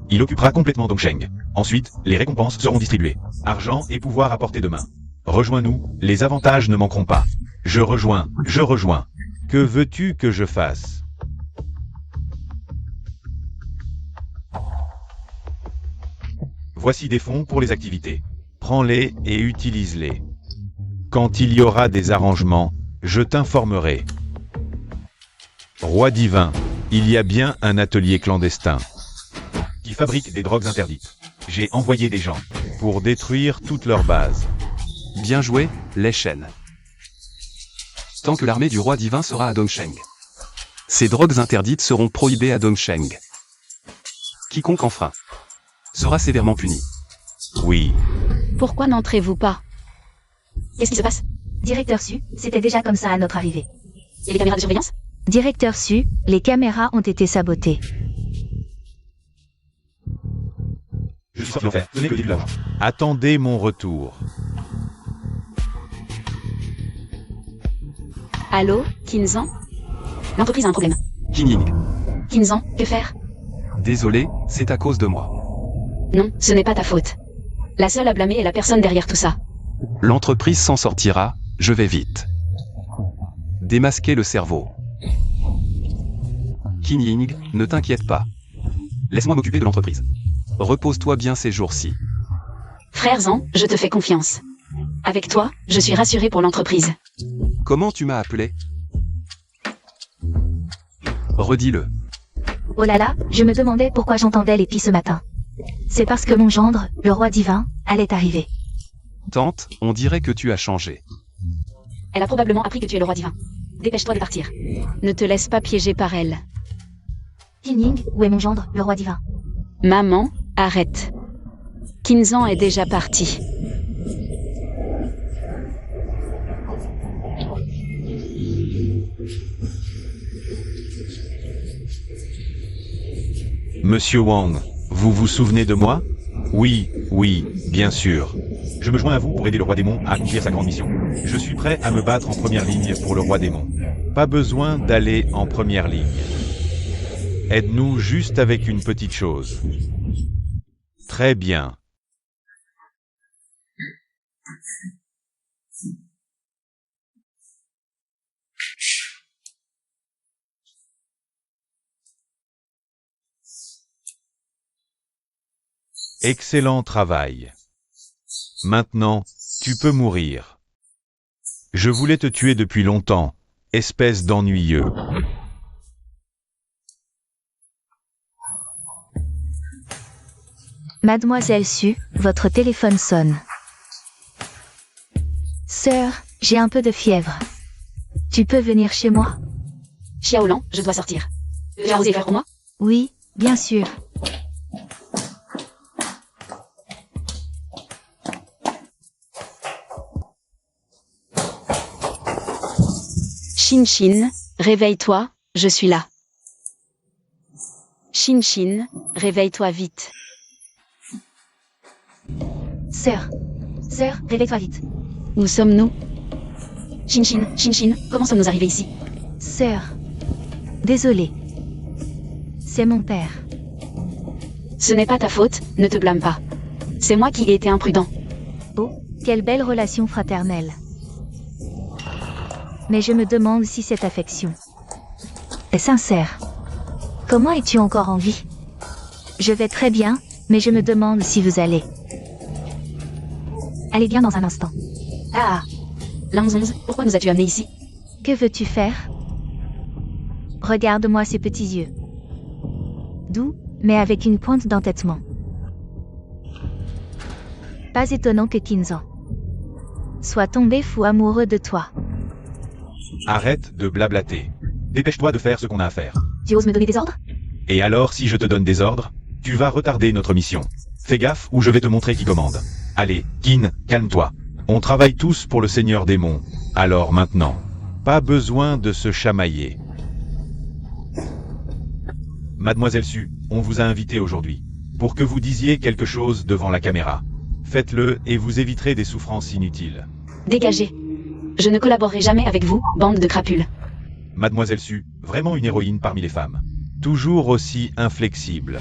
Il occupera complètement Dongsheng. Ensuite, les récompenses seront distribuées. Argent et pouvoir à portée de main. Rejoins-nous, les avantages ne manqueront pas. Je rejoins, je rejoins. Que veux-tu que je fasse? Voici des fonds pour les activités. Prends-les et utilise-les. Quand il y aura des arrangements, je t'informerai. Roi divin, il y a bien un atelier clandestin qui fabrique des drogues interdites. J'ai envoyé des gens pour détruire toutes leurs bases. Bien joué, Lei Shen. Tant que l'armée du roi divin sera à Dongsheng. Ces drogues interdites seront prohibées à Dongsheng. Quiconque enfreint sera sévèrement puni. Oui. Pourquoi n'entrez-vous pas? Qu'est-ce qui se passe? Directeur Su, c'était déjà comme ça à notre arrivée. Et les caméras de surveillance? Directeur Su, les caméras ont été sabotées. Je suis sorti d'enfer. Ce n'est que le début de la journée. Attendez mon retour. Allô, Kinzan? L'entreprise a un problème. Kinying. Kinzan, que faire? Désolé, c'est à cause de moi. Non, ce n'est pas ta faute. La seule à blâmer est la personne derrière tout ça. L'entreprise s'en sortira, je vais vite. Démasquer le cerveau. Kinying, ne t'inquiète pas. Laisse-moi m'occuper de l'entreprise. Repose-toi bien ces jours-ci. Frère Zan, je te fais confiance. Avec toi, je suis rassuré pour l'entreprise. Comment tu m'as appelé? Redis-le. Oh là là, je me demandais pourquoi j'entendais les pis ce matin. C'est parce que mon gendre, le roi divin, allait arriver. Tante, on dirait que tu as changé. Elle a probablement appris que tu es le roi divin. Dépêche-toi de partir. Ne te laisse pas piéger par elle. Kinying, où est mon gendre, le roi divin? Maman, arrête. Kinzan est déjà parti. Monsieur Wang, vous vous souvenez de moi? Oui, oui, bien sûr. Je me joins à vous pour aider le roi démon à accomplir sa grande mission. Je suis prêt à me battre en première ligne pour le roi démon. Pas besoin d'aller en première ligne. Aide-nous juste avec une petite chose. Très bien. Excellent travail. Maintenant, tu peux mourir. Je voulais te tuer depuis longtemps, espèce d'ennuyeux. Mademoiselle Su, votre téléphone sonne. Sœur, j'ai un peu de fièvre. Tu peux venir chez moi? Xiaolan, je dois sortir. Tu as osé faire pour moi? Oui, bien sûr. Shin Shin, réveille-toi, je suis là. Shin Shin, réveille-toi vite. Sœur, réveille-toi vite. Où sommes-nous? Shin Shin, comment sommes-nous arrivés ici? Sœur, désolée. C'est mon père. Ce n'est pas ta faute, ne te blâme pas. C'est moi qui ai été imprudent. Oh, quelle belle relation fraternelle. Mais je me demande si cette affection est sincère. Comment es-tu encore en vie? Je vais très bien, mais je me demande si vous allez. Allez bien dans un instant. Ah, Lanzonz, pourquoi nous as-tu amenés ici? que veux-tu faire? Regarde-moi ces petits yeux. Doux, mais avec une pointe d'entêtement. Pas étonnant que Kinzan soit tombé fou amoureux de toi. Arrête de blablater. Dépêche-toi de faire ce qu'on a à faire. Tu oses me donner des ordres? Et alors, si je te donne des ordres, tu vas retarder notre mission. Fais gaffe ou je vais te montrer qui commande. Allez, Kin, calme-toi. On travaille tous pour le Seigneur Démon. Alors maintenant, pas besoin de se chamailler. Mademoiselle Su, on vous a invité aujourd'hui pour que vous disiez quelque chose devant la caméra. Faites-le et vous éviterez des souffrances inutiles. Dégagez. Je ne collaborerai jamais avec vous, bande de crapules. Mademoiselle Su, vraiment une héroïne parmi les femmes. Toujours aussi inflexible.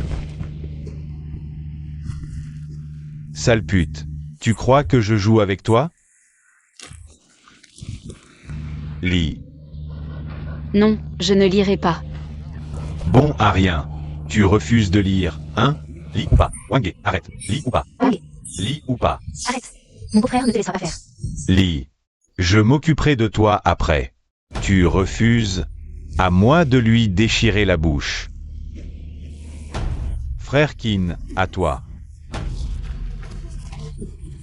Sale pute, tu crois que je joue avec toi? Lis. Non, je ne lirai pas. Bon à rien. Tu refuses de lire, hein? Lis ou pas? Wangé, arrête. Lis ou pas? Wangé. Lis ou pas? Arrête. Mon beau-frère ne te laissera pas faire. Lis. Je m'occuperai de toi après. Tu refuses? À moi de lui déchirer la bouche. Frère Kin, à toi.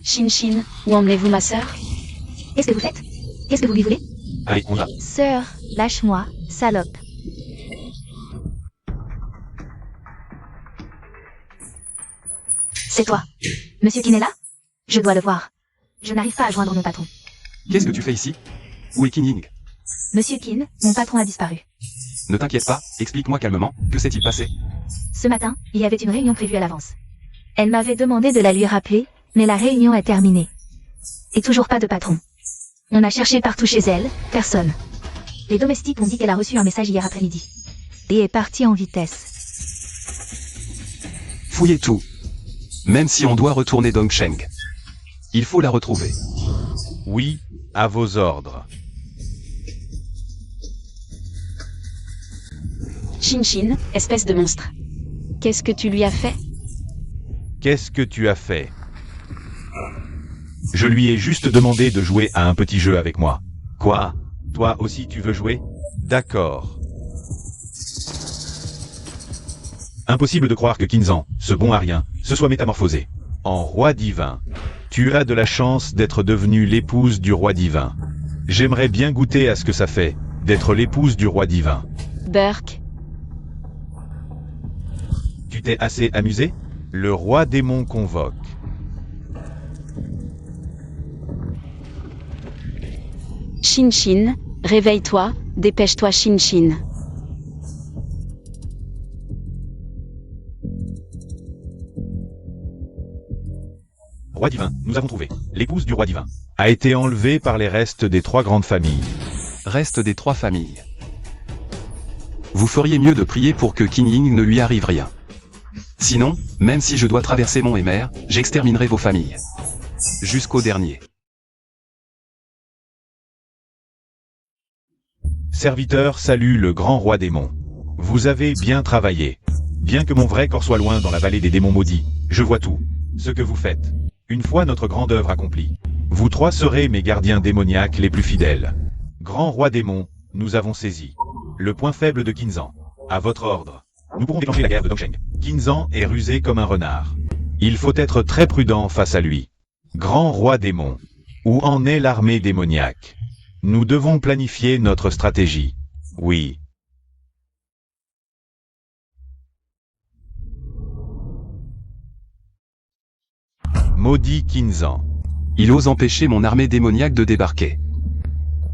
Shin Shin, où emmenez-vous ma sœur? Qu'est-ce que vous faites? Qu'est-ce que vous lui voulez? Allez, on va. Sœur, lâche-moi, salope. C'est toi. Monsieur Kin est là? Je dois le voir. Je n'arrive pas à joindre mon patron. Qu'est-ce que tu fais ici? Où est Kin Ying? Monsieur Kin, mon patron a disparu. Ne t'inquiète pas, explique-moi calmement, que s'est-il passé? Ce matin, il y avait une réunion prévue à l'avance. Elle m'avait demandé de la lui rappeler, mais la réunion est terminée. Et toujours pas de patron. On a cherché partout chez elle, personne. Les domestiques ont dit qu'elle a reçu un message hier après-midi. Et est partie en vitesse. Fouillez tout. Même si on doit retourner Dongsheng. Il faut la retrouver. Oui, à vos ordres. Shin Shin, espèce de monstre. Qu'est-ce que tu lui as fait? Qu'est-ce que tu as fait? Je lui ai juste demandé de jouer à un petit jeu avec moi. Quoi? Toi aussi tu veux jouer? D'accord. Impossible de croire que Kinzan, ce bon à rien, se soit métamorphosé en roi divin. Tu as de la chance d'être devenue l'épouse du roi divin. J'aimerais bien goûter à ce que ça fait, d'être l'épouse du roi divin. Burke. Tu t'es assez amusé? Le roi démon convoque. Shin Shin, réveille-toi, dépêche-toi Shin Shin. Roi divin, nous avons trouvé. L'épouse du roi divin a été enlevée par les restes des 3 grandes familles. Reste des 3 familles. Vous feriez mieux de prier pour que Kin Ying ne lui arrive rien. Sinon, même si je dois traverser mont et mer, j'exterminerai vos familles. Jusqu'au dernier. Serviteur salue le grand roi démon. Vous avez bien travaillé. Bien que mon vrai corps soit loin dans la vallée des démons maudits, je vois tout. Ce que vous faites. Une fois notre grande œuvre accomplie, vous 3 serez mes gardiens démoniaques les plus fidèles. Grand roi démon, nous avons saisi le point faible de Kinzan. À votre ordre. Nous pourrons déclencher la guerre de Dongsheng. Kinzan est rusé comme un renard. Il faut être très prudent face à lui. Grand roi démon. Où en est l'armée démoniaque? Nous devons planifier notre stratégie. Oui. Maudit Kinzan. Il ose empêcher mon armée démoniaque de débarquer.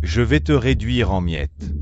Je vais te réduire en miettes.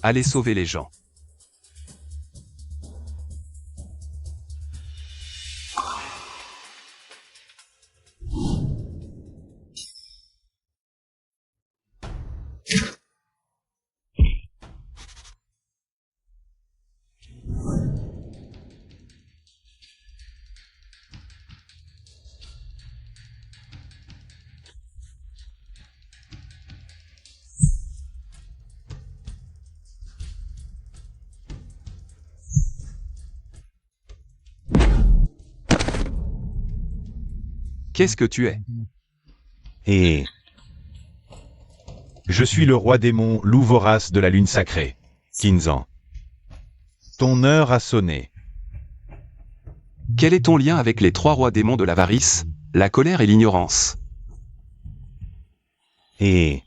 Allez sauver les gens. Qu'est-ce que tu es? Et... Je suis le roi démon, loup vorace de la lune sacrée. Kinzan. Ton heure a sonné. Quel est ton lien avec les 3 rois démons de l'avarice, la colère et l'ignorance? Et...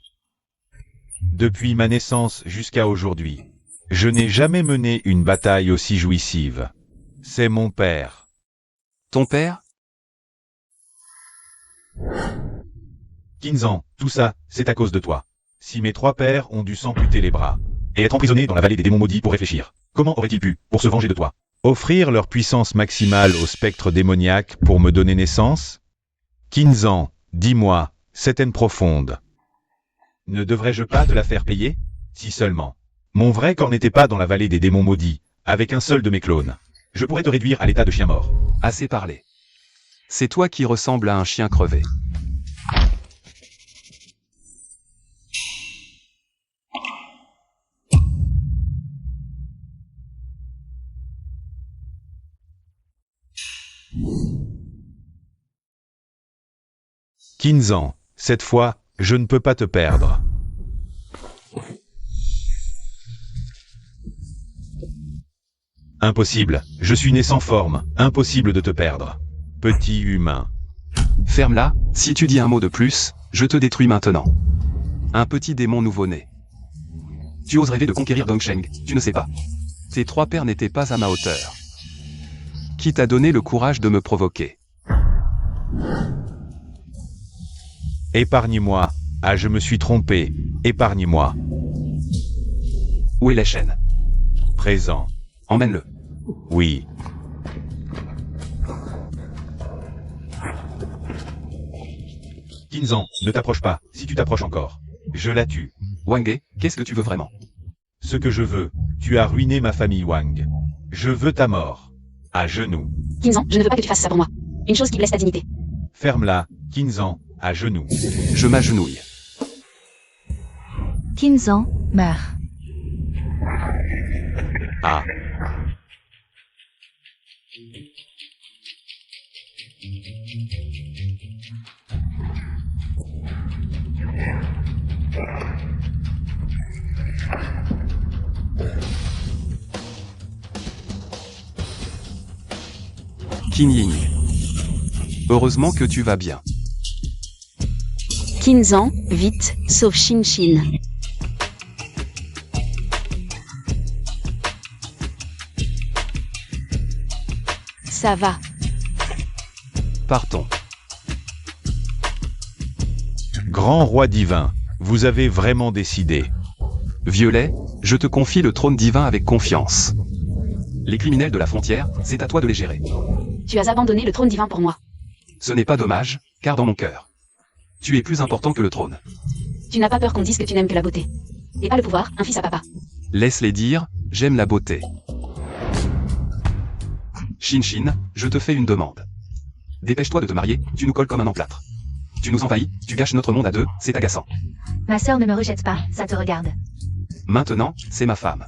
Depuis ma naissance jusqu'à aujourd'hui, je n'ai jamais mené une bataille aussi jouissive. C'est mon père. Ton père? Kinzan, tout ça, c'est à cause de toi. Si mes 3 pères ont dû s'amputer les bras, et être emprisonnés dans la vallée des démons maudits pour réfléchir. Comment auraient-ils pu, pour se venger de toi? Offrir leur puissance maximale au spectre démoniaque pour me donner naissance? Kinzan, dis-moi, cette haine profonde. Ne devrais-je pas te la faire payer? Si seulement. Mon vrai corps n'était pas dans la vallée des démons maudits, avec un seul de mes clones. Je pourrais te réduire à l'état de chien mort. Assez parlé. C'est toi qui ressembles à un chien crevé. Kinzan, cette fois, je ne peux pas te perdre. Impossible, je suis né sans forme, impossible de te perdre. Petit humain. Ferme-la, si tu dis un mot de plus, je te détruis maintenant. Un petit démon nouveau-né. Tu oses rêver de conquérir Dongsheng, tu ne sais pas. Tes 3 pères n'étaient pas à ma hauteur. Qui t'a donné le courage de me provoquer? Épargne-moi. Ah, je me suis trompé. Épargne-moi. Où est la chaîne? Présent. Emmène-le. Oui. Kinzan, ne t'approche pas. Si tu t'approches encore, je la tue. Wang, qu'est-ce que tu veux vraiment? Ce que je veux, tu as ruiné ma famille Wang. Je veux ta mort. À genoux. Kinzan, je ne veux pas que tu fasses ça pour moi. Une chose qui blesse ta dignité. Ferme-la, Kinzan, à genoux. Je m'agenouille. Kinzan meurt. Ah. Qin Ying. Heureusement que tu vas bien. Kinzan, vite, sauve Shin Shin. Ça va. Partons. Grand roi divin, vous avez vraiment décidé. Violet, je te confie le trône divin avec confiance. Les criminels de la frontière, c'est à toi de les gérer. Tu as abandonné le trône divin pour moi. Ce n'est pas dommage, car dans mon cœur, tu es plus important que le trône. Tu n'as pas peur qu'on dise que tu n'aimes que la beauté. Et pas le pouvoir, un fils à papa. Laisse-les dire, j'aime la beauté. Shin Shin, je te fais une demande. Dépêche-toi de te marier, tu nous colles comme un emplâtre. Tu nous envahis, tu gâches notre monde à deux, c'est agaçant. Ma sœur ne me rejette pas, ça te regarde. Maintenant, c'est ma femme.